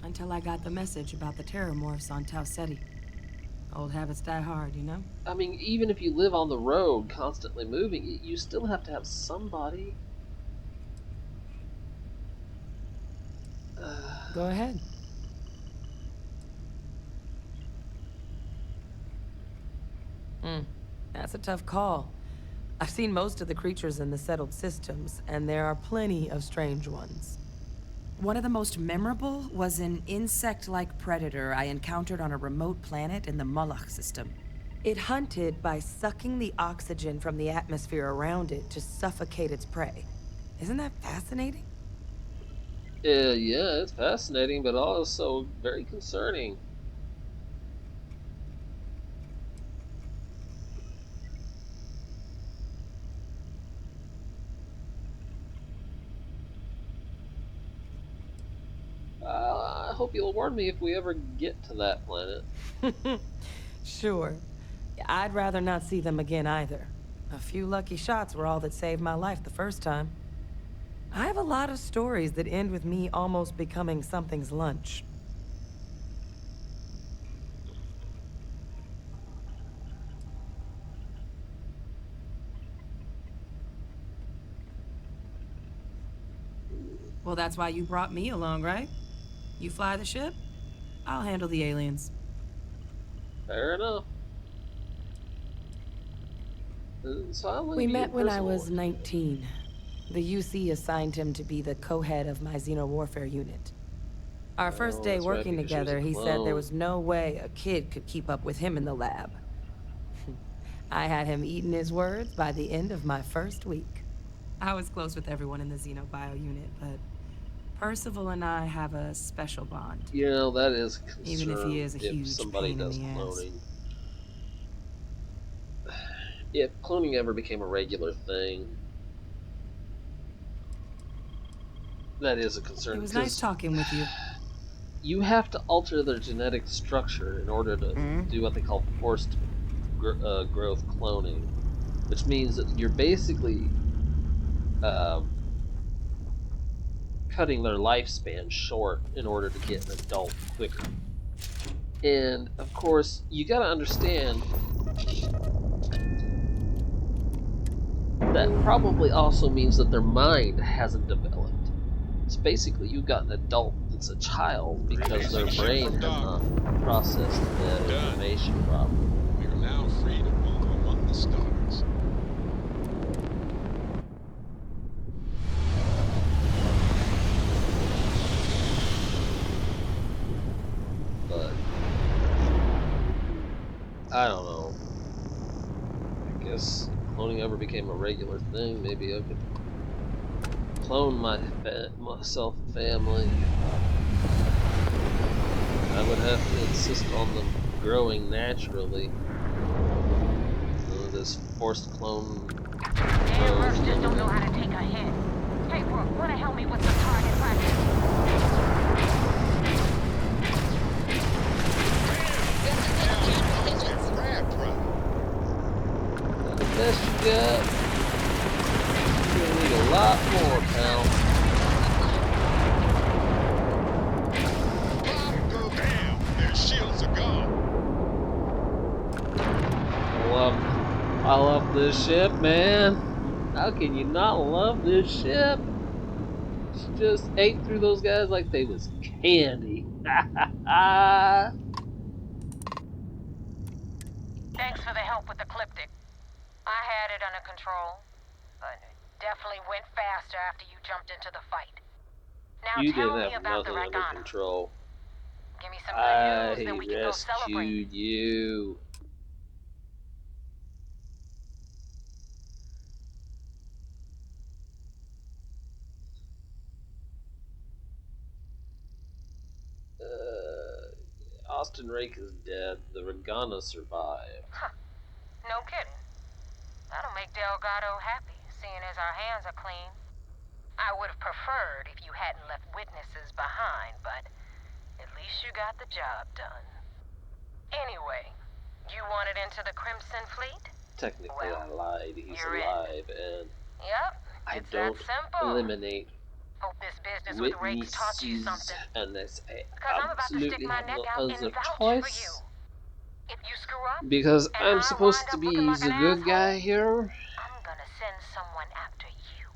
W: Until I got the message about the terramorphs on Tau Ceti. Old habits die hard, you know?
A: I mean, even if you live on the road, constantly moving, you still have to have somebody.
W: Go ahead. That's a tough call. I've seen most of the creatures in the settled systems, and there are plenty of strange ones.
E: One of the most memorable was an insect-like predator I encountered on a remote planet in the Moloch system.
W: It hunted by sucking the oxygen from the atmosphere around it to suffocate its prey. Isn't that fascinating?
A: Yeah, it's fascinating, but also very concerning. I hope you'll warn me if we ever get to that planet.
W: Sure. I'd rather not see them again either. A few lucky shots were all that saved my life the first time. I have a lot of stories that end with me almost becoming something's lunch. Well, that's why you brought me along, right? You fly the ship, I'll handle the aliens.
A: Fair enough. So how long
W: We
A: have you
W: met
A: been
W: when I
A: personal?
W: was 19. The UC assigned him to be the co-head of my xeno-warfare unit. Our first day
A: that's right,
W: working
A: because she was a
W: together, he said there
A: clone.
W: was no way a kid could keep up with him in the lab. I had him eating his words by the end of my first week. I was close with everyone in the xenobio unit, but Percival and I have a special bond.
A: You know, that is a concern.
W: Even if he is a
A: if
W: huge
A: somebody
W: pain in
A: does
W: the ass.
A: cloning. If cloning ever became a regular thing, that is a concern.
W: It was nice talking with you.
A: You have to alter their genetic structure in order to do what they call forced growth cloning, which means that you're basically cutting their lifespan short in order to get an adult quicker. And of course, you got to understand that probably also means that their mind hasn't developed. So basically, you've got an adult that's a child because their brain has not processed the information properly.
B: We are now free to move among the stars.
A: But I don't know. I guess cloning ever became a regular thing, maybe I could clone myself and family. I would have to insist on them growing naturally. this forced clone.
M: Damn mercs just don't know how to take a hit. Hey, Brooke, wanna help me with some target practice?
A: The best you got. You're gonna need a lot more, pal.
P: Damn, their shields are gone.
A: I love this ship, man. How can you not love this ship? She just ate through those guys like they was candy.
M: Thanks for the help with the Ecliptic. I had it under control, but it definitely went faster after you jumped into the fight. Now
A: You
M: tell
A: didn't
M: me
A: have
M: about the
A: nothing under
M: Ragana.
A: control.
M: Give me some good news,
A: I
M: then we can go celebrate.
A: rescued you. Austin Rake is dead. The Ragana survived.
M: Huh. No kidding. That'll make Delgado happy, seeing as our hands are clean. I would have preferred if you hadn't left witnesses behind, but at least you got the job done. Anyway, you wanted into the Crimson Fleet?
A: Technically, I lied. He's
M: you're
A: alive, and
M: Yep,
A: I
M: it's
A: don't
M: that simple.
A: eliminate
M: Hope this business with Rakes taught you
A: witnesses
M: something.
A: unless I
M: Because I'm about to stick
A: absolutely
M: my
A: have
M: neck
A: no
M: out and
A: other
M: vouch for you.
A: choice.
M: If you screw up,
A: Because
M: and
A: I'm
M: I
A: supposed
M: wind
A: to
M: up looking
A: be
M: like
A: the
M: an
A: good
M: asshole,
A: guy here.
M: I'm gonna send someone after you.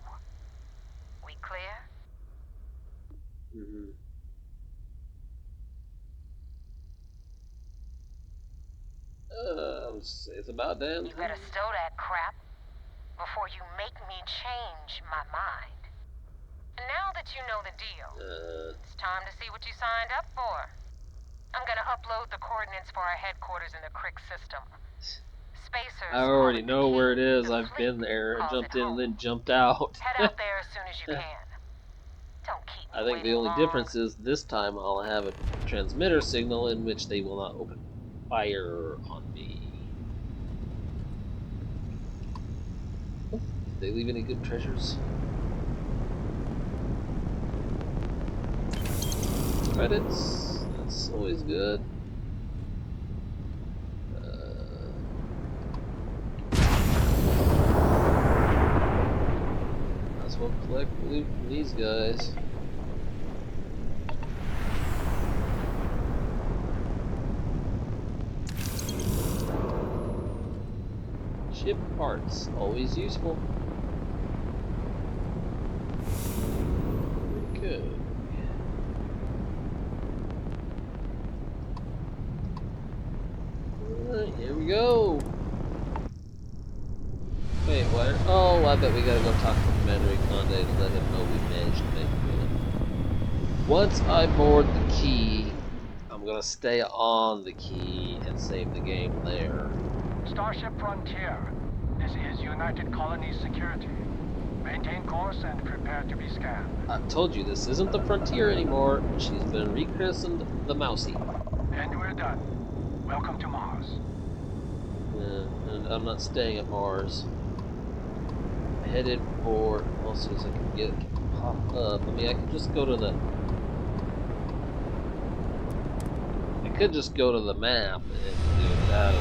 M: We clear?
A: Mm-hmm. It's about damn
M: You better
A: time.
M: stow that crap before you make me change my mind. Now that you know the deal, it's time to see what you signed up for. I'm gonna upload the coordinates for our headquarters in the Crick system. Spacers
A: I
M: call
A: already
M: it the
A: know
M: key.
A: where it is.
M: The
A: I've
M: fleet
A: been there. I
M: calls
A: jumped
M: it
A: in
M: home.
A: and then jumped out.
M: Head out there as soon as you can. Don't keep me
A: I think the
M: waiting
A: only
M: long.
A: difference is this time I'll have a transmitter signal in which they will not open fire on me. Did they leave any good treasures? Credits. That's always good. Might as well collect loot from these guys. Ship parts, always useful. Okay. Alright, here we go. Wait, what? Oh, I bet we gotta go talk to Commander Conde to let him know we managed to make it. Once I board the key, I'm gonna stay on the key and save the game there.
G: Starship Frontier. This is United Colonies Security. Maintain course and prepare to be scanned.
A: I told you this isn't the Frontier anymore. She's been rechristened the Mousy.
G: And we're done. Welcome to Mars.
A: Yeah, and I'm not staying at Mars. Headed for, well, as soon as I can get it to pop up. I mean, I could just go to the. I could just go to the map and do it that way,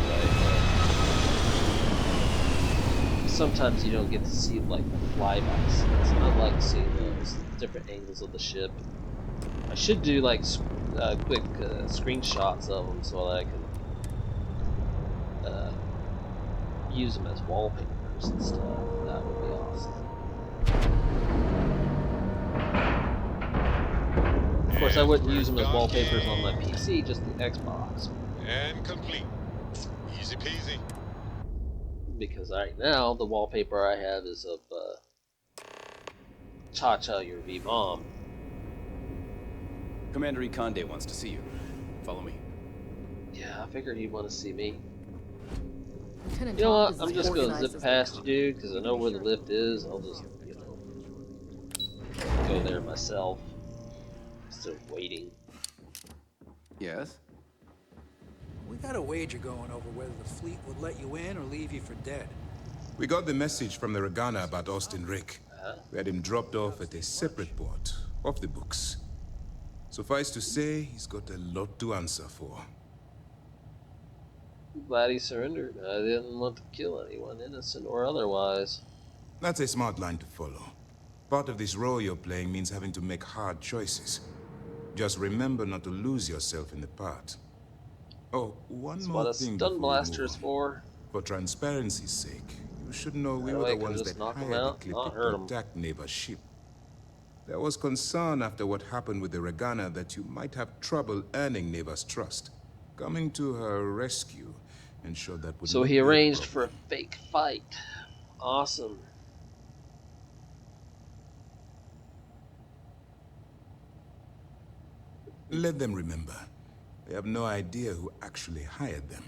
A: but sometimes you don't get to see like the flyby scenes. I like seeing those different angles of the ship. I should do like quick screenshots of them so that I can use them as wallpapers and stuff. That would be awesome. Of course, I wouldn't use them as wallpapers on my PC, just the Xbox.
P: And complete. Easy peasy.
A: Because right now, the wallpaper I have is of Cha-Cha, your V-Mom.
J: Commander Conde wants to see you. Follow me.
A: Yeah, I figured he'd want to see me.
K: Lieutenant
A: You know
K: Toth
A: what?
K: is
A: I'm
K: as
A: just gonna
K: organized
A: zip
K: as
A: past
K: they
A: you,
K: come.
A: dude, because I know where the lift is. I'll just, you know, go there myself instead of waiting.
J: Yes?
L: We
D: We got a wager going over whether the fleet would let you in or leave you for dead.
B: We got the message from the Regana about Austin Rick. We had him dropped off at a separate port, off the books. Suffice to say, he's got a lot to answer for.
A: Glad he surrendered. I didn't want to kill anyone, innocent or otherwise.
B: That's a smart line to follow. Part of this role you're playing means having to make hard choices. Just remember not to lose yourself in the part. Oh, one
A: That's
B: more
A: what a
B: thing
A: stun
B: before
A: blaster
B: we
A: is
B: move on.
A: for.
B: For transparency's sake, you should know we
A: That
B: were
A: way I
B: the
A: can
B: ones
A: just
B: that
A: knock 'em
B: hired
A: out, not
B: Ecliptic
A: hurt
B: to
A: 'em.
B: attack Neva's ship. There was concern after what happened with the Regana that you might have trouble earning Neva's trust. Coming to her rescue ensured that would
A: So
B: not
A: he
B: be a
A: arranged for
B: problem.
A: a fake fight. Awesome.
B: Let them remember. They have no idea who actually hired them.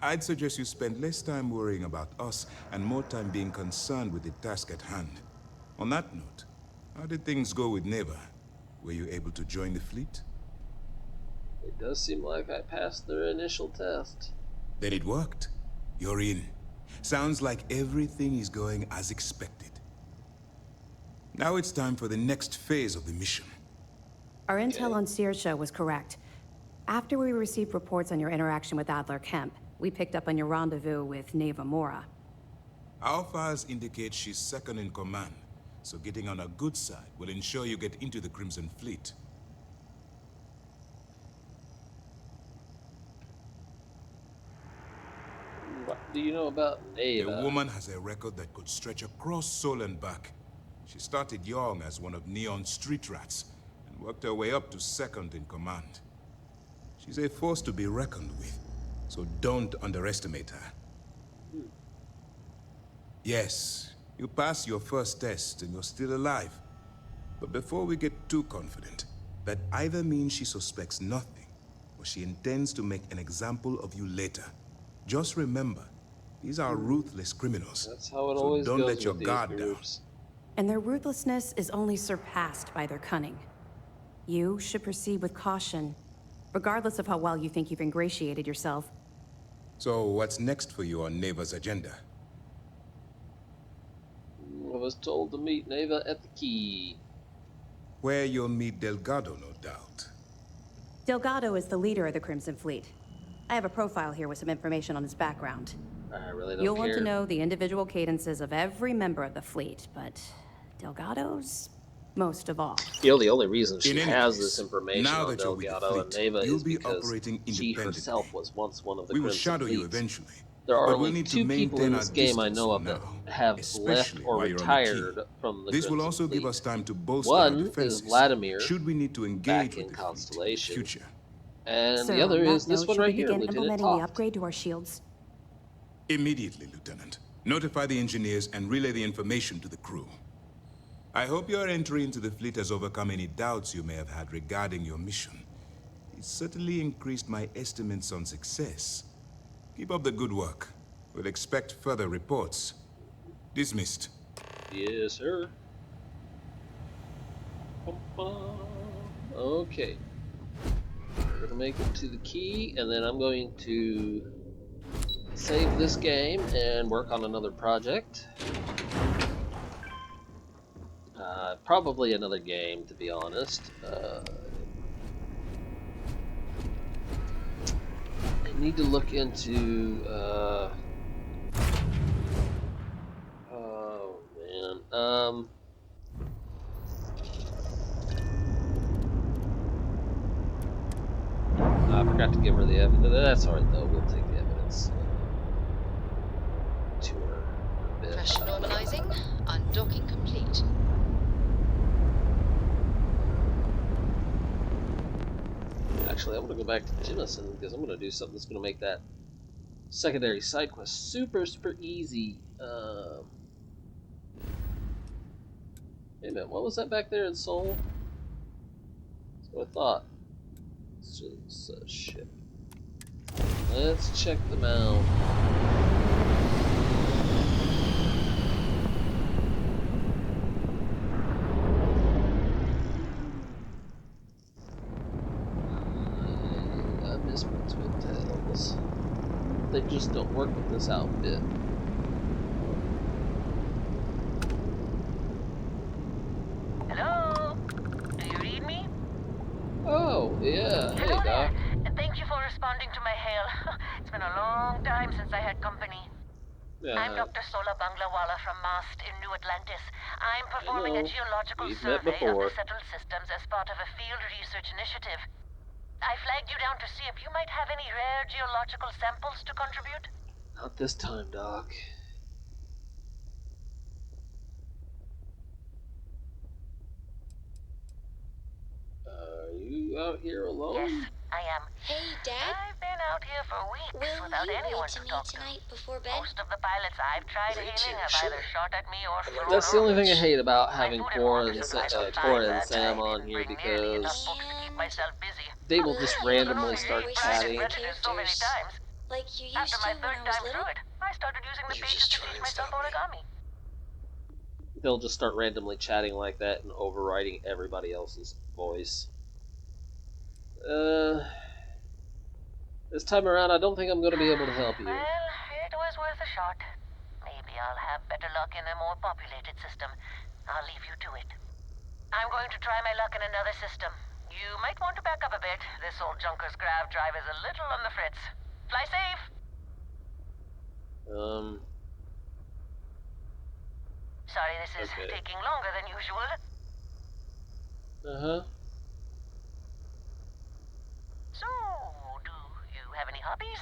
B: I'd suggest you spend less time worrying about us and more time being concerned with the task at hand. On that note, how did things go with Neva? Were you able to join the fleet?
A: It does seem like I passed their initial test.
B: Then it worked. You're in. Sounds like everything is going as expected. Now it's time for the next phase of the mission.
O: Our intel on Saoirse was correct. After we received reports on your interaction with Adler Kemp, we picked up on your rendezvous with Neva Mora.
B: Our files indicate she's second in command, so getting on her good side will ensure you get into the Crimson Fleet.
A: What do you know about Neva?
B: The woman has a record that could stretch across Sol and back. She started young as one of Neon's street rats, and worked her way up to second in command. She's a force to be reckoned with, so don't underestimate her. Yes, you passed your first test and you're still alive. But before we get too confident, that either means she suspects nothing, or she intends to make an example of you later. Just remember, these are ruthless criminals.
A: That's how it
B: so
A: always
B: don't
A: goes
B: let your
A: with these
B: guard
A: groups.
O: And their ruthlessness is only surpassed by their cunning. You should proceed with caution, regardless of how well you think you've ingratiated yourself.
B: So what's next for you on Neva's agenda?
A: I was told to meet Neva at the key.
B: Where you'll meet Delgado, no doubt.
O: Delgado is the leader of the Crimson Fleet. I have a profile here with some information on his background.
A: I really don't
O: You'll
A: care.
O: want to know the individual cadences of every member of the fleet, but Delgado's most of all.
A: The only reason she
B: In any
A: has
B: case,
A: this information
B: now
A: on
B: that you're with the
A: Delgado and
B: fleet,
A: Neva
B: you'll
A: is
B: be
A: because
B: operating
A: she
B: independently.
A: herself was once one of the
B: We will
A: Crimson
B: shadow you
A: Fleet.
B: eventually.
A: There are
B: but we'll
A: only
B: need to
A: two people in
B: maintain
A: this
B: our
A: game I
B: distance
A: know
B: for
A: of that
B: now,
A: have left
B: especially
A: or
B: while you're on the
A: retired
B: key.
A: from the
B: This will
A: Crimson
B: also
A: Fleet.
B: give us time to bolster our
A: One
B: defenses,
A: is Vladimir,
B: should we need to engage
A: back
B: with
A: in
B: the
A: Constellation,
B: future.
A: and
O: Sir,
A: the other
O: on that
A: is this
O: note,
A: one
O: should
A: right
O: we
A: here,
O: begin
A: Lieutenant
O: implementing the
A: Toft.
O: upgrade to our shields?
B: Immediately, Lieutenant. Notify the engineers and relay the information to the crew. I hope your entry into the fleet has overcome any doubts you may have had regarding your mission. It certainly increased my estimates on success. Keep up the good work. We'll expect further reports. Dismissed.
A: Yes, sir. Okay. We're gonna make it to the key, and then I'm going to save this game and work on another project. Probably another game, to be honest. I need to look into. Oh man. I forgot to give her the evidence. That's alright though. We'll take the evidence to her in a bit.
T: Pressure normalizing. Undocking complete.
A: Actually, I'm gonna go back to Jennison because I'm gonna do something that's gonna make that secondary side quest super easy. Wait a minute, what was that back there in Seoul? That's what I thought. It's just shit. Let's check them out. I miss my twin tails. work with this outfit.
M: Hello? Do you read me?
A: Oh, yeah. Hey, Doc.
M: Thank you for responding to my hail. It's been a long time since I had company. I'm Dr. Sola Banglawala from MAST in New Atlantis. I'm performing a geological survey of the settled systems as part of a field research initiative. I flagged you down to see if you might have any rare geological samples to contribute.
A: Not this time, Doc. Are you out here alone?
M: Yes, I am.
R: Hey, Dad?
M: I've been out here for weeks without
R: Will you
M: anyone
R: read to
M: to
R: me
M: talk to.
R: tonight before bed?
M: Most of the pilots I've tried hailing have either shot at me or thrown
A: That's the only thing I
M: rocks.
A: hate about
M: My
A: having
M: food and water
A: Cora
M: supplies were fine,
A: and
M: but
A: Sam
M: I
A: on
M: didn't
A: here
M: bring nearly enough
A: because
M: books to keep myself busy.
A: they will just randomly
M: You
A: start
M: see,
A: chatting.
M: I've read it so many times.
R: Like you
M: After
R: used
M: my
R: to when
M: third
R: I was
M: time
R: little?
M: through it, I started using the pages to teach myself origami.
A: They'll just start randomly chatting like that and overriding everybody else's voice. This time around, I don't think I'm going to be able to help you.
M: Well, it was worth a shot. Maybe I'll have better luck in a more populated system. I'll leave you to it. I'm going to try my luck in another system. You might want to back up a bit. This old junker's grav drive is a little on the fritz. Fly safe! Sorry this is taking longer than usual.
A: Uh-huh.
M: So, do you have any hobbies?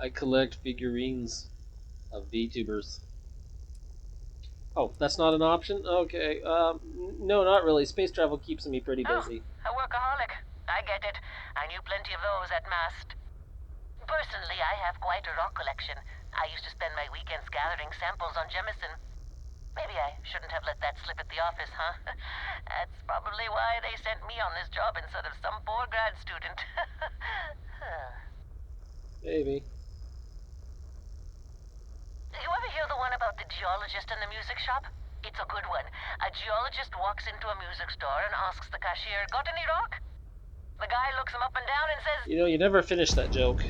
A: I collect figurines of VTubers. Oh, that's not an option? Okay. No, not really. Space travel keeps me pretty busy.
M: A workaholic. I get it. I knew plenty of those at MAST. Personally, I have quite a rock collection. I used to spend my weekends gathering samples on Jemison. Maybe I shouldn't have let that slip at the office, huh? That's probably why they sent me on this job instead of some poor grad student.
A: Maybe.
M: You ever hear the one about the geologist in the music shop? It's a good one. A geologist walks into a music store and asks the cashier, "Got any rock?" The guy looks him up and down and says,
A: You know, you never finished that joke.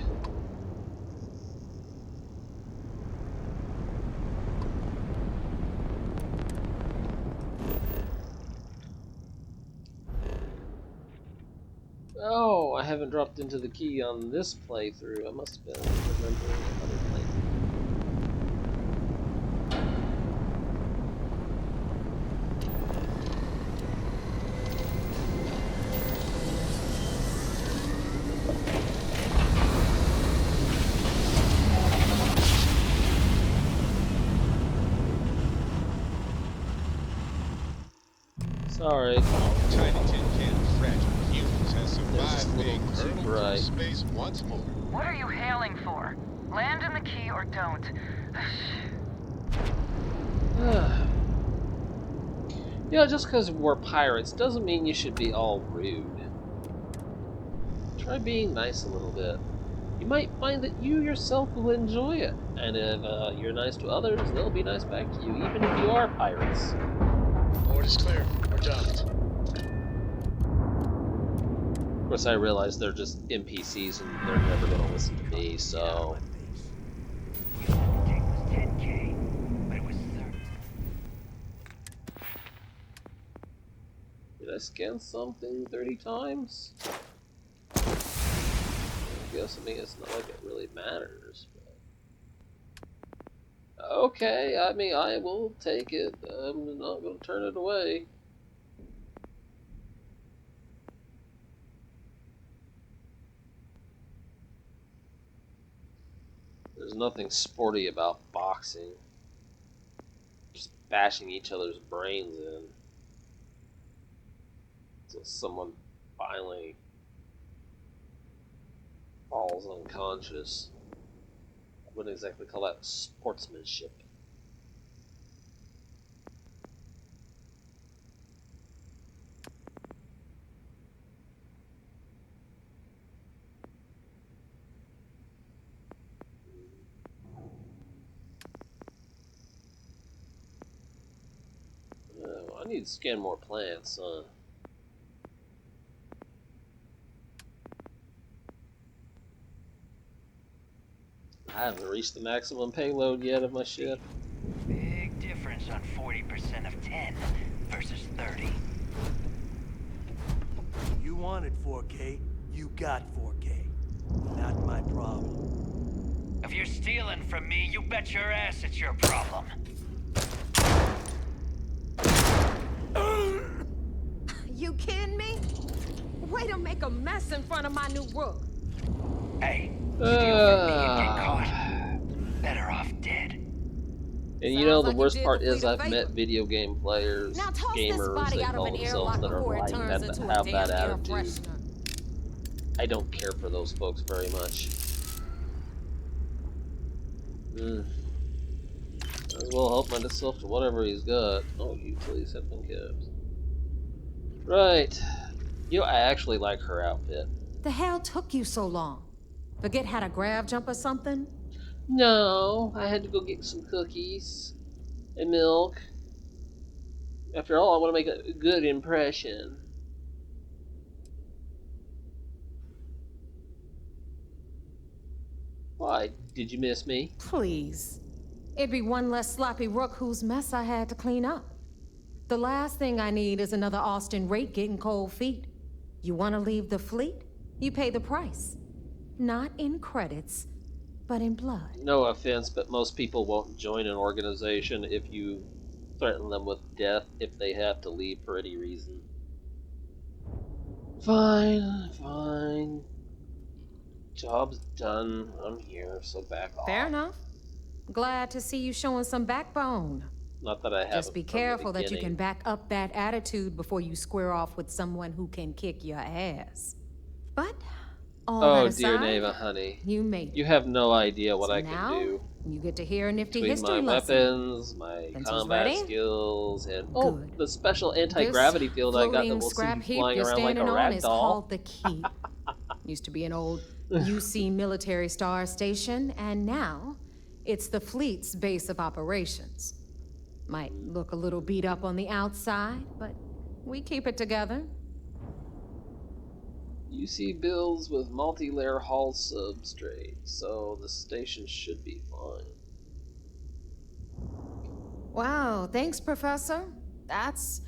A: Oh, I haven't dropped into the key on this playthrough. I must have been remembering another playthrough. Sorry.
P: Tiny tin can of fragile humans has survived being hurled through space once more.
W: What are you hailing for? Land in the key or don't.
A: Yeah, just because we're pirates doesn't mean you should be all rude. Try being nice a little bit. You might find that you yourself will enjoy it. And if you're nice to others, they'll be nice back to you, even if you are pirates.
H: Port is clear. We're docked.
A: Of course, I realize they're just NPCs and they're never going to listen to me, so... Did I scan something 30 times? I guess, it's not like it really matters. But... Okay, I will take it. I'm not going to turn it away. There's nothing sporty about boxing. Just bashing each other's brains in. Until someone finally falls unconscious. I wouldn't exactly call that sportsmanship. I need to scan more plants, huh? I haven't reached the maximum payload yet of my ship.
F: Big difference on 40% of 10 versus 30.
N: You wanted 4K, you got 4K. Not my problem.
F: If you're stealing from me, you bet your ass it's your problem.
V: You kidding me? Way to make a mess in front of my new rook.
F: Hey, steal from me and get caught. Better off dead.
A: And you know, the worst part is I've met video game players, gamers, they call themselves, that are like that, that have that attitude. I don't care for those folks very much. As well help myself to whatever he's got. Oh, utilities have been kept. Right. You know, I actually like her outfit.
V: The hell took you so long? Forget how to grav jump or something?
A: No, I had to go get some cookies and milk. After all, I want to make a good impression. Why? Did you miss me?
V: Please. It'd be one less sloppy rook whose mess I had to clean up. The last thing I need is another Austin rate getting cold feet. You want to leave the fleet? You pay the price. Not in credits, but in blood.
A: No offense, but most people won't join an organization if you threaten them with death if they have to leave for any reason. Fine, fine. Job's done. I'm here, so back off.
V: Fair enough. Glad to see you showing some backbone.
A: Not that I have.
V: Just be careful that you can back up that attitude before you square off with someone who can kick your ass. But all that aside,
A: dear Neva, honey,
V: you made it.
A: You have no idea what I
V: now,
A: can do.
V: You get to hear a nifty
A: between
V: history
A: my
V: lesson.
A: weapons, my combat skills, and the special anti-gravity field I got that will see me flying around like a rag
V: is
A: doll.
V: called the Keep. Used to be an old UC military star station, and now it's the fleet's base of operations. Might look a little beat up on the outside, but we keep it together.
A: UC builds with multi-layer hull substrate, so the station should be fine.
V: Wow, thanks, Professor. That's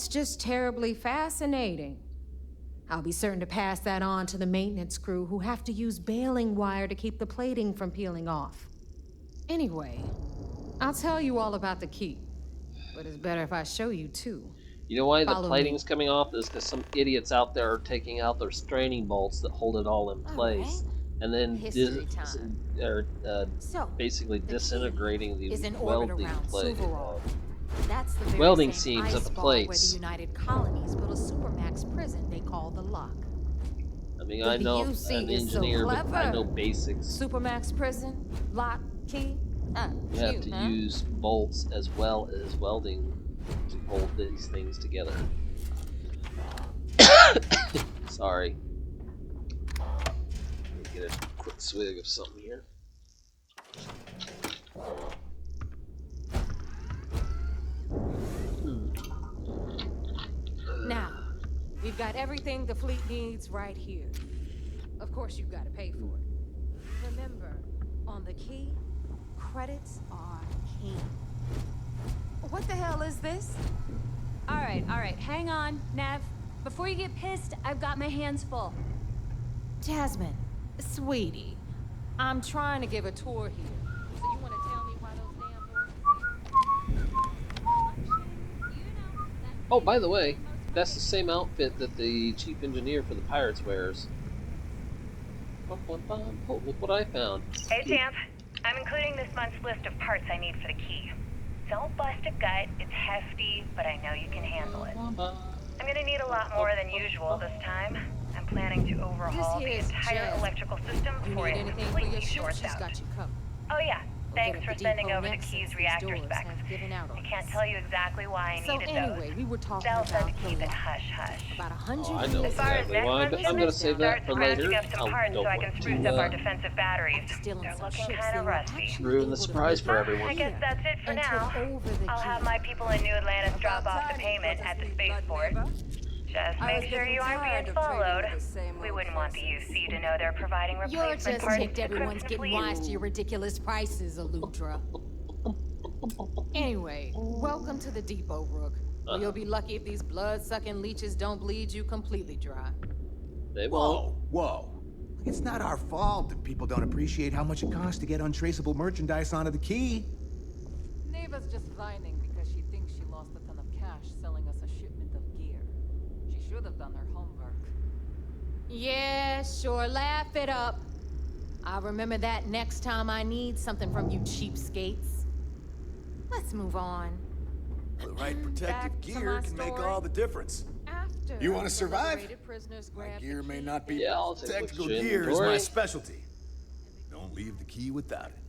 V: just terribly fascinating. I'll be certain to pass that on to the maintenance crew who have to use baling wire to keep the plating from peeling off. Anyway, I'll tell you all about the Keep, but it's better if I show you too.
A: You know why
V: Follow
A: the plating's coming off is because some idiots out there are taking out their straining bolts that hold it all in place, and then basically disintegrating the welding seams of the plates.
V: The United Colonies built a supermax prison they call the Lock.
A: I mean, I know I'm an engineer, but I know basics.
V: Supermax prison, lock, key.
A: You have to use bolts as well as welding to hold these things together. Sorry. Let me get a quick swig of something here.
V: Now, we've got everything the fleet needs right here. Of course, you've got to pay for it. Remember, on the Key, credits are king. What the hell is this?
X: All right, hang on, Nev. Before you get pissed, I've got my hands full.
V: Jasmine, sweetie, I'm trying to give a tour here. So you want to tell me why those damn doors?
A: Oh, by the way, that's the same outfit that the chief engineer for the Pirates wears. Oh, look what I found.
Y: Hey, Champ. I'm including this month's list of parts I need for the Key. Don't bust a gut, it's hefty, but I know you can handle it. I'm gonna need a lot more than usual this time. I'm planning to overhaul the entire electrical system before it completely shorts out. Oh yeah, thanks for sending over the Key's reactor specs. I can't tell you exactly why I needed those. Bell said to keep it hush-hush.
A: I know exactly why, but I'm gonna save that for later.
Y: Up some parts so I can spruce up our defensive batteries. They're looking kind of rusty.
A: Ruin the surprise for everyone.
Y: I guess that's it for now. I'll have my people in New Atlantis drop off the payment at the spaceport. Just make sure you aren't being followed. We wouldn't want the UC to know they're providing
V: You're
Y: replacement
V: just
Y: parts
V: ticked
Y: to the
V: everyone's
Y: Crimson
V: getting
Y: Fleet.
V: wise to your ridiculous prices, Aludra. Anyway, welcome to the depot, Rook. Well, you'll be lucky if these blood-sucking leeches don't bleed you completely dry.
A: They won't.
C: Whoa. It's not our fault that people don't appreciate how much it costs to get untraceable merchandise onto the key.
I: Neva's just whining because she thinks she lost a ton of cash selling us a shipment of gear. She should have done her homework.
V: Yeah, sure, laugh it up. I'll remember that next time I need something from you cheapskates. Let's move on.
J: The right protective
V: Back to
J: gear
V: my
J: can make
V: story.
J: all the difference.
V: After
J: You want to
V: the
J: survive?
V: liberated prisoners
J: My
V: grabbed
J: gear
V: the
J: may
V: key,
J: not be
A: Yeah, I'll take a
J: tactical
A: look at your
J: gear is my
A: inventory.
J: specialty. Don't leave the key without it.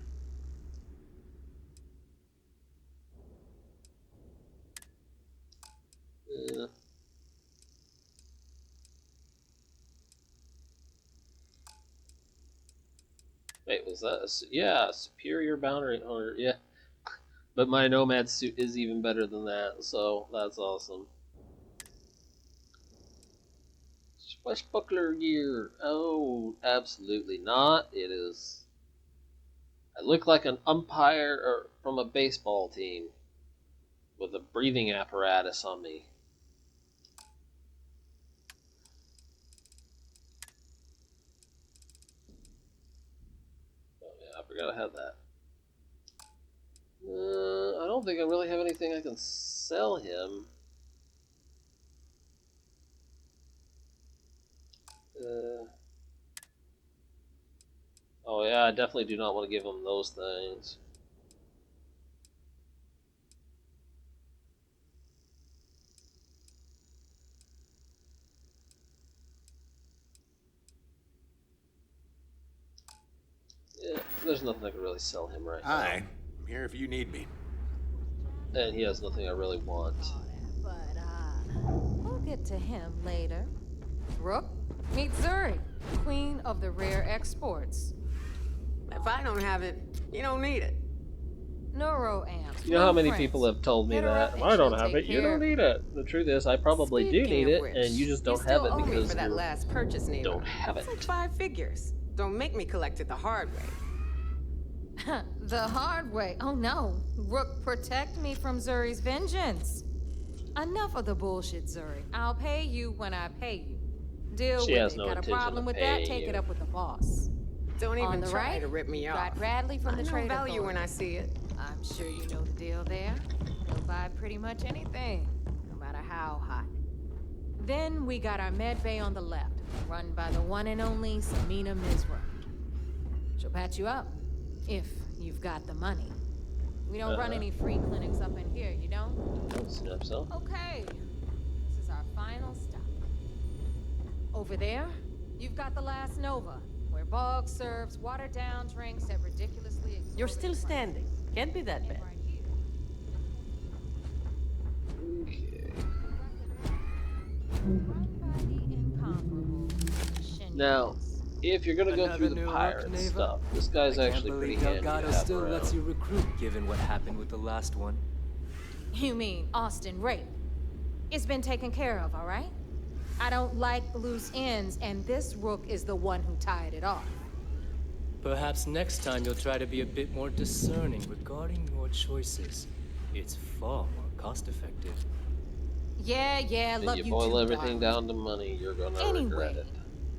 A: Yeah. Wait, was that yeah, superior boundary hunter, yeah. But my nomad suit is even better than that, so that's awesome. Swashbuckler gear. Oh, absolutely not. It is. I look like an umpire or from a baseball team with a breathing apparatus on me. Oh yeah, I forgot I had that. I don't think I really have anything I can sell him. Oh yeah, I definitely do not want to give him those things. Yeah, there's nothing I can really sell him right now.
C: Hi, I'm here if you need me.
A: And he has nothing I really want.
V: But, we'll get to him later. Rook, meet Zuri, queen of the rare exports.
Q: If I don't have it, you don't need it.
V: Neuroamp.
A: You know how many people have told me that? If I don't have it, you don't need it. The truth is, I probably do need it, and you just don't have it because
Q: for that
A: you
Q: last purchase, Neva.
A: don't have it.
Q: It's like 5 figures. Don't make me collect it the hard way.
V: The hard way. Oh no. Rook, protect me from Zuri's vengeance. Enough of the bullshit, Zuri. I'll pay you when I pay you. Deal
A: She
V: with
A: has
V: it.
A: no
V: Got a
A: intention
V: problem
A: of
V: with that?
A: paying
V: Take
A: you.
V: it up with the boss.
Q: Don't even
V: On the
Q: try
V: right,
Q: to rip me off.
V: got Radley from
Q: I
V: the
Q: know
V: trade
Q: value when I
V: authority.
Q: see it.
V: I'm sure you know the deal there. He'll buy pretty much anything, no matter how hot. Then we got our med bay on the left, run by the one and only Samina Mizra. She'll patch you up, if you've got the money. We don't run any free clinics up in here, you don't?
A: Snap so.
V: Okay, this is our final stop. Over there, you've got the last Nova, where Bog serves watered-down drinks at ridiculously exorbitant
Q: You're still standing. Can't be that bad.
A: Now, if you're gonna go
J: Another
A: through the
J: new
A: pirate
J: Rook, Neva?
A: stuff, this guy's
J: I
A: actually
J: can't
A: pretty
J: believe
A: handy to
J: Delgado
A: have
J: still
A: around.
J: lets you recruit, given what happened with the last one.
V: You mean Austin Rape? It's been taken care of, all right? I don't like loose ends, and this Rook is the one who tied it off.
J: Perhaps next time you'll try to be a bit more discerning regarding your choices. It's far more cost-effective.
V: Yeah,
A: When
V: love
A: you
V: you
A: boil
V: too,
A: everything
V: darling.
A: down to money, you're gonna regret
V: Anyway,
A: it.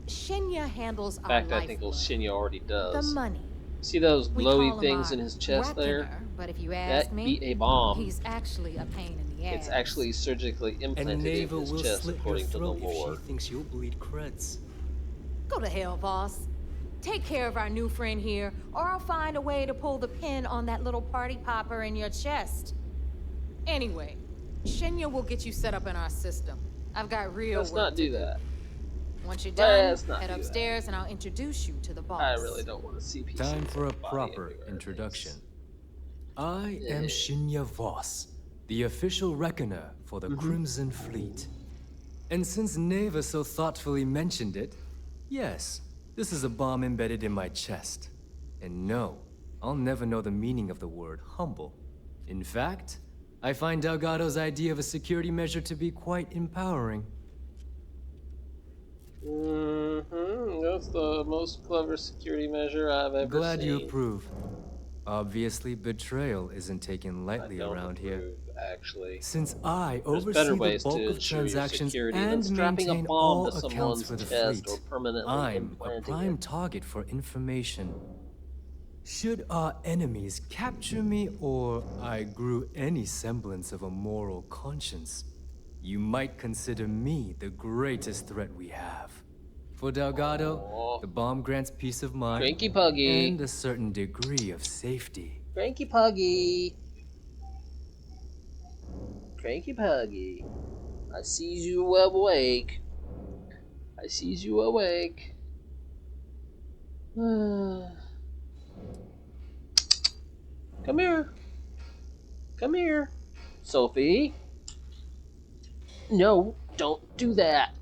V: Shinya handles
A: In
V: our
A: fact, I
V: life.
A: think Shinya already
V: The
A: does.
V: money.
A: See those
V: We
A: glowy
V: call him
A: things
V: our
A: in his chest there?
V: reckoner, but if you ask
A: That
V: me,
A: be a bomb.
V: he's actually a pain in the ass.
A: It's actually surgically
J: And
A: implanted in
J: Neva
A: his
J: will
A: chest,
J: slit your
A: according to the
J: throat if
A: lore.
J: she thinks you'll bleed creds.
V: Go to hell, boss. Take care of our new friend here, or I'll find a way to pull the pin on that little party popper in your chest. Anyway, Shinya will get you set up in our system. I've got real
A: Let's
V: work
A: not
V: to
A: do that.
V: Once you're done,
A: Let's not
V: head
A: do that.
V: upstairs and I'll introduce you to the boss.
A: I really don't want to see PC.
J: Time for a
A: body
J: proper
A: everywhere.
J: introduction. I
A: Yeah.
J: am Shinya Voss, the official reckoner for the Crimson Fleet. And since Neva so thoughtfully mentioned it, yes, this is a bomb embedded in my chest. And no, I'll never know the meaning of the word humble. In fact, I find Delgado's idea of a security measure to be quite empowering.
A: That's the most clever security measure I've ever
J: Glad
A: seen.
J: you approve. Obviously, betrayal isn't taken lightly around here.
A: Actually.
J: Since I
A: There's better
J: oversee the
A: ways
J: bulk
A: to
J: of
A: ensure your
J: transactions
A: security than
J: and
A: strapping a
J: maintain
A: bomb
J: all
A: to
J: accounts
A: someone's
J: for the
A: chest
J: fleet,
A: or permanently
J: I'm a
A: implanting
J: prime
A: it.
J: target for information. Should our enemies capture me or I grew any semblance of a moral conscience, you might consider me the greatest threat we have. For Delgado, the bomb grants peace of mind
A: Cranky Puggy.
J: and a certain degree of safety.
A: Cranky Puggy. Cranky Puggy. I sees you awake. I sees you awake. Come here. Come here. Sophie. No, don't do that.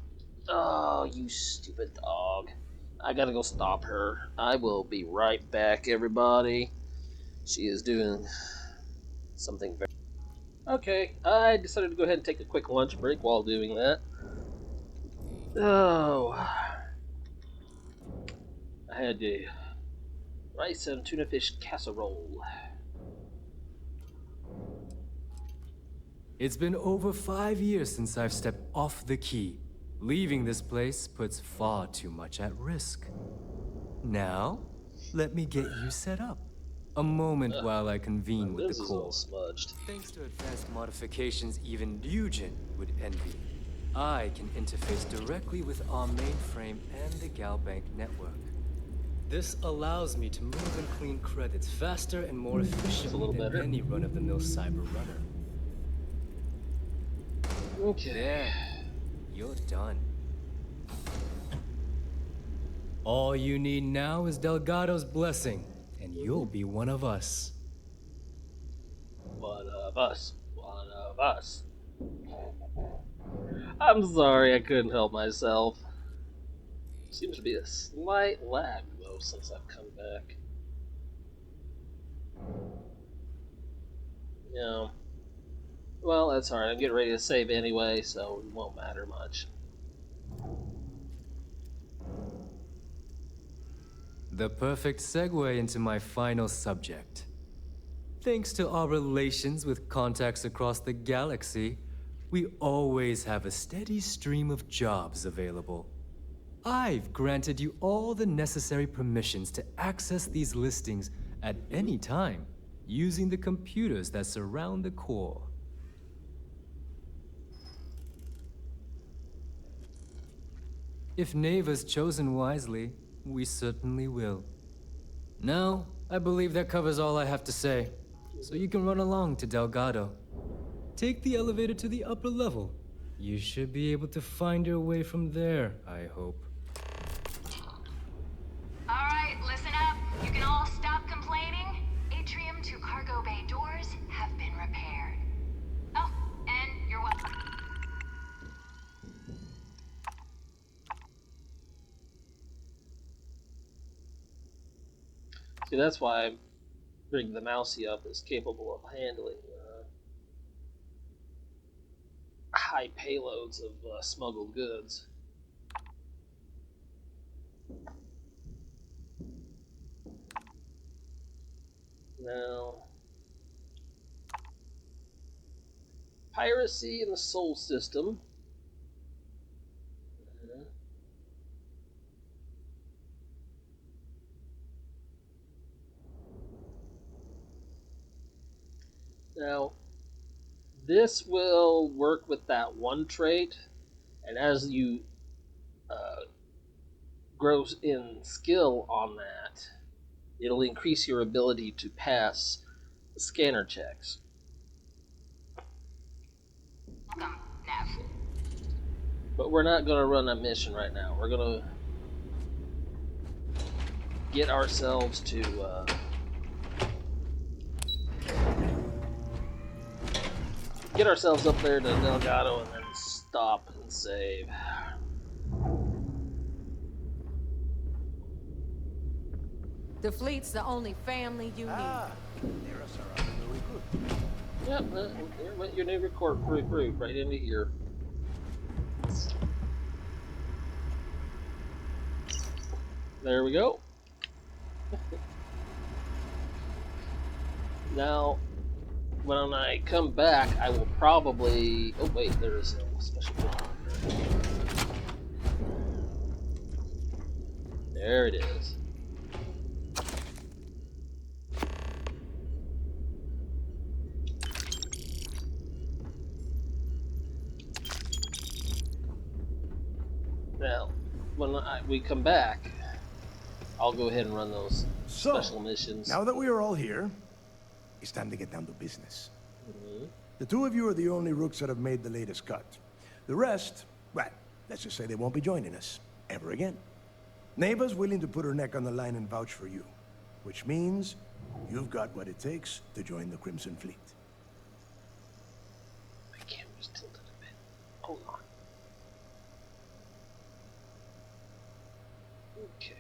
A: Oh, you stupid dog. I gotta go stop her. I will be right back, everybody. She is doing something very... Okay, I decided to go ahead and take a quick lunch break while doing that. Oh. I had a rice and tuna fish casserole.
J: It's been over 5 years since I've stepped off the key. Leaving this place puts far too much at risk. Now, let me get you set up. A moment while I convene with the
A: This is all
J: core.
A: smudged.
J: Thanks to advanced modifications even Nugent would envy, I can interface directly with our mainframe and the Galbank network. This allows me to move and clean credits faster and more efficiently than any run-of-the-mill cyber runner.
A: Okay.
J: There. You're done. All you need now is Delgado's blessing, and you'll be one of us.
A: One of us. One of us. I'm sorry, I couldn't help myself. Seems to be a slight lag, though, since I've come back. Yeah. Well, that's alright. I'm getting ready to save anyway, so it won't matter much.
J: The perfect segue into my final subject. Thanks to our relations with contacts across the galaxy, we always have a steady stream of jobs available. I've granted you all the necessary permissions to access these listings at any time, using the computers that surround the core. If Neva's chosen wisely, we certainly will. Now, I believe that covers all I have to say, so you can run along to Delgado. Take the elevator to the upper level. You should be able to find your way from there, I hope.
Y: Alright, listen up. You can all stop complaining. Atrium to cargo bay doors have been repaired. Oh, and you're welcome.
A: See, that's why I rigged the mousey up as capable of handling high payloads of smuggled goods. Now, piracy in the Sol system. Now, this will work with that one trait, and as you grow in skill on that, it'll increase your ability to pass the scanner checks.
Y: Welcome, Nav.
A: But we're not going to run a mission right now. We're going to get ourselves to up there to Delgado and then stop and save.
V: The fleet's the only family you need.
A: Yep, here went your new recruit right into here. There we go. Now, when I come back, I will probably... Oh, wait, there's a special one there. There it is. Now, when we come back, I'll go ahead and run those special missions.
E: Now that we are all here, it's time to get down to business. The two of you are the only rooks that have made the latest cut. The rest, well, let's just say they won't be joining us ever again. Neva's willing to put her neck on the line and vouch for you, which means you've got what it takes to join the Crimson Fleet.
A: My camera's tilted a bit. Hold on. Okay.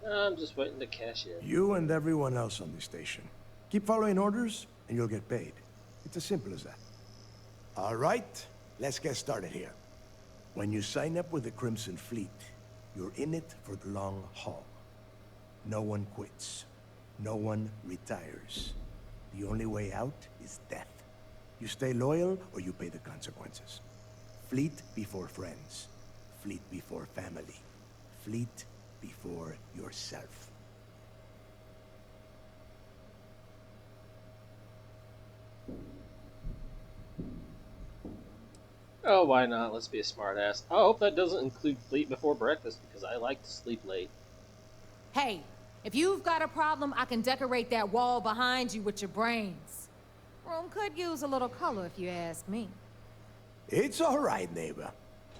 A: I'm just waiting to cash in.
E: You and everyone else on this station. Keep following orders, and you'll get paid. It's as simple as that. All right, let's get started here. When you sign up with the Crimson Fleet, you're in it for the long haul. No one quits. No one retires. The only way out is death. You stay loyal, or you pay the consequences. Fleet before friends. Fleet before family. Fleet before yourself.
A: Oh, why not? Let's be a smartass. I hope that doesn't include fleet before breakfast, because I like to sleep late.
V: Hey, if you've got a problem, I can decorate that wall behind you with your brains. Room could use a little color if you ask me.
E: It's all right, neighbor.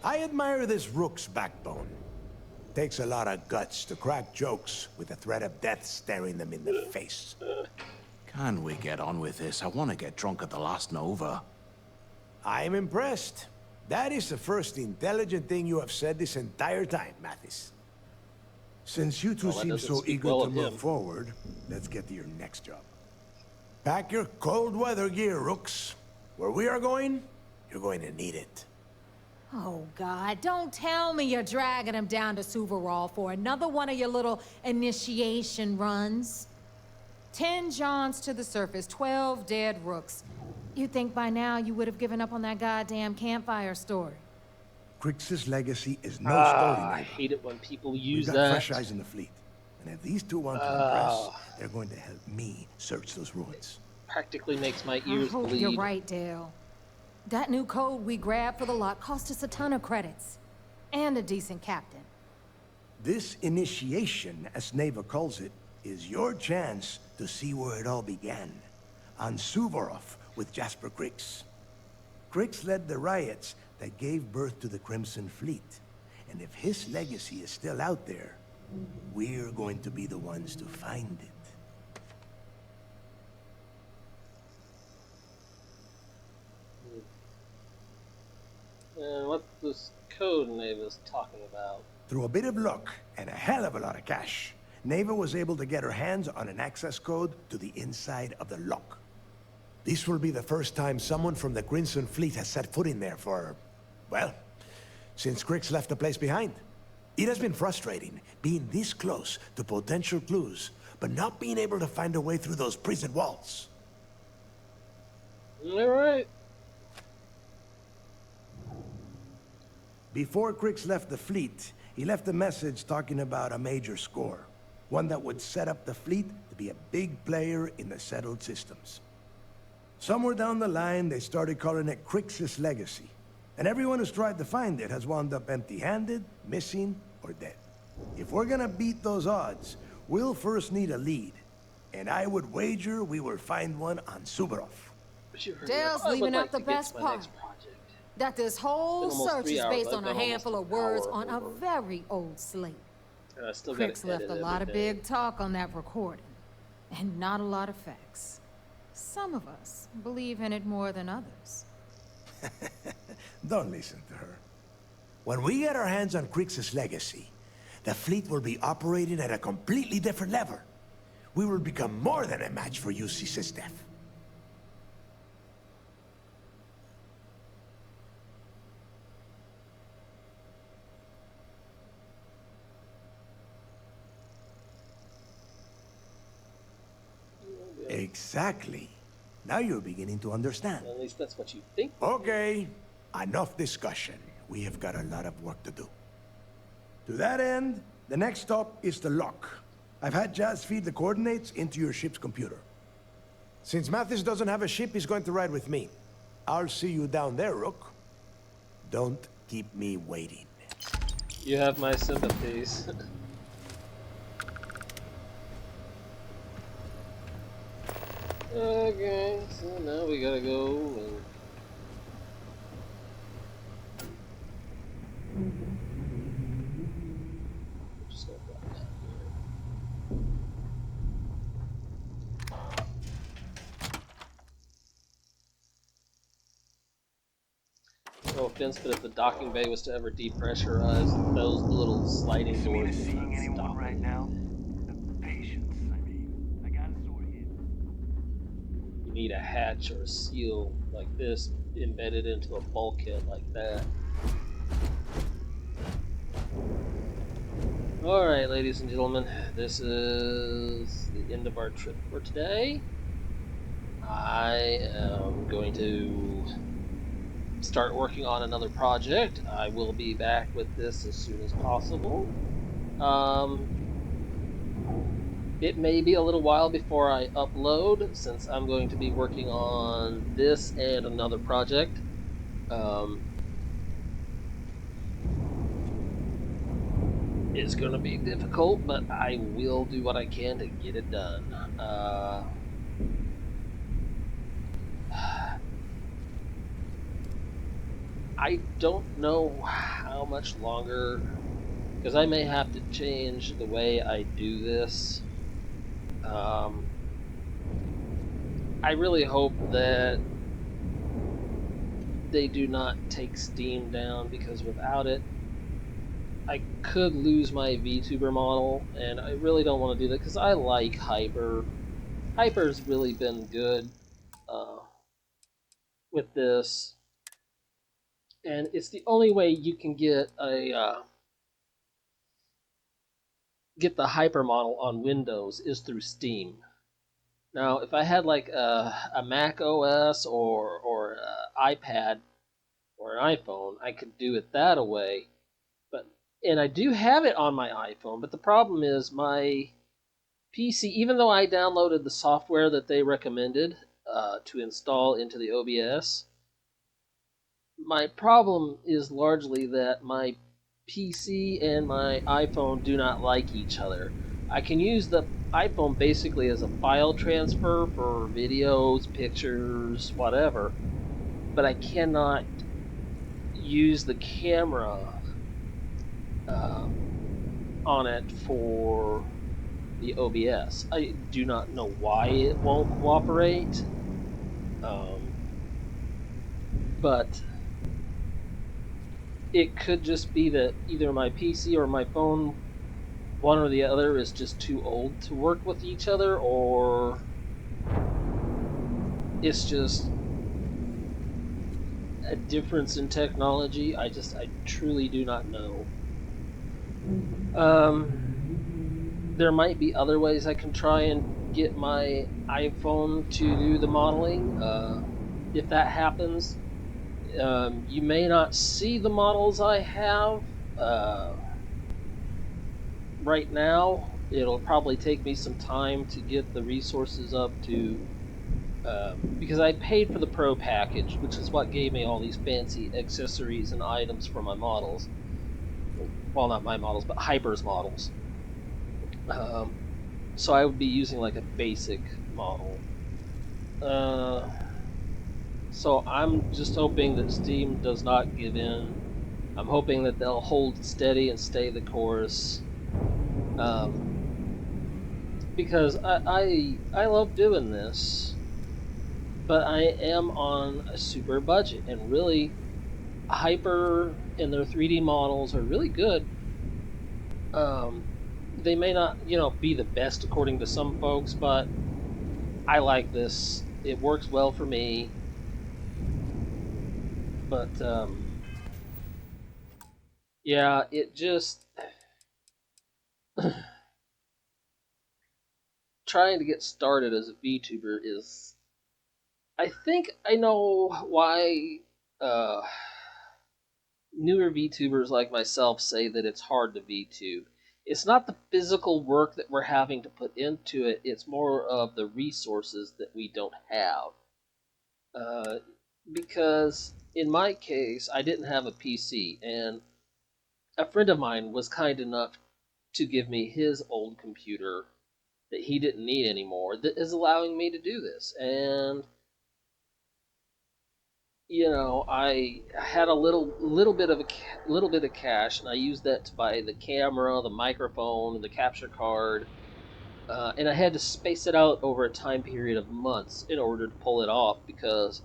E: I admire this rook's backbone. Takes a lot of guts to crack jokes with the threat of death staring them in the face.
C: Can we get on with this? I want to get drunk at the last Nova.
E: I'm impressed. That is the first intelligent thing you have said this entire time, Mathis. Since you two seem so eager to move forward, let's get to your next job. Pack your cold weather gear, rooks. Where we are going, you're going to need it.
V: Oh, God, don't tell me you're dragging him down to Suvarol for another one of your little initiation runs. 10 Johns to the surface, 12 dead rooks. You'd think by now you would have given up on that goddamn campfire story.
E: Crix's legacy is no story,
A: I hate it when people use
E: We've got fresh eyes in the fleet. And if these two want to impress, they're going to help me search those ruins.
A: Practically makes my ears
V: I hope
A: bleed.
V: you're right, Dale. That new code we grabbed for the lot cost us a ton of credits. And a decent captain.
E: This initiation, as Neva calls it, is your chance to see where it all began. On Suvorov with Jasper Crix. Crix led the riots that gave birth to the Crimson Fleet. And if his legacy is still out there, we're going to be the ones to find it.
A: And what's this code Neva's talking about?
E: Through a bit of luck and a hell of a lot of cash, Neva was able to get her hands on an access code to the inside of the lock. This will be the first time someone from the Crimson Fleet has set foot in there for, well, since Crix left the place behind. It has been frustrating, being this close to potential clues, but not being able to find a way through those prison walls.
A: All right.
E: Before Crix left the fleet, he left a message talking about a major score. One that would set up the fleet to be a big player in the settled systems. Somewhere down the line, they started calling it Crix's legacy. And everyone who's tried to find it has wound up empty-handed, missing, or dead. If we're gonna beat those odds, we'll first need a lead. And I would wager we will find one on Suvorov.
V: Dale's leaving out the best part. That this whole search is based on a handful of words on a very old slate. Crix left a lot of big talk on that recording, and not a lot of facts. Some of us believe in it more than others.
E: Don't listen to her. When we get our hands on Crix's legacy, the fleet will be operating at a completely different level. We will become more than a match for UC Sysdef. Exactly. Now you're beginning to understand.
A: At least that's what you think.
E: Okay, enough discussion. We have got a lot of work to do. To that end, the next stop is the lock. I've had Jazz feed the coordinates into your ship's computer. Since Mathis doesn't have a ship, he's going to ride with me. I'll see you down there, Rook. Don't keep me waiting.
A: You have my sympathies. Okay, so now we gotta go and... Just gonna drop down here. No offense, but if the docking bay was to ever depressurize, those little sliding doors would not stop right now. You need a hatch or a seal like this embedded into a bulkhead like that. Alright, ladies and gentlemen, this is the end of our trip for today. I am going to start working on another project. I will be back with this as soon as possible. It may be a little while before I upload, since I'm going to be working on this and another project. It's going to be difficult, but I will do what I can to get it done. I don't know how much longer, because I may have to change the way I do this. I really hope that they do not take Steam down, because without it, I could lose my VTuber model, and I really don't want to do that, because I like Hyper. Hyper's really been good with this, and it's the only way you can get the Hyper model on Windows is through Steam. Now, if I had like a Mac OS or iPad or an iPhone, I could do it that way. And I do have it on my iPhone, but the problem is my PC, even though I downloaded the software that they recommended to install into the OBS, my problem is largely that my PC and my iPhone do not like each other. I can use the iPhone basically as a file transfer for videos, pictures, whatever, but I cannot use the camera on it for the OBS. I do not know why it won't cooperate, but it could just be that either my PC or my phone, one or the other, is just too old to work with each other, or it's just a difference in technology. I truly do not know. There might be other ways I can try and get my iPhone to do the modeling. If that happens, you may not see the models I have right now. It'll probably take me some time to get the resources up to, because I paid for the Pro package, which is what gave me all these fancy accessories and items for my models. Well, not my models, but Hyper's models. So I would be using like a basic model. So I'm just hoping that Steam does not give in. I'm hoping that they'll hold steady and stay the course. Because I love doing this, but I am on a super budget, and really, Hyper and their 3D models are really good. They may not, be the best according to some folks, but I like this. It works well for me. But, yeah, it just... trying to get started as a VTuber is, I think I know why newer VTubers like myself say that it's hard to VTube. It's not the physical work that we're having to put into it, it's more of the resources that we don't have. Because in my case, I didn't have a PC, and a friend of mine was kind enough to give me his old computer that he didn't need anymore that is allowing me to do this. And I had a little bit of cash, and I used that to buy the camera, the microphone, the capture card, and I had to space it out over a time period of months in order to pull it off, because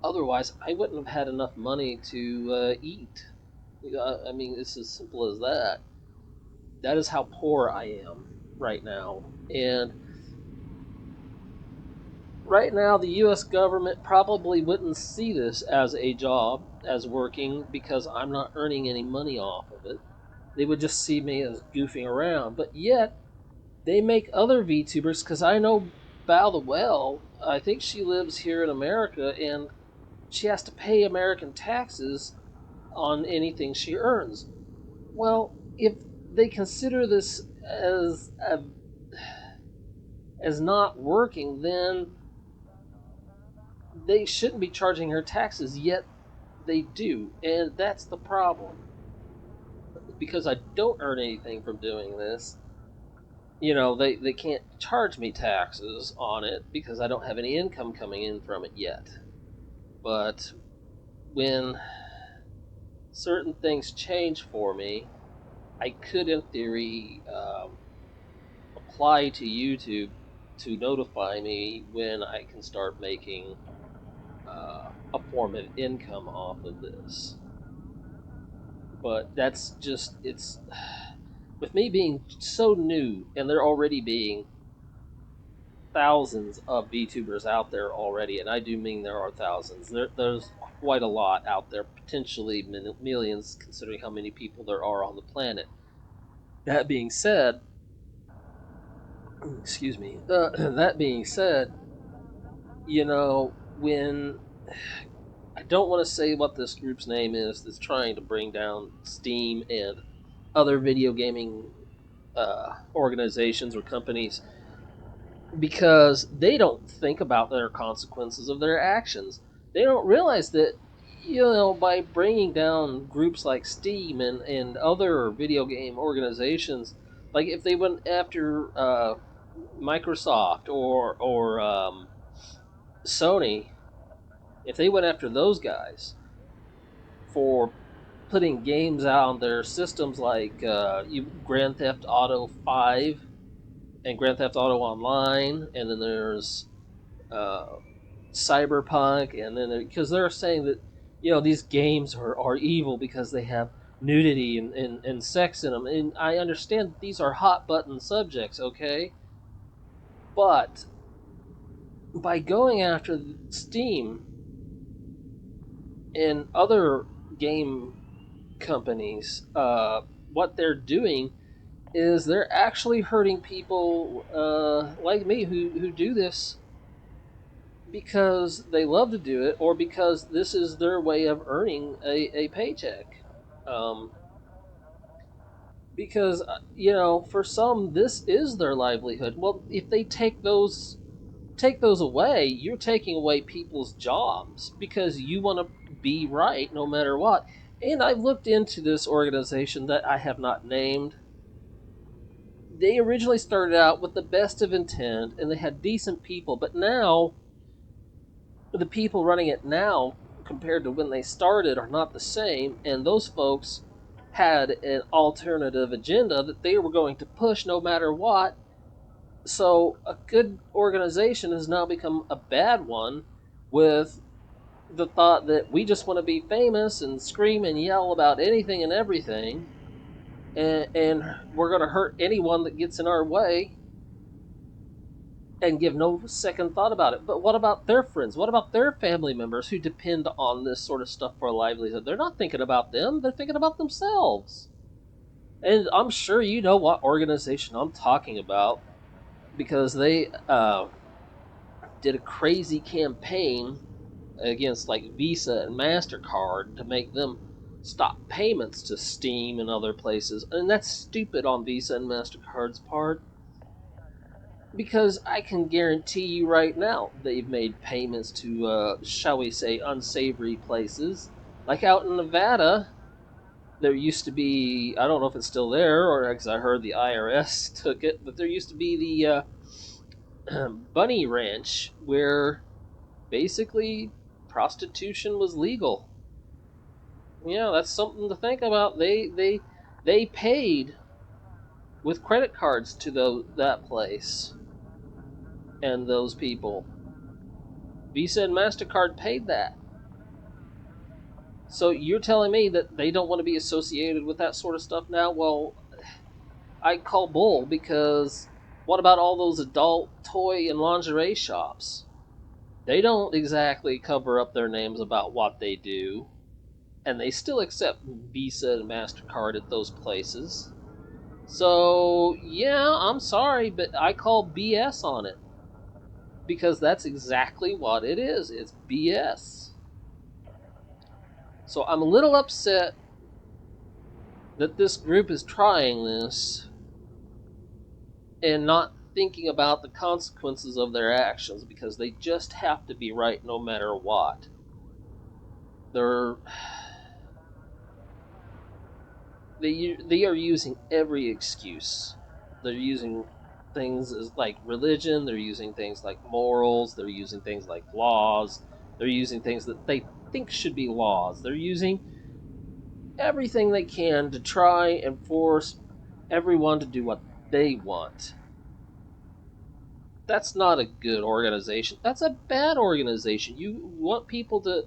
A: otherwise I wouldn't have had enough money to eat. I mean, it's as simple as that. That is how poor I am right now, and right now, the U.S. government probably wouldn't see this as a job, as working, because I'm not earning any money off of it. They would just see me as goofing around. But yet, they make other VTubers, because I know Val the Well, I think she lives here in America, and she has to pay American taxes on anything she earns. Well, if they consider this as as not working, then they shouldn't be charging her taxes, yet they do, and that's the problem. Because I don't earn anything from doing this, they can't charge me taxes on it because I don't have any income coming in from it yet. But when certain things change for me, I could, in theory, apply to YouTube to notify me when I can start making a form of income off of this. But that's just, it's, with me being so new, and there already being thousands of VTubers out there already, and I do mean there are thousands. There's quite a lot out there, potentially millions, considering how many people there are on the planet. That being said, excuse me. That being said, when I don't want to say what this group's name is that's trying to bring down Steam and other video gaming organizations or companies, because they don't think about their consequences of their actions. They don't realize that, by bringing down groups like Steam and other video game organizations, like if they went after Microsoft or Sony, if they went after those guys for putting games out on their systems like Grand Theft Auto 5 and Grand Theft Auto Online, and then there's uh, Cyberpunk, and then because they're saying that these games are evil because they have nudity and sex in them, and I understand that these are hot button subjects, okay, but by going after Steam and other game companies, what they're doing is they're actually hurting people like me who do this because they love to do it, or because this is their way of earning a paycheck. Um, because for some, this is their livelihood. Well, if they take those away, you're taking away people's jobs because you want to be right no matter what. And I've looked into this organization that I have not named. They originally started out with the best of intent, and they had decent people, but now the people running it now compared to when they started are not the same, and those folks had an alternative agenda that they were going to push no matter what. So a good organization has now become a bad one, with the thought that we just want to be famous and scream and yell about anything and everything, and we're going to hurt anyone that gets in our way, and give no second thought about it. But what about their friends? What about their family members who depend on this sort of stuff for a livelihood? They're not thinking about them, they're thinking about themselves. And I'm sure you know what organization I'm talking about. because they did a crazy campaign against like Visa and MasterCard to make them stop payments to Steam and other places. And that's stupid on Visa and MasterCard's part, because I can guarantee you right now they've made payments to, shall we say, unsavory places. Like out in Nevada, there used to be, I don't know if it's still there, or because I heard the IRS took it, but there used to be the Bunny Ranch, where basically prostitution was legal. Yeah, that's something to think about. They paid with credit cards to that place and those people. Visa and MasterCard paid that. So you're telling me that they don't want to be associated with that sort of stuff now? Well, I call bull, because what about all those adult toy and lingerie shops? They don't exactly cover up their names about what they do, and they still accept Visa and MasterCard at those places. So, yeah, I'm sorry, but I call BS on it, because that's exactly what it is. It's BS. So I'm a little upset that this group is trying this and not thinking about the consequences of their actions, because they just have to be right no matter what. They're they are using every excuse. They're using things as like religion, they're using things like morals, they're using things like laws, they're using things that they think should be laws. They're using everything they can to try and force everyone to do what they want. That's not a good organization. That's a bad organization. You want people to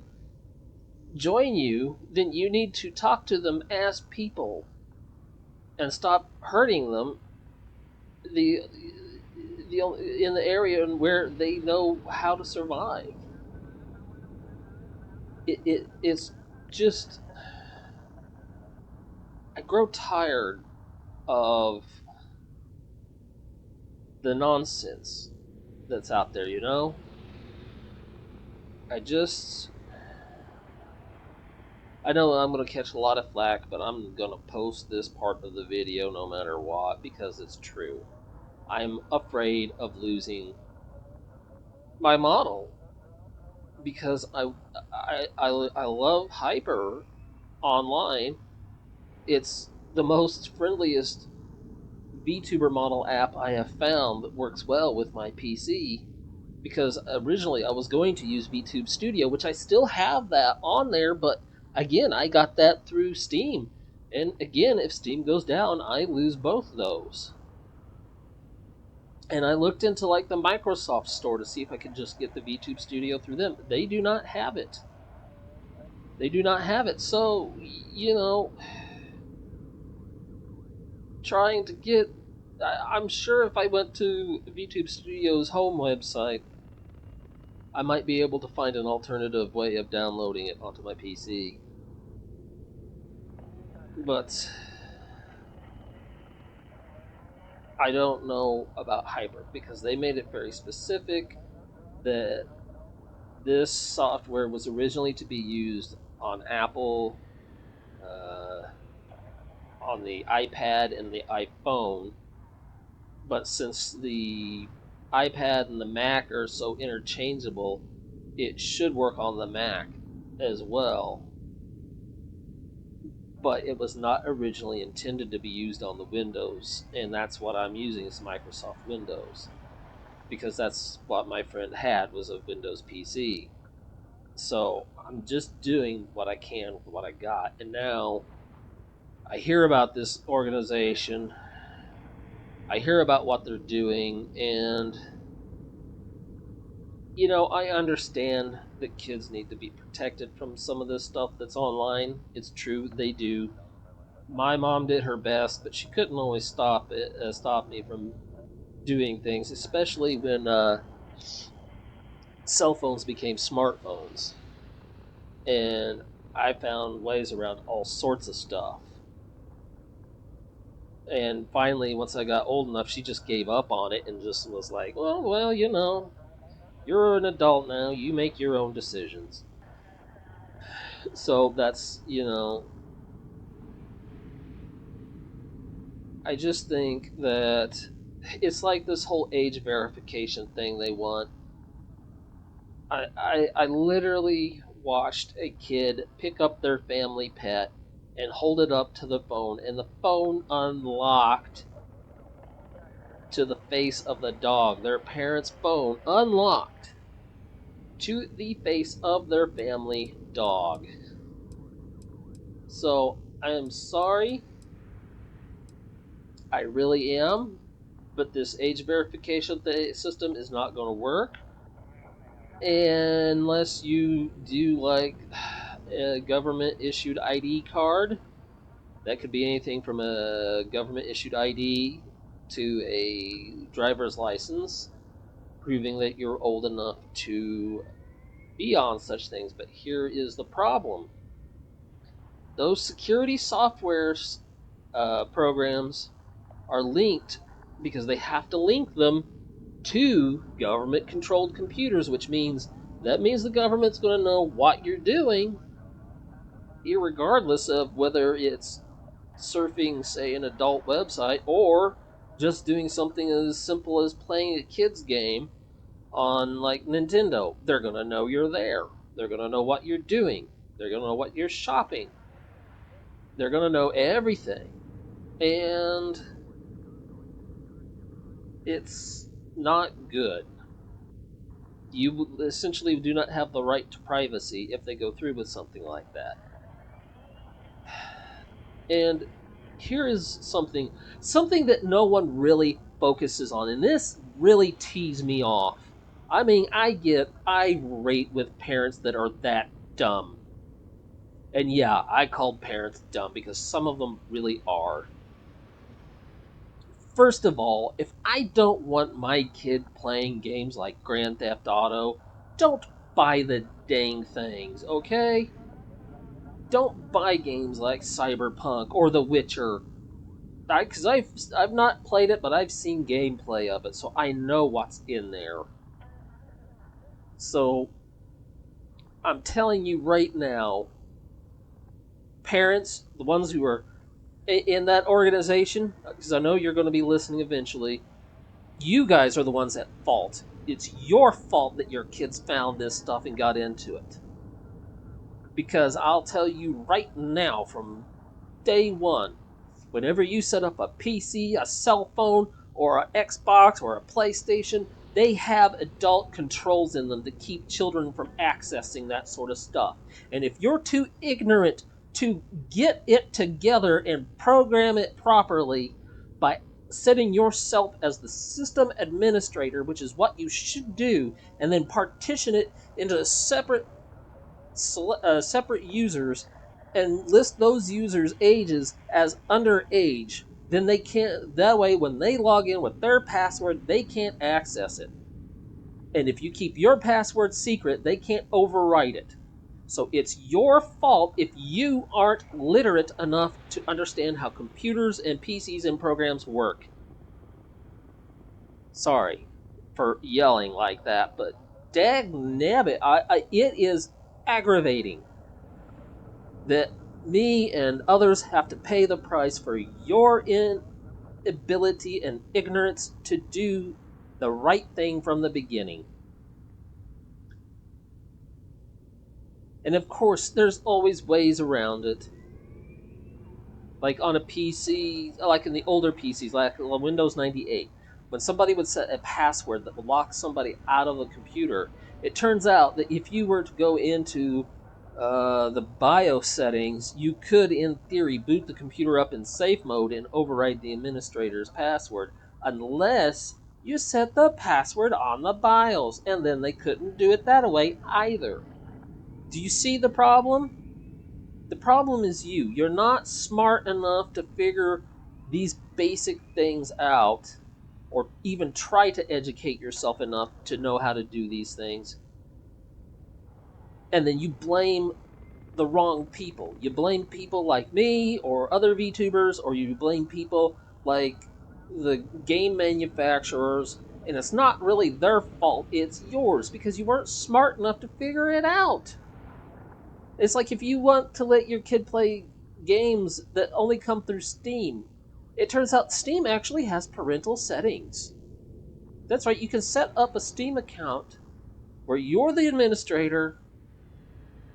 A: join you, then you need to talk to them as people and stop hurting them the in the area where they know how to survive. It's just, I grow tired of the nonsense that's out there, you know? I know I'm going to catch a lot of flack, but I'm going to post this part of the video no matter what, because it's true. I'm afraid of losing my model, because I love Hyper online. It's the most friendliest VTuber model app I have found that works well with my PC, because originally I was going to use VTube Studio, which I still have that on there, but again, I got that through Steam. And again, if Steam goes down, I lose both those. And I looked into like the Microsoft store to see if I could just get the VTube Studio through them. They do not have it. They do not have it. So, you know, trying to get, I'm sure if I went to VTube Studio's home website, I might be able to find an alternative way of downloading it onto my PC. But I don't know about Hyper, because they made it very specific that this software was originally to be used on Apple, on the iPad and the iPhone, but since the iPad and the Mac are so interchangeable, it should work on the Mac as well. But it was not originally intended to be used on the Windows, and that's what I'm using, is Microsoft Windows, because that's what my friend had, was a Windows PC. So I'm just doing what I can with what I got. And now I hear about this organization, I hear about what they're doing, and you know, I understand that kids need to be protected from some of this stuff that's online. It's true, they do. My mom did her best, but she couldn't always stop me from doing things, especially when cell phones became smartphones, and I found ways around all sorts of stuff. And finally, once I got old enough, she just gave up on it and just was like, well, you know, you're an adult now. You make your own decisions. So that's, you know, I just think that it's like this whole age verification thing they want. I literally watched a kid pick up their family pet and hold it up to the phone, and the phone unlocked to the face of the dog. Their parents' phone unlocked to the face of their family dog. So I am sorry. I really am. But this age verification system is not going to work unless you do like a government issued ID card. That could be anything from a government issued ID to a driver's license, proving that you're old enough to be on such things. But here is the problem: those security software programs are linked because they have to link them to government controlled computers, which means the government's going to know what you're doing, irregardless of whether it's surfing, say, an adult website or just doing something as simple as playing a kid's game on, like, Nintendo. They're going to know you're there. They're going to know what you're doing. They're going to know what you're shopping. They're going to know everything. And it's not good. You essentially do not have the right to privacy if they go through with something like that. And here is something that no one really focuses on, and this really tees me off. I mean, I get irate with parents that are that dumb. And yeah, I call parents dumb because some of them really are. First of all, if I don't want my kid playing games like Grand Theft Auto, don't buy the dang things, okay? Don't buy games like Cyberpunk or The Witcher. Because I've not played it, but I've seen gameplay of it, so I know what's in there. So I'm telling you right now, parents, the ones who are in that organization, because I know you're going to be listening eventually, you guys are the ones at fault. It's your fault that your kids found this stuff and got into it. Because I'll tell you right now, from day one, whenever you set up a PC, a cell phone, or an Xbox, or a PlayStation, they have adult controls in them to keep children from accessing that sort of stuff. And if you're too ignorant to get it together and program it properly by setting yourself as the system administrator, which is what you should do, and then partition it into separate users and list those users' ages as underage, then they can't. That way, when they log in with their password, they can't access it. And if you keep your password secret, they can't overwrite it. So it's your fault if you aren't literate enough to understand how computers and PCs and programs work. Sorry for yelling like that, but dag nabbit, it is aggravating that me and others have to pay the price for your inability and ignorance to do the right thing from the beginning. And of course, there's always ways around it. Like on a PC, like in the older PCs, like Windows 98, when somebody would set a password that would lock somebody out of a computer, it turns out that if you were to go into the BIOS settings, you could, in theory, boot the computer up in safe mode and override the administrator's password, unless you set the password on the BIOS, and then they couldn't do it that way either. Do you see the problem? The problem is you. You're not smart enough to figure these basic things out, or even try to educate yourself enough to know how to do these things. And then you blame the wrong people. You blame people like me or other VTubers, or you blame people like the game manufacturers, and it's not really their fault, it's yours because you weren't smart enough to figure it out. It's like if you want to let your kid play games that only come through Steam, it turns out Steam actually has parental settings. That's right, you can set up a Steam account where you're the administrator,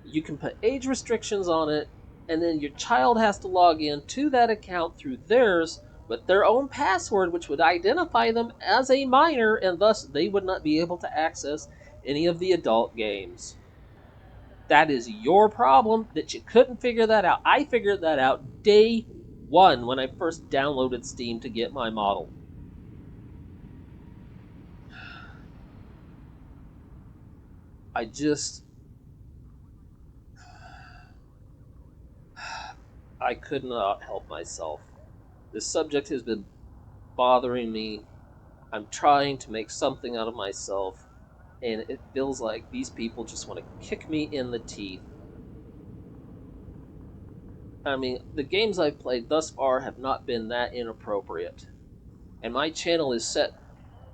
A: you can put age restrictions on it, and then your child has to log in to that account through theirs with their own password, which would identify them as a minor, and thus they would not be able to access any of the adult games. That is your problem that you couldn't figure that out. I figured that out day one when I first downloaded Steam to get my model. I could not help myself. This subject has been bothering me. I'm trying to make something out of myself, and it feels like these people just want to kick me in the teeth. I mean, the games I've played thus far have not been that inappropriate. And my channel is set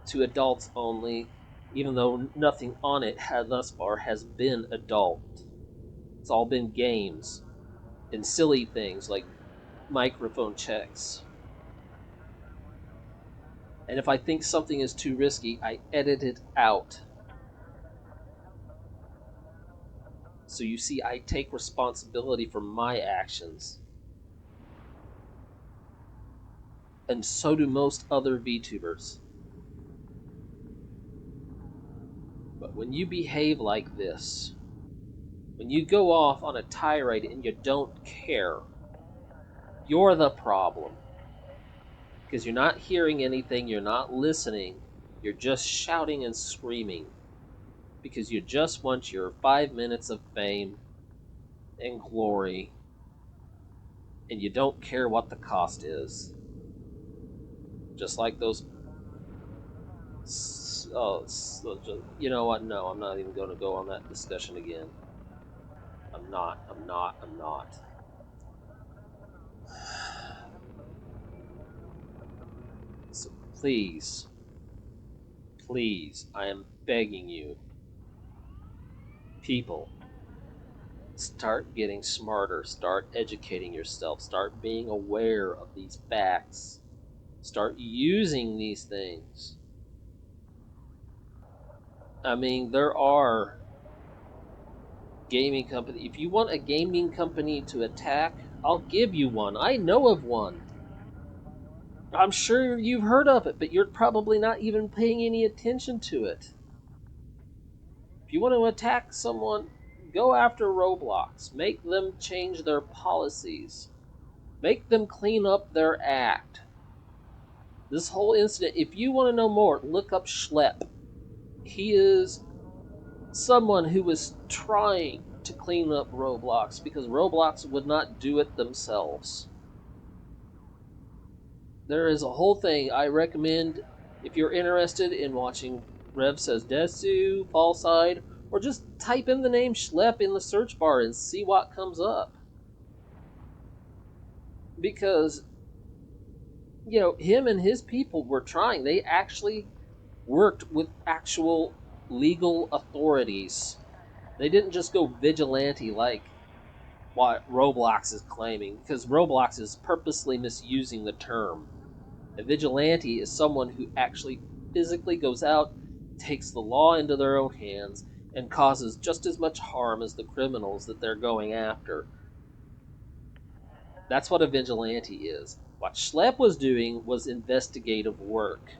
A: to adults only, even though nothing on it thus far has been adult. It's all been games and silly things like microphone checks. And if I think something is too risky, I edit it out. So you see, I take responsibility for my actions. And so do most other VTubers. But when you behave like this, when you go off on a tirade and you don't care, you're the problem. Because you're not hearing anything, you're not listening, you're just shouting and screaming. Because you just want your 5 minutes of fame and glory, and you don't care what the cost is. Just like those... you know what? No, I'm not even going to go on that discussion again. I'm not. So please, I am begging you, people, start getting smarter, start educating yourself, start being aware of these facts, start using these things. I mean, there are gaming companies. If you want a gaming company to attack, I'll give you one. I know of one. I'm sure you've heard of it, but you're probably not even paying any attention to it. If you want to attack someone, go after Roblox. Make them change their policies. Make them clean up their act. This whole incident, if you want to know more, look up Schlep. He is someone who was trying to clean up Roblox because Roblox would not do it themselves. There is a whole thing I recommend if you're interested in watching Rev Says Desu, Fallside, or just type in the name Schlep in the search bar and see what comes up. Because, you know, him and his people were trying. They actually worked with actual legal authorities. They didn't just go vigilante like what Roblox is claiming, because Roblox is purposely misusing the term. A vigilante is someone who actually physically goes out, takes the law into their own hands, and causes just as much harm as the criminals that they're going after. That's what a vigilante is. What Schlep was doing was investigative work,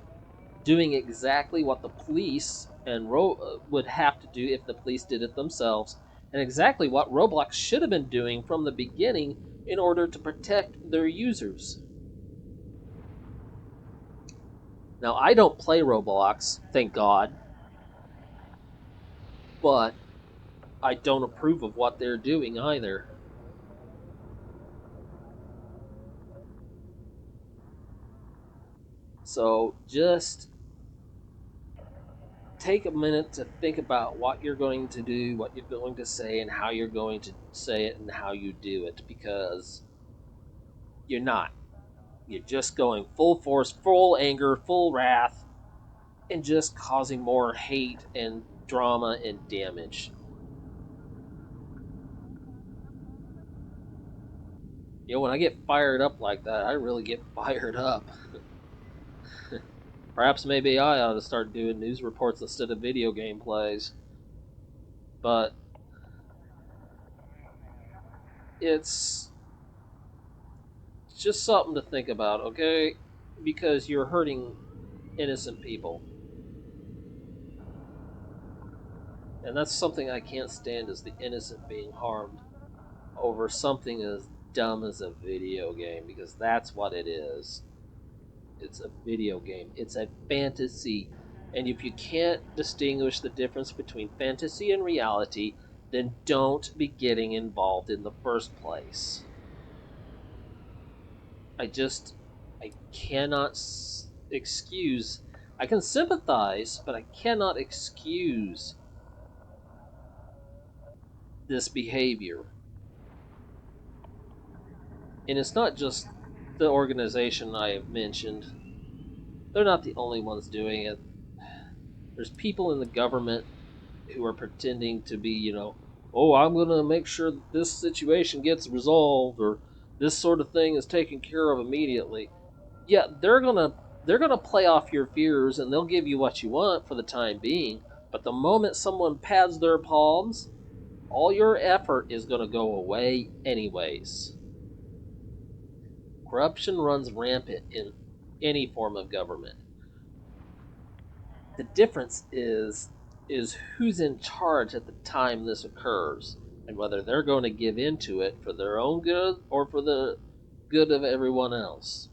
A: doing exactly what the police and would have to do if the police did it themselves, and exactly what Roblox should have been doing from the beginning in order to protect their users. Now, I don't play Roblox, thank God, but I don't approve of what they're doing either. So just take a minute to think about what you're going to do, what you're going to say, and how you're going to say it and how you do it, because you're not. You're just going full force, full anger, full wrath, and just causing more hate and drama and damage. You know, when I get fired up like that, I really get fired up. Perhaps maybe I ought to start doing news reports instead of video game plays. But it's just something to think about, okay? Because you're hurting innocent people. And that's something I can't stand, is the innocent being harmed over something as dumb as a video game, because that's what it is. It's a video game. It's a fantasy. And if you can't distinguish the difference between fantasy and reality, then don't be getting involved in the first place. I cannot excuse. I can sympathize, but I cannot excuse this behavior. And it's not just the organization I have mentioned. They're not the only ones doing it. There's people in the government who are pretending to be, oh, I'm going to make sure that this situation gets resolved, or this sort of thing is taken care of immediately. Yeah, they're going to play off your fears, and they'll give you what you want for the time being, but the moment someone pads their palms, all your effort is going to go away anyways. Corruption runs rampant in any form of government. The difference is who's in charge at the time this occurs, and whether they're going to give in to it for their own good or for the good of everyone else.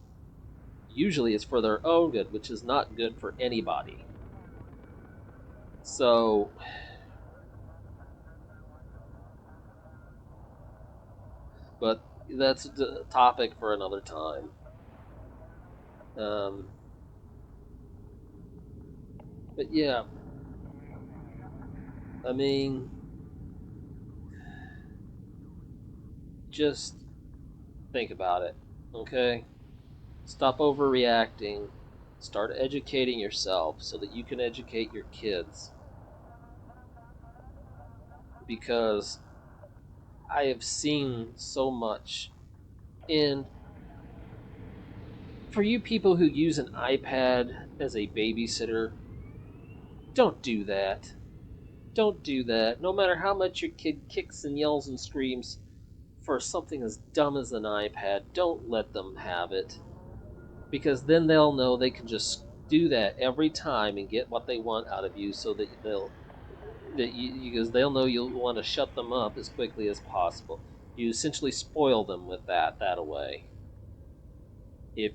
A: Usually it's for their own good, which is not good for anybody. So, but that's a topic for another time. But yeah, I mean, just think about it, okay? Stop overreacting. Start educating yourself so that you can educate your kids. Because I have seen so much. And for you people who use an iPad as a babysitter, don't do that. Don't do that. No matter how much your kid kicks and yells and screams for something as dumb as an iPad, don't let them have it. Because then they'll know they can just do that every time and get what they want out of you, so that because they'll know you'll want to shut them up as quickly as possible. You essentially spoil them with that away. If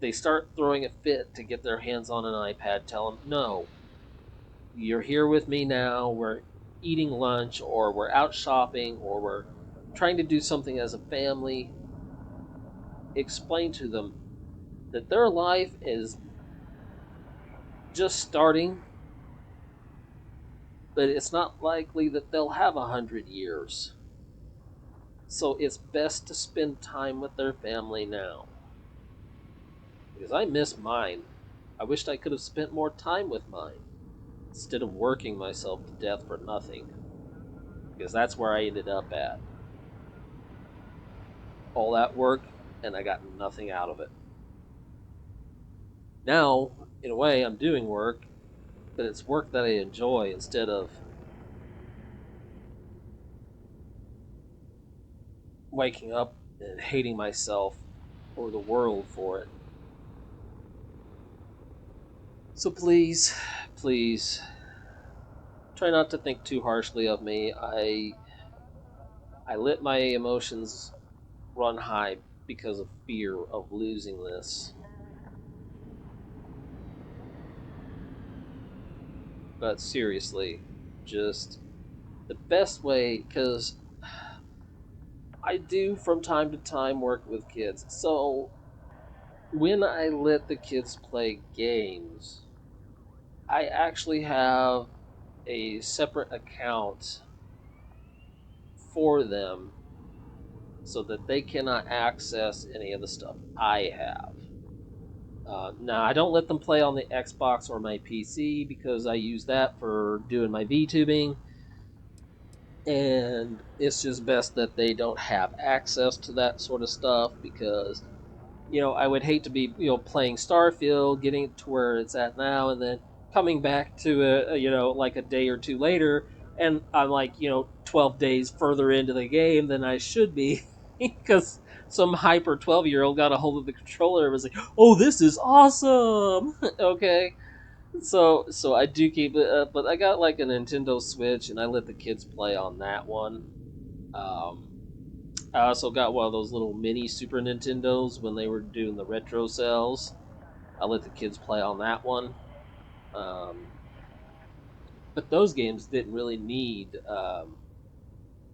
A: they start throwing a fit to get their hands on an iPad, tell them, no, you're here with me now, we're eating lunch, or we're out shopping, or we're trying to do something as a family. Explain to them that their life is just starting, but it's not likely that they'll have 100 years. So it's best to spend time with their family now. Because I miss mine. I wished I could have spent more time with mine, instead of working myself to death for nothing. Because that's where I ended up at. All that work, and I got nothing out of it. Now, in a way, I'm doing work, but it's work that I enjoy instead of waking up and hating myself or the world for it. So please, please, try not to think too harshly of me. I let my emotions run high because of fear of losing this. But seriously, just the best way, because I do from time to time work with kids. So when I let the kids play games, I actually have a separate account for them so that they cannot access any of the stuff I have. Now, I don't let them play on the Xbox or my PC because I use that for doing my VTubing, and it's just best that they don't have access to that sort of stuff because, I would hate to be, playing Starfield, getting it to where it's at now, and then coming back to like a day or two later, and I'm like, 12 days further into the game than I should be because some hyper 12-year-old got a hold of the controller and was like, "Oh, this is awesome!" Okay, so I do keep it up, but I got like a Nintendo Switch, and I let the kids play on that one. Um, I also got one of those little mini Super Nintendos when they were doing the retro sales. I let the kids play on that one. Um, but those games didn't really need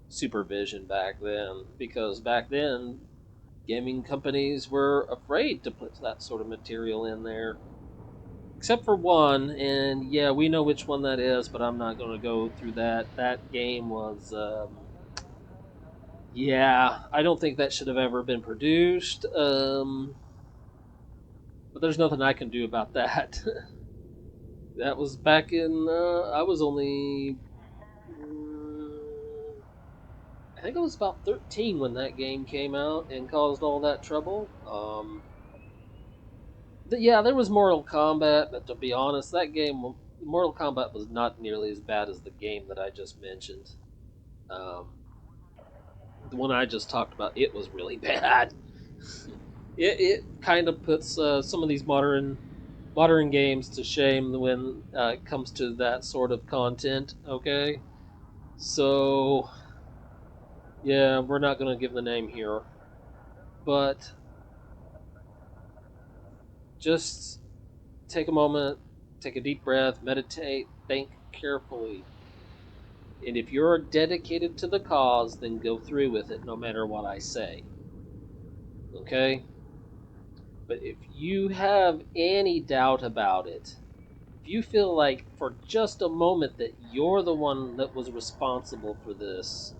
A: supervision back then because back then gaming companies were afraid to put that sort of material in there. Except for one, and yeah, we know which one that is, but I'm not going to go through that. That game was, yeah, I don't think that should have ever been produced. But there's nothing I can do about that. That was back in, I was only, I think I was about 13 when that game came out and caused all that trouble. Yeah, there was Mortal Kombat, but to be honest, that game, Mortal Kombat, was not nearly as bad as the game that I just mentioned. Um, the one I just talked about, it was really bad. It kind of puts some of these modern games to shame when it comes to that sort of content. Okay, so yeah, we're not going to give the name here, but just take a moment, take a deep breath, meditate, think carefully. And if you're dedicated to the cause, then go through with it no matter what I say. Okay? But if you have any doubt about it, if you feel like for just a moment that you're the one that was responsible for this,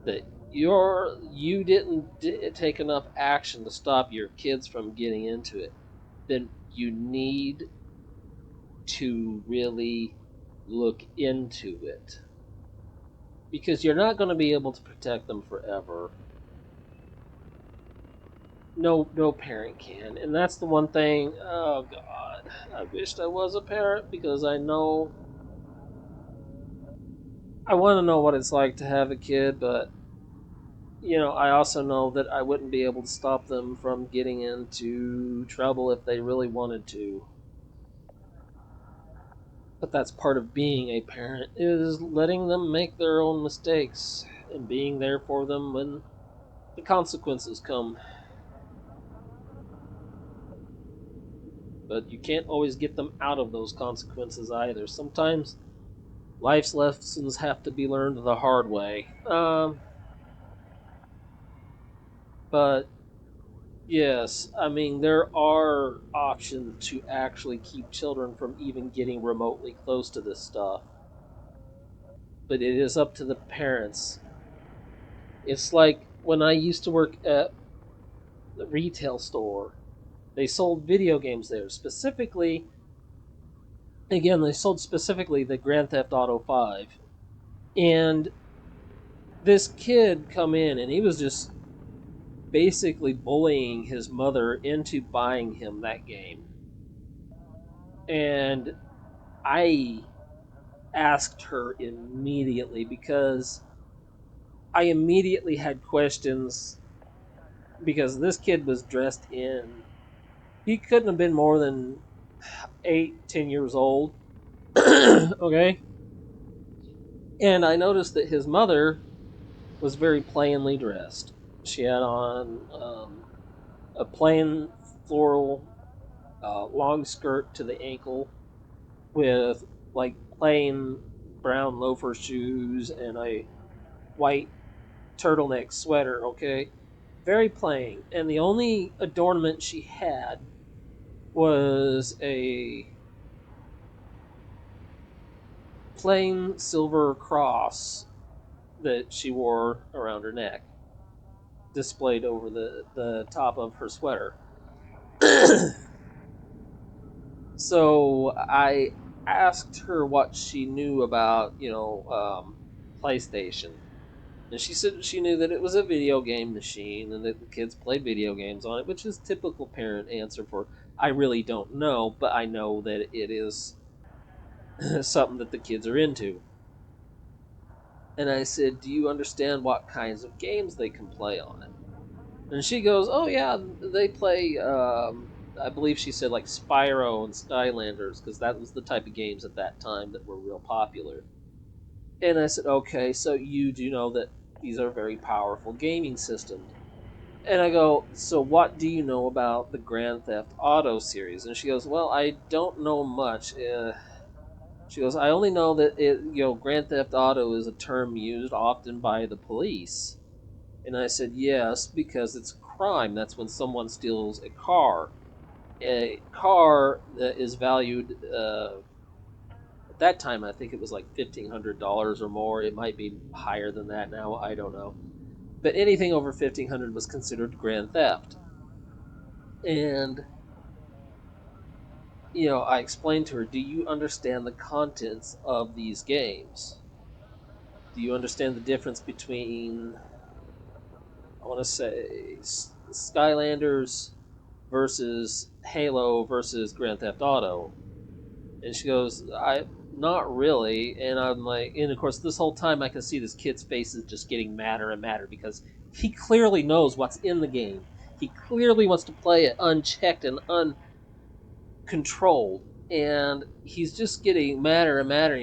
A: that you didn't take enough action to stop your kids from getting into it, then you need to really look into it because you're not going to be able to protect them forever. No parent can, and that's the one thing. Oh God, I wished I was a parent because I know I want to know what it's like to have a kid, but I also know that I wouldn't be able to stop them from getting into trouble if they really wanted to. But that's part of being a parent, is letting them make their own mistakes and being there for them when the consequences come. But you can't always get them out of those consequences either. Sometimes life's lessons have to be learned the hard way. But yes, I mean, there are options to actually keep children from even getting remotely close to this stuff. But it is up to the parents. It's like when I used to work at the retail store, they sold video games there. They sold specifically the Grand Theft Auto 5. And this kid come in and he was just basically bullying his mother into buying him that game. And I asked her immediately because I immediately had questions because this kid was dressed in. He couldn't have been more than 8, 10 years old. Okay? And I noticed that his mother was very plainly dressed. She had on a plain floral long skirt to the ankle with like plain brown loafer shoes and a white turtleneck sweater, okay? Very plain. And the only adornment she had was a plain silver cross that she wore around her neck, displayed over the top of her sweater. So I asked her what she knew about, PlayStation. And she said she knew that it was a video game machine and that the kids play video games on it, which is typical parent answer for, I really don't know, but I know that it is something that the kids are into. And I said, do you understand what kinds of games they can play on it? And she goes, oh yeah, they play, I believe she said like Spyro and Skylanders, because that was the type of games at that time that were real popular. And I said, okay, so you do know that these are very powerful gaming systems. And I go, so what do you know about the Grand Theft Auto series? And she goes, well, I don't know much. She goes, I only know that Grand Theft Auto is a term used often by the police. And I said, yes, because it's crime. That's when someone steals a car. A car that is valued, at that time, I think it was like $1,500 or more. It might be higher than that now. I don't know. But anything over $1,500 was considered grand theft. And, I explained to her, do you understand the contents of these games? Do you understand the difference between, I want to say, Skylanders versus Halo versus Grand Theft Auto? And she goes, I not really. And I'm like, and of course, this whole time I can see this kid's face is just getting madder and madder because he clearly knows what's in the game. He clearly wants to play it unchecked and uncontrolled, and he's just getting madder and madder.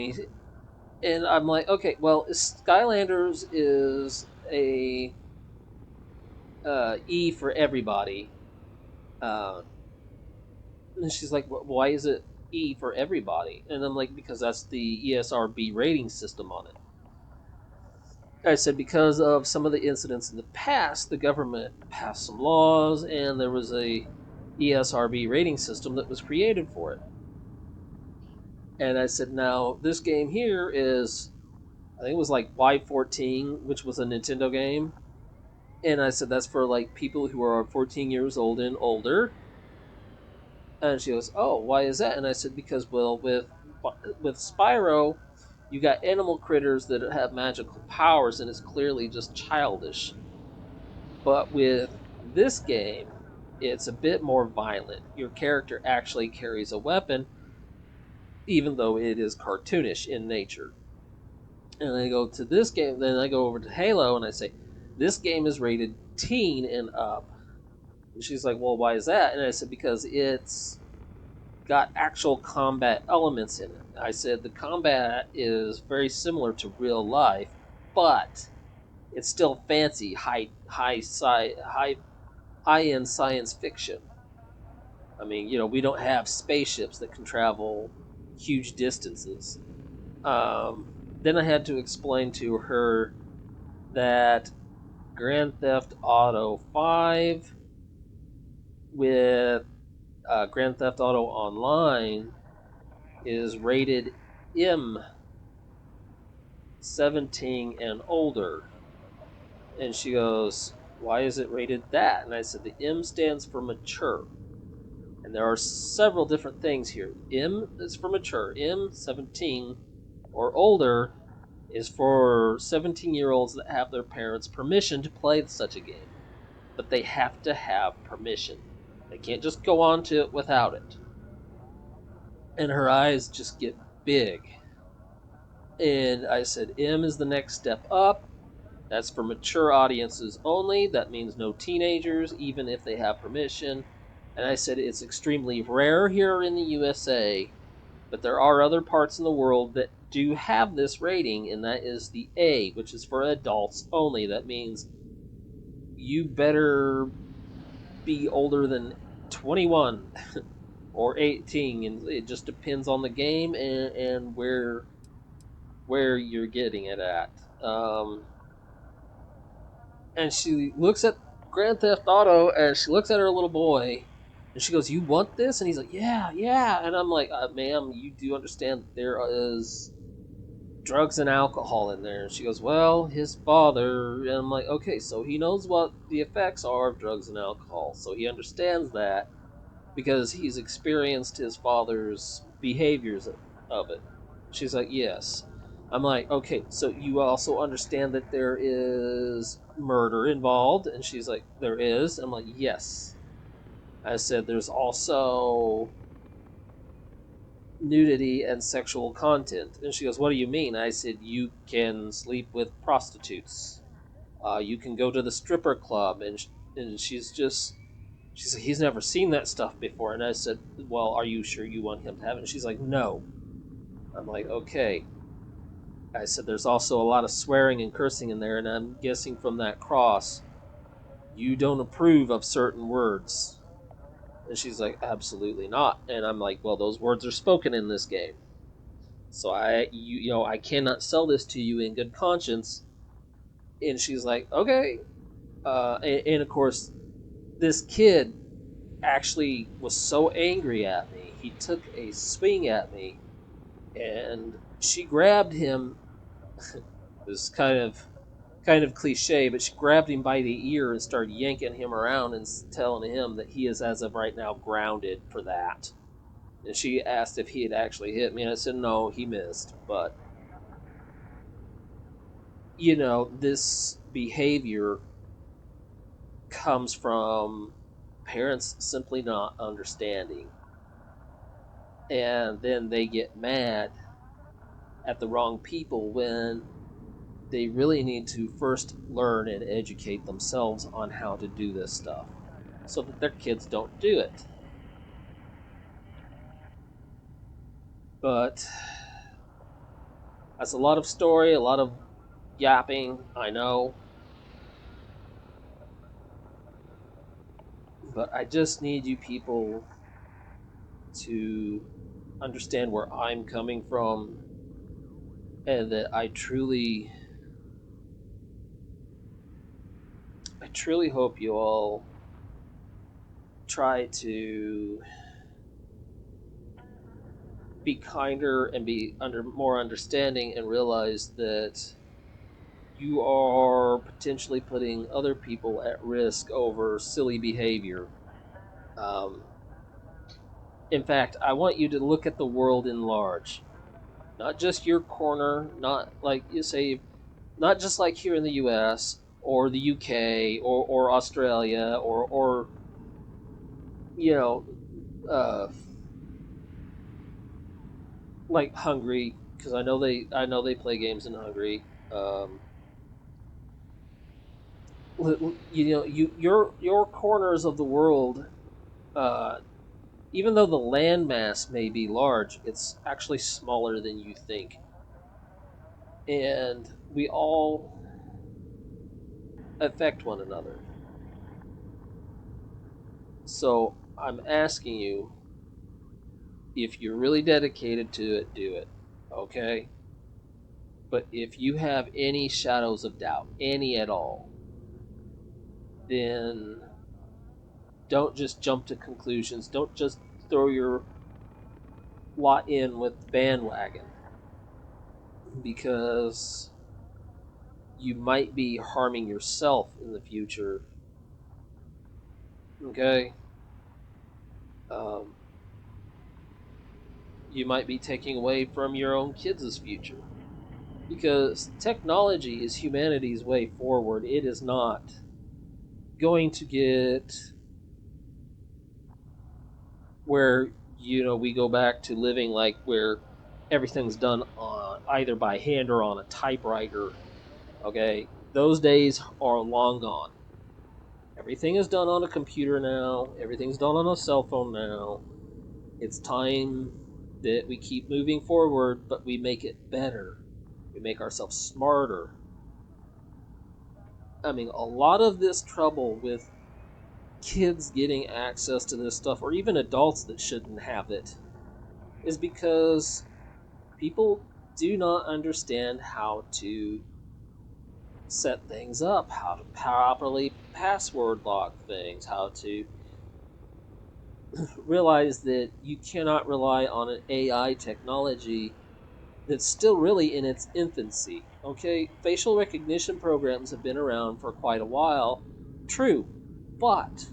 A: And I'm like, okay, well, Skylanders is a E for everybody. Uh, and she's like, why is it E for everybody? And I'm like, because that's the ESRB rating system on it. I said, because of some of the incidents in the past, the government passed some laws, and there was a ESRB rating system that was created for it. And I said, now this game here is, I think it was like Y14, which was a Nintendo game. And I said, that's for like people who are 14 years old and older. And she goes, oh, why is that? And I said, because, well, with Spyro, you got animal critters that have magical powers, and it's clearly just childish. But with this game, it's a bit more violent. Your character actually carries a weapon, even though it is cartoonish in nature. And I go to this game, then I go over to Halo, and I say, this game is rated teen and up. And she's like, well, why is that? And I said, because it's got actual combat elements in it. I said the combat is very similar to real life, but it's still fancy, high end science fiction. I mean, we don't have spaceships that can travel huge distances. Then I had to explain to her that Grand Theft Auto 5 with Grand Theft Auto Online is rated M, 17 and older. And she goes, why is it rated that? And I said, the M stands for mature. And there are several different things here. M is for mature. M, 17 or older, is for 17-year-olds that have their parents' permission to play such a game. But they have to have permission. They can't just go on to it without it. And her eyes just get big. And I said, M is the next step up. That's for mature audiences only. That means no teenagers, even if they have permission. And I said, it's extremely rare here in the USA, but there are other parts in the world that do have this rating, and that is the A, which is for adults only. That means you better be older than 21 or 18, and it just depends on the game and where you're getting it at. And she looks at Grand Theft Auto, and she looks at her little boy, and she goes, "You want this?" And he's like, "Yeah, yeah." And I'm like, "Ma'am, you do understand that there is drugs and alcohol in there?" And she goes, "Well, his father." And I'm like, "Okay, so he knows what the effects are of drugs and alcohol, so he understands that." because he's experienced his father's behaviors of it. She's like, yes. I'm like, okay, so you also understand that there is murder involved? And she's like, there is. I'm like, yes. I said, there's also nudity and sexual content. And she goes, what do you mean? I said, you can sleep with prostitutes. You can go to the stripper club. And she's like, he's never seen that stuff before. And I said, well, are you sure you want him to have it? And she's like, no. I'm like, okay. I said, there's also a lot of swearing and cursing in there, and I'm guessing from that cross, you don't approve of certain words. And she's like, absolutely not. And I'm like, well, those words are spoken in this game. So I cannot sell this to you in good conscience. And she's like, okay. And of course, this kid actually was so angry at me. He took a swing at me, and she grabbed him. It was kind of cliche, but she grabbed him by the ear and started yanking him around and telling him that he is, as of right now, grounded for that. And she asked if he had actually hit me, and I said no, he missed. But this behavior comes from parents simply not understanding, and then they get mad at the wrong people when they really need to first learn and educate themselves on how to do this stuff so that their kids don't do it. But that's a lot of story, a lot of yapping, I know. But I just need you people to understand where I'm coming from, and that I truly hope you all try to be kinder and be more understanding, and realize that you are potentially putting other people at risk over silly behavior. In fact, I want you to look at the world in large, not just your corner, not like you say, not just like here in the U.S. or the UK or Australia or you know, uh, like Hungary, because I know they play games in Hungary. Your corners of the world, uh, even though the landmass may be large, it's actually smaller than you think, and we all affect one another. So I'm asking you, if you're really dedicated to it, do it. Okay? But if you have any shadows of doubt, any at all, then don't just jump to conclusions. Don't just throw your lot in with the bandwagon, because you might be harming yourself in the future. Okay? Um, you might be taking away from your own kids' future. Because technology is humanity's way forward. It is not going to get where we go back to living like where everything's done on either by hand or on a typewriter. Okay, those days are long gone. Everything is done on a computer now. Everything's done on a cell phone now. It's time that we keep moving forward, but we make it better. We make ourselves smarter. I mean, a lot of this trouble with kids getting access to this stuff, or even adults that shouldn't have it, is because people do not understand how to set things up, how to properly password lock things, how to realize that you cannot rely on an AI technology that's still really in its infancy. Okay, facial recognition programs have been around for quite a while, true, but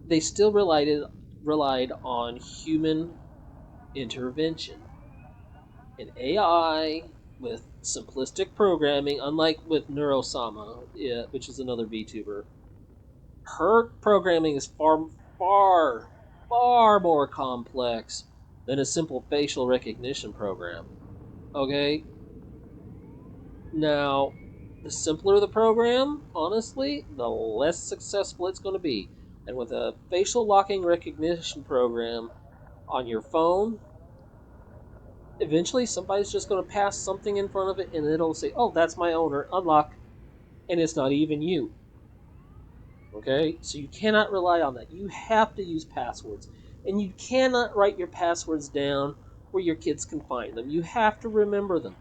A: they still relied on human intervention. An AI with simplistic programming, unlike with Neurosama, which is another VTuber. Her programming is far more complex than a simple facial recognition program. Okay? Now, the simpler the program, honestly, the less successful it's going to be. And with a facial locking recognition program on your phone, eventually somebody's just going to pass something in front of it and it'll say, oh, that's my owner, unlock, and it's not even you. Okay? So you cannot rely on that. You have to use passwords. And you cannot write your passwords down where your kids can find them. You have to remember them.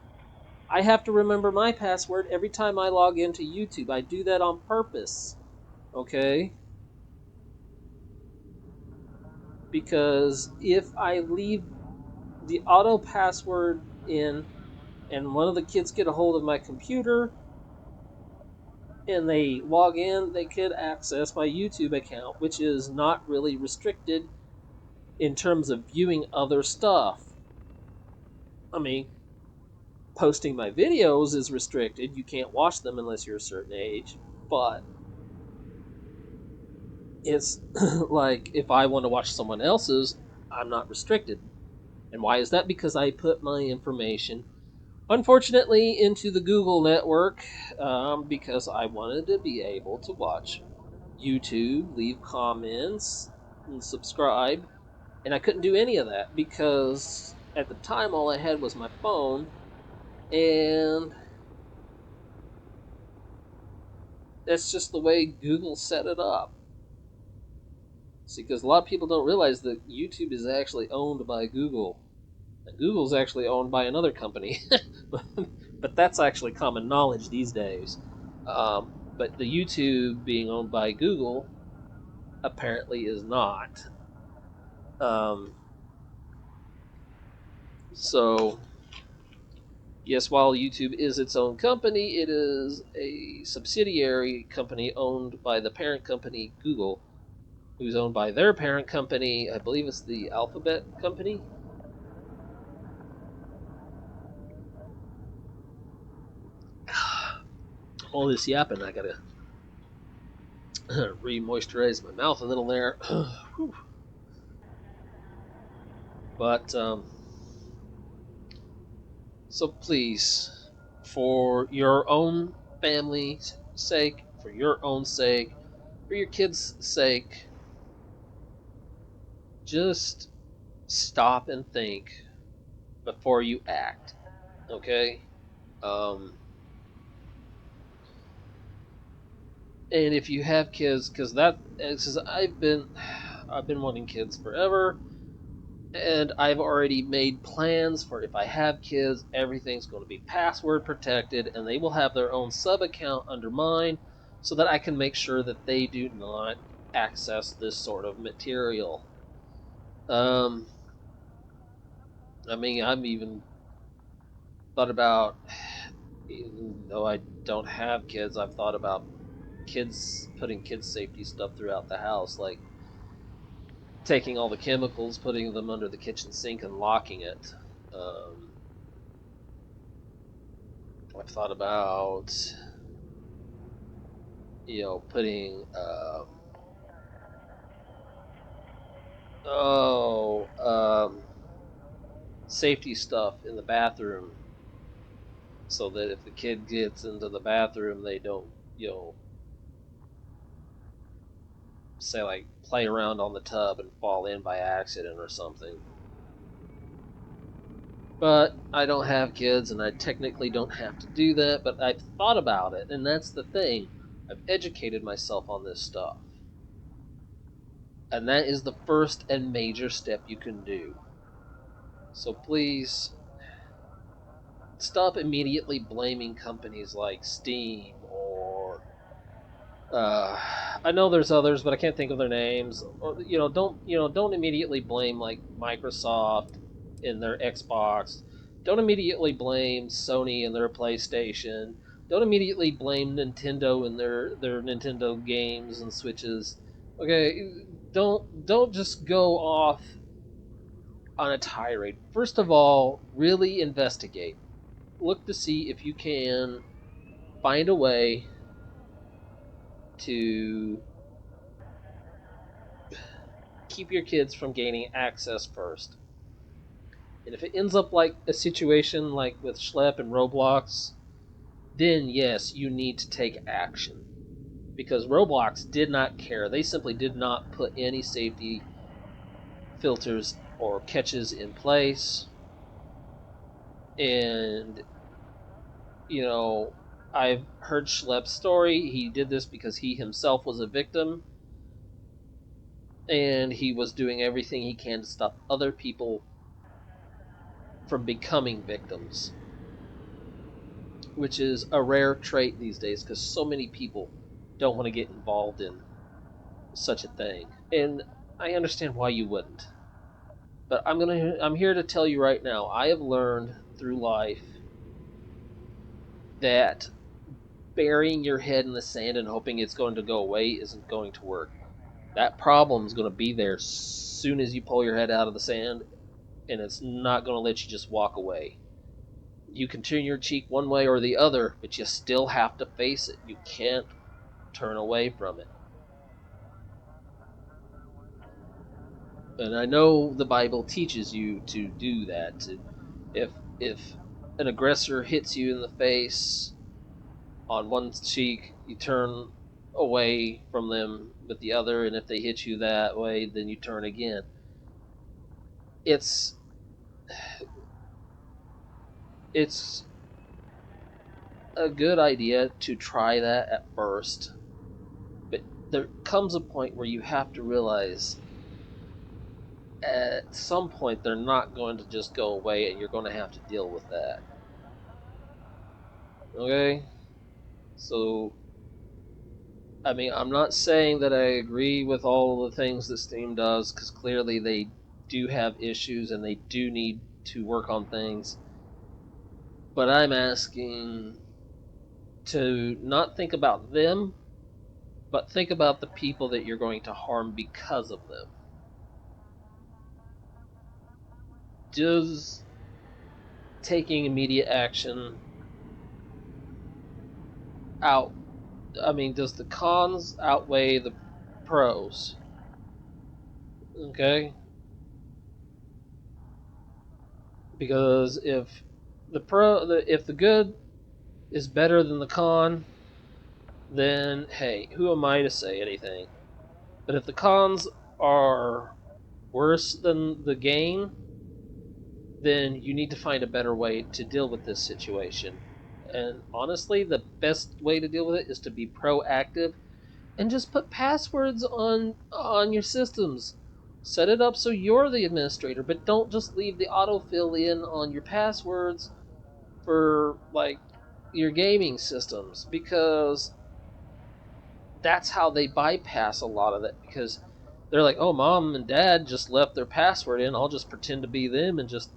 A: I have to remember my password every time I log into YouTube. I do that on purpose. Okay? Because if I leave the auto password in and one of the kids get a hold of my computer and they log in, they could access my YouTube account, which is not really restricted in terms of viewing other stuff. I mean, posting my videos is restricted. You can't watch them unless you're a certain age. But it's like if I want to watch someone else's, I'm not restricted. And why is that? Because I put my information, unfortunately, into the Google network because I wanted to be able to watch YouTube, leave comments, and subscribe. And I couldn't do any of that because at the time all I had was my phone, and that's just the way Google set it up. See, because a lot of people don't realize that YouTube is actually owned by Google. And Google's actually owned by another company. But that's actually common knowledge these days. But the YouTube being owned by Google apparently is not. So, yes, while YouTube is its own company, it is a subsidiary company owned by the parent company, Google, who's owned by their parent company, I believe it's the Alphabet company. All this yapping, I gotta re-moisturize my mouth a little there. But, so please, for your own family's sake, for your own sake, for your kids' sake, just stop and think before you act. Okay? And if you have kids, because I've been wanting kids forever, and I've already made plans for if I have kids, everything's going to be password protected, and they will have their own sub account under mine, so that I can make sure that they do not access this sort of material. I mean, I'm even thought about, even though I don't have kids, I've thought about putting kids safety stuff throughout the house, like taking all the chemicals, putting them under the kitchen sink and locking it. I've thought about, putting safety stuff in the bathroom so that if the kid gets into the bathroom, they don't, say like play around on the tub and fall in by accident or something. But I don't have kids and I technically don't have to do that, but I've thought about it, and that's the thing. I've educated myself on this stuff. And that is the first and major step you can do. So please, stop immediately blaming companies like Steam or I know there's others, but I can't think of their names. Or don't immediately blame like Microsoft in their Xbox. Don't immediately blame Sony in their PlayStation. Don't immediately blame Nintendo in their Nintendo games and Switches. Okay, don't just go off on a tirade. First of all, really investigate. Look to see if you can find a way to keep your kids from gaining access first. And if it ends up like a situation like with Schlep and Roblox, then yes, you need to take action. Because Roblox did not care. They simply did not put any safety filters or catches in place. And, you know, I've heard Schlepp's story. He did this because he himself was a victim. And he was doing everything he can to stop other people from becoming victims. Which is a rare trait these days because so many people don't want to get involved in such a thing. And I understand why you wouldn't. But I'm here to tell you right now, I have learned through life that burying your head in the sand and hoping it's going to go away isn't going to work. That problem is going to be there as soon as you pull your head out of the sand, and it's not going to let you just walk away. You can turn your cheek one way or the other, but you still have to face it. You can't turn away from it. And I know the Bible teaches you to do that. If an aggressor hits you in the face on one cheek, you turn away from them with the other, and if they hit you that way, then you turn again. It's a good idea to try that at first, but there comes a point where you have to realize at some point they're not going to just go away, and you're going to have to deal with that. Okay? So, I mean, I'm not saying that I agree with all the things that Steam does, because clearly they do have issues and they do need to work on things. But I'm asking to not think about them, but think about the people that you're going to harm because of them. Does taking immediate action does the cons outweigh the pros? Okay? Because if the good is better than the con, then hey, who am I to say anything? But if the cons are worse than the gain, then you need to find a better way to deal with this situation. And honestly, the best way to deal with it is to be proactive and just put passwords on your systems. Set it up so you're the administrator, but don't just leave the autofill in on your passwords for like your gaming systems, because that's how they bypass a lot of it, because they're like, oh, mom and dad just left their password in, I'll just pretend to be them and just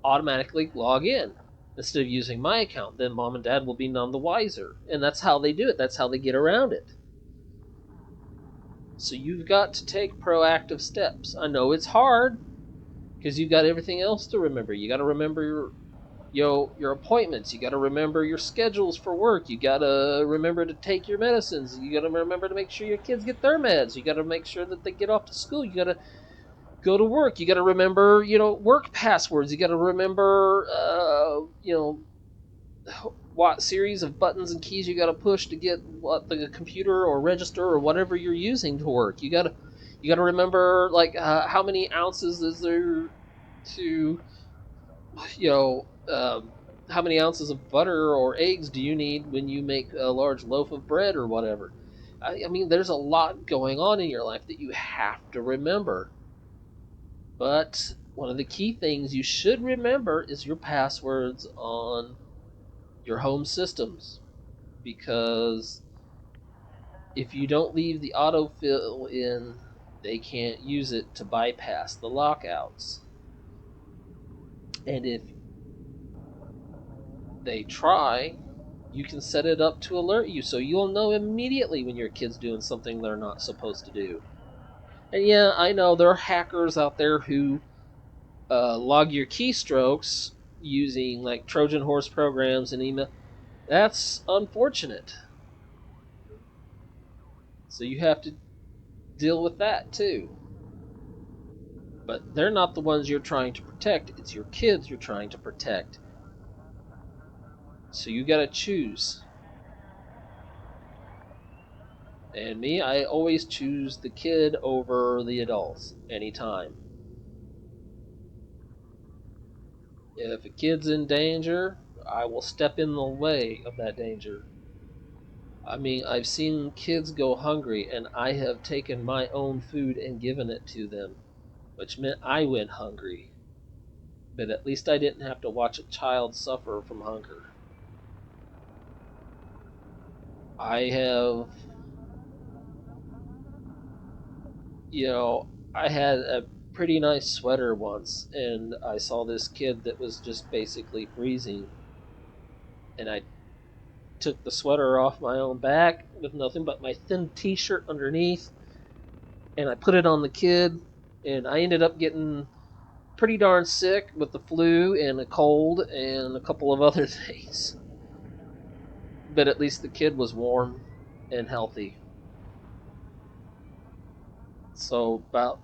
A: automatically log in instead of using my account. Then mom and dad will be none the wiser. And that's how they do it. That's how they get around it. So you've got to take proactive steps. I know it's hard because you've got everything else to remember. You got to remember your appointments. You got to remember your schedules for work. You got to remember to take your medicines. You got to remember to make sure your kids get their meds. You got to make sure that they get off to school. You got to go to work. You got to remember, work passwords. You got to remember, what series of buttons and keys you got to push to get what the computer or register or whatever you're using to work. You got to remember how many ounces is there to how many ounces of butter or eggs do you need when you make a large loaf of bread or whatever. I mean, there's a lot going on in your life that you have to remember. But one of the key things you should remember is your passwords on your home systems. Because if you don't leave the autofill in, they can't use it to bypass the lockouts. And if they try, you can set it up to alert you so you'll know immediately when your kid's doing something they're not supposed to do. And yeah, I know there are hackers out there who log your keystrokes using like Trojan horse programs and email. That's unfortunate. So you have to deal with that too. But they're not the ones you're trying to protect. It's your kids you're trying to protect. So you gotta choose. And me, I always choose the kid over the adults anytime. If a kid's in danger, I will step in the way of that danger. I mean, I've seen kids go hungry, and I have taken my own food and given it to them, which meant I went hungry. But at least I didn't have to watch a child suffer from hunger. I have, I had a pretty nice sweater once, and I saw this kid that was just basically freezing. And I took the sweater off my own back with nothing but my thin t shirt underneath, and I put it on the kid, and I ended up getting pretty darn sick with the flu and a cold and a couple of other things. But at least the kid was warm and healthy. So about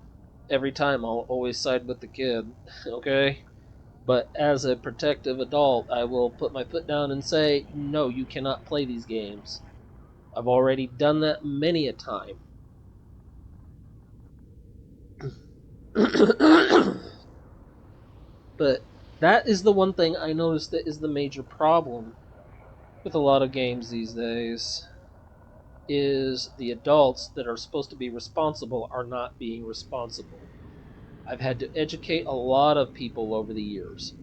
A: every time I'll always side with the kid, okay? But as a protective adult, I will put my foot down and say, no, you cannot play these games. I've already done that many a time. But that is the one thing I noticed that is the major problem with a lot of games these days is the adults that are supposed to be responsible are not being responsible. I've had to educate a lot of people over the years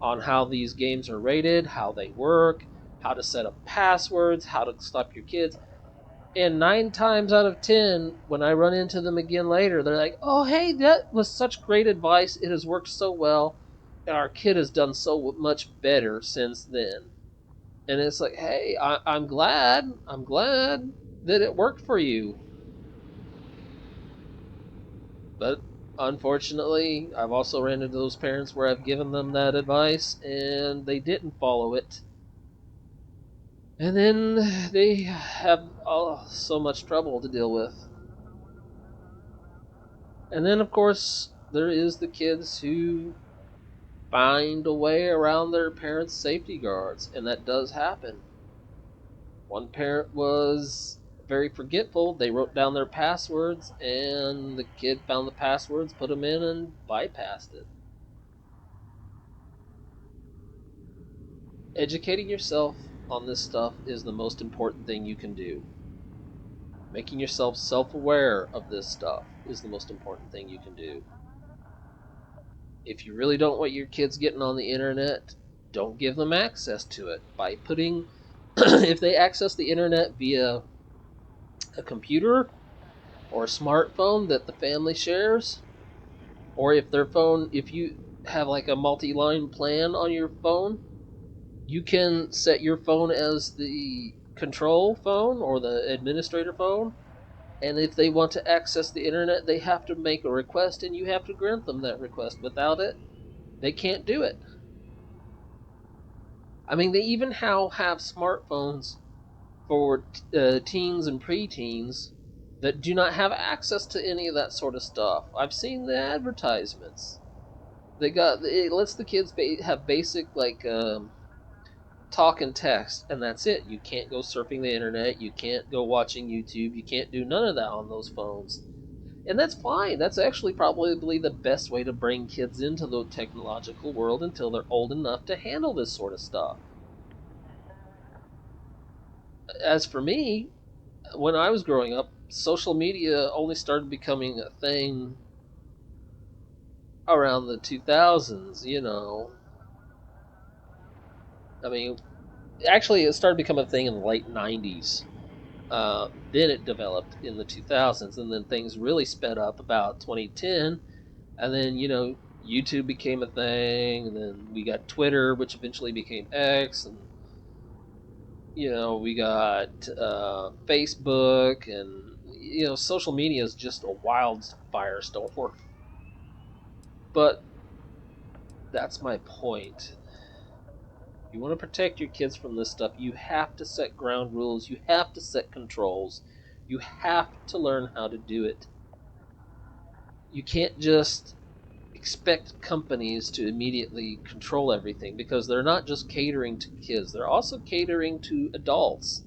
A: on how these games are rated, how they work, how to set up passwords, how to stop your kids. And 9 times out of 10, when I run into them again later, they're like, oh, hey, that was such great advice. It has worked so well. And our kid has done so much better since then. And it's like, hey, I'm glad. I'm glad that it worked for you. But unfortunately, I've also ran into those parents where I've given them that advice and they didn't follow it. And then they have so much trouble to deal with. And then, of course, there is the kids who find a way around their parents' safety guards, and that does happen. One parent was very forgetful. They wrote down their passwords, and the kid found the passwords, put them in, and bypassed it. Educating yourself on this stuff is the most important thing you can do. Making yourself self-aware of this stuff is the most important thing you can do. If you really don't want your kids getting on the internet, don't give them access to it by putting if they access the internet via a computer or a smartphone that the family shares, or if you have like a multi-line plan on your phone, you can set your phone as the control phone or the administrator phone, and if they want to access the internet, they have to make a request and you have to grant them that request. Without it, they can't do it. I mean, they even have smartphones for teens and preteens that do not have access to any of that sort of stuff. I've seen the advertisements. It lets the kids have basic like talk and text, and that's it. You can't go surfing the internet. You can't go watching YouTube. You can't do none of that on those phones. And that's fine. That's actually probably the best way to bring kids into the technological world until they're old enough to handle this sort of stuff. As for me, when I was growing up, social media only started becoming a thing around the 2000s, I mean, actually, it started becoming a thing in the late 90s. Then it developed in the 2000s, and then things really sped up about 2010. And then, YouTube became a thing, and then we got Twitter, which eventually became X, and You know, we got Facebook, and social media is just a wildfire storm. But that's my point. You want to protect your kids from this stuff, you have to set ground rules, you have to set controls, you have to learn how to do it. You can't just expect companies to immediately control everything, because they're not just catering to kids, they're also catering to adults.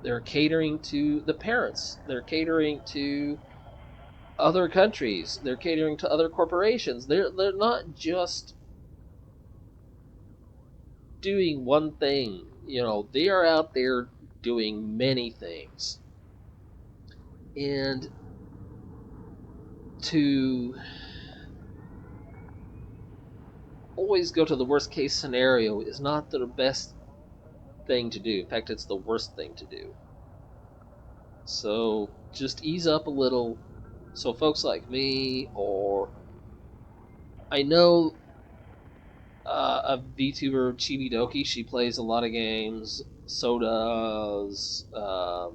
A: They're catering to the parents. They're catering to other countries. They're catering to other corporations. They're not just doing one thing. They are out there doing many things. And to always go to the worst case scenario is not the best thing to do. In fact, it's the worst thing to do. So just ease up a little. So folks like me, or I know a VTuber, Chibi Doki, she plays a lot of games. So does I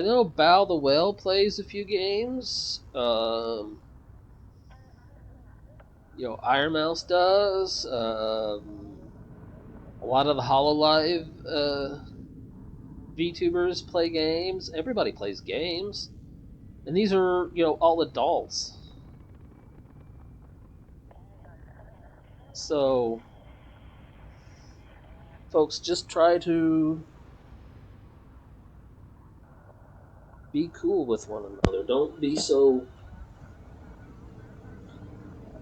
A: know Bow the Whale plays a few games. Iron Mouse does. A lot of the Hololive VTubers play games. Everybody plays games. And these are, all adults. So, folks, just try to be cool with one another. Don't be so...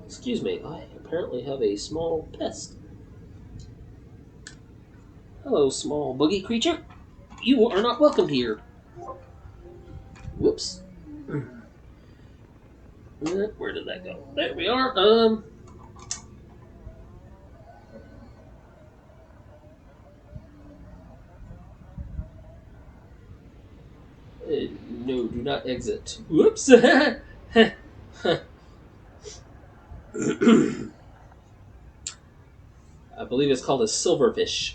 A: Excuse me, I apparently have a small pest. Hello, small boogie creature. You are not welcome here. Whoops. Where did that go? There we are. No, do not exit. Whoops. I believe it's called a silverfish.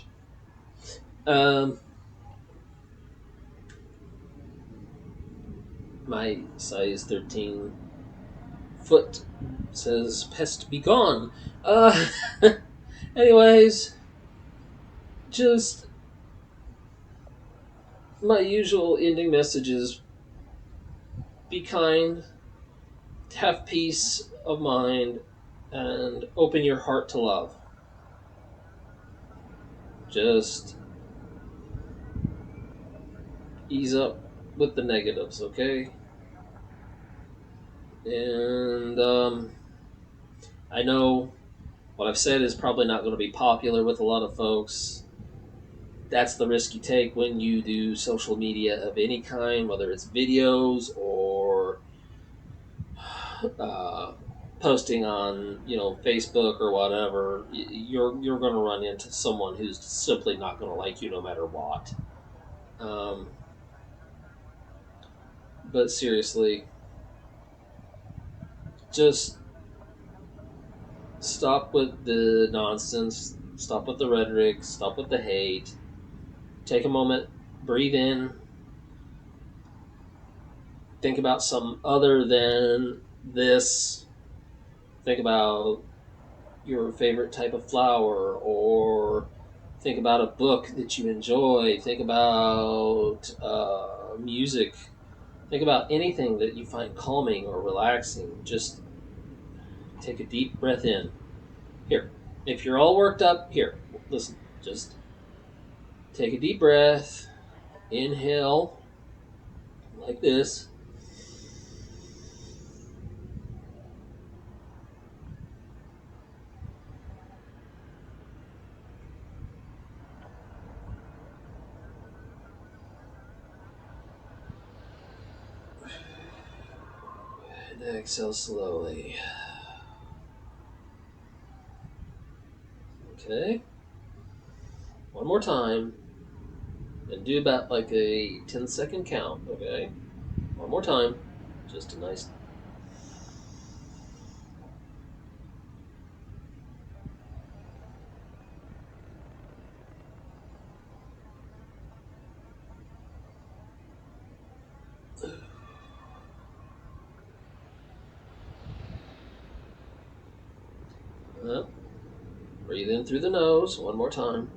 A: My size 13 foot says pest be gone. Anyways, just my usual ending message is be kind, have peace of mind, and open your heart to love. Just ease up with the negatives, okay? And I know what I've said is probably not going to be popular with a lot of folks. That's the risk you take when you do social media of any kind, whether it's videos or posting on Facebook or whatever. You're going to run into someone who's simply not going to like you no matter what. But seriously, just stop with the nonsense, stop with the rhetoric, stop with the hate. Take a moment, breathe in, think about something other than this. Think about your favorite type of flower, or think about a book that you enjoy. Think about music. Think about anything that you find calming or relaxing. Just take a deep breath in. Here, if you're all worked up, here, listen, just take a deep breath. Inhale, like this. And exhale slowly. Okay. One more time. And do about like a 10-second count, okay? One more time. Just a nice... Breathe in through the nose one more time.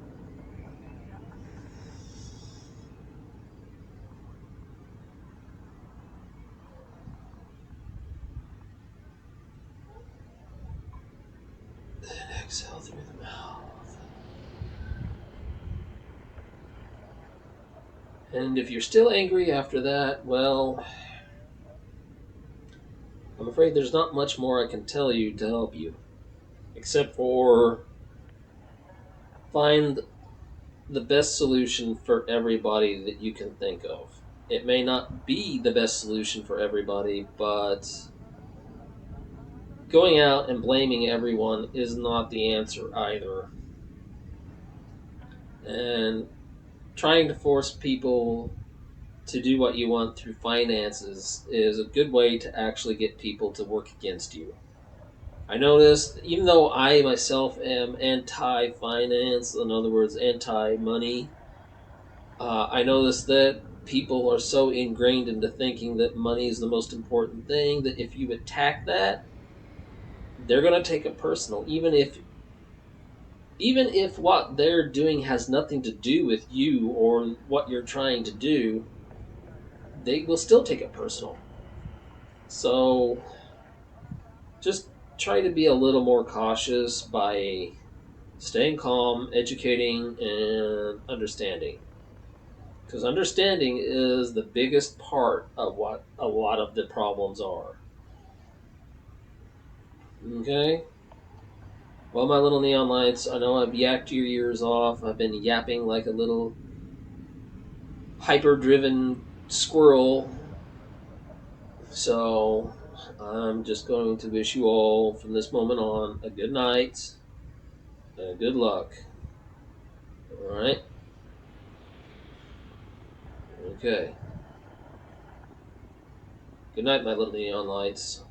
A: Then exhale through the mouth. And if you're still angry after that, well, I'm afraid there's not much more I can tell you to help you. Except for find the best solution for everybody that you can think of. It may not be the best solution for everybody, but going out and blaming everyone is not the answer either. And trying to force people to do what you want through finances is a good way to actually get people to work against you. I noticed, even though I myself am anti-finance, in other words, anti-money, I noticed that people are so ingrained into thinking that money is the most important thing that if you attack that, they're going to take it personal, even if what they're doing has nothing to do with you or what you're trying to do. They will still take it personal. So just try to be a little more cautious by staying calm, educating, and understanding. Because understanding is the biggest part of what a lot of the problems are. Okay? Well, my little neon lights, I know I've yacked your ears off. I've been yapping like a little hyper-driven squirrel. So I'm just going to wish you all, from this moment on, a good night and good luck. Alright? Okay. Good night, my little neon lights.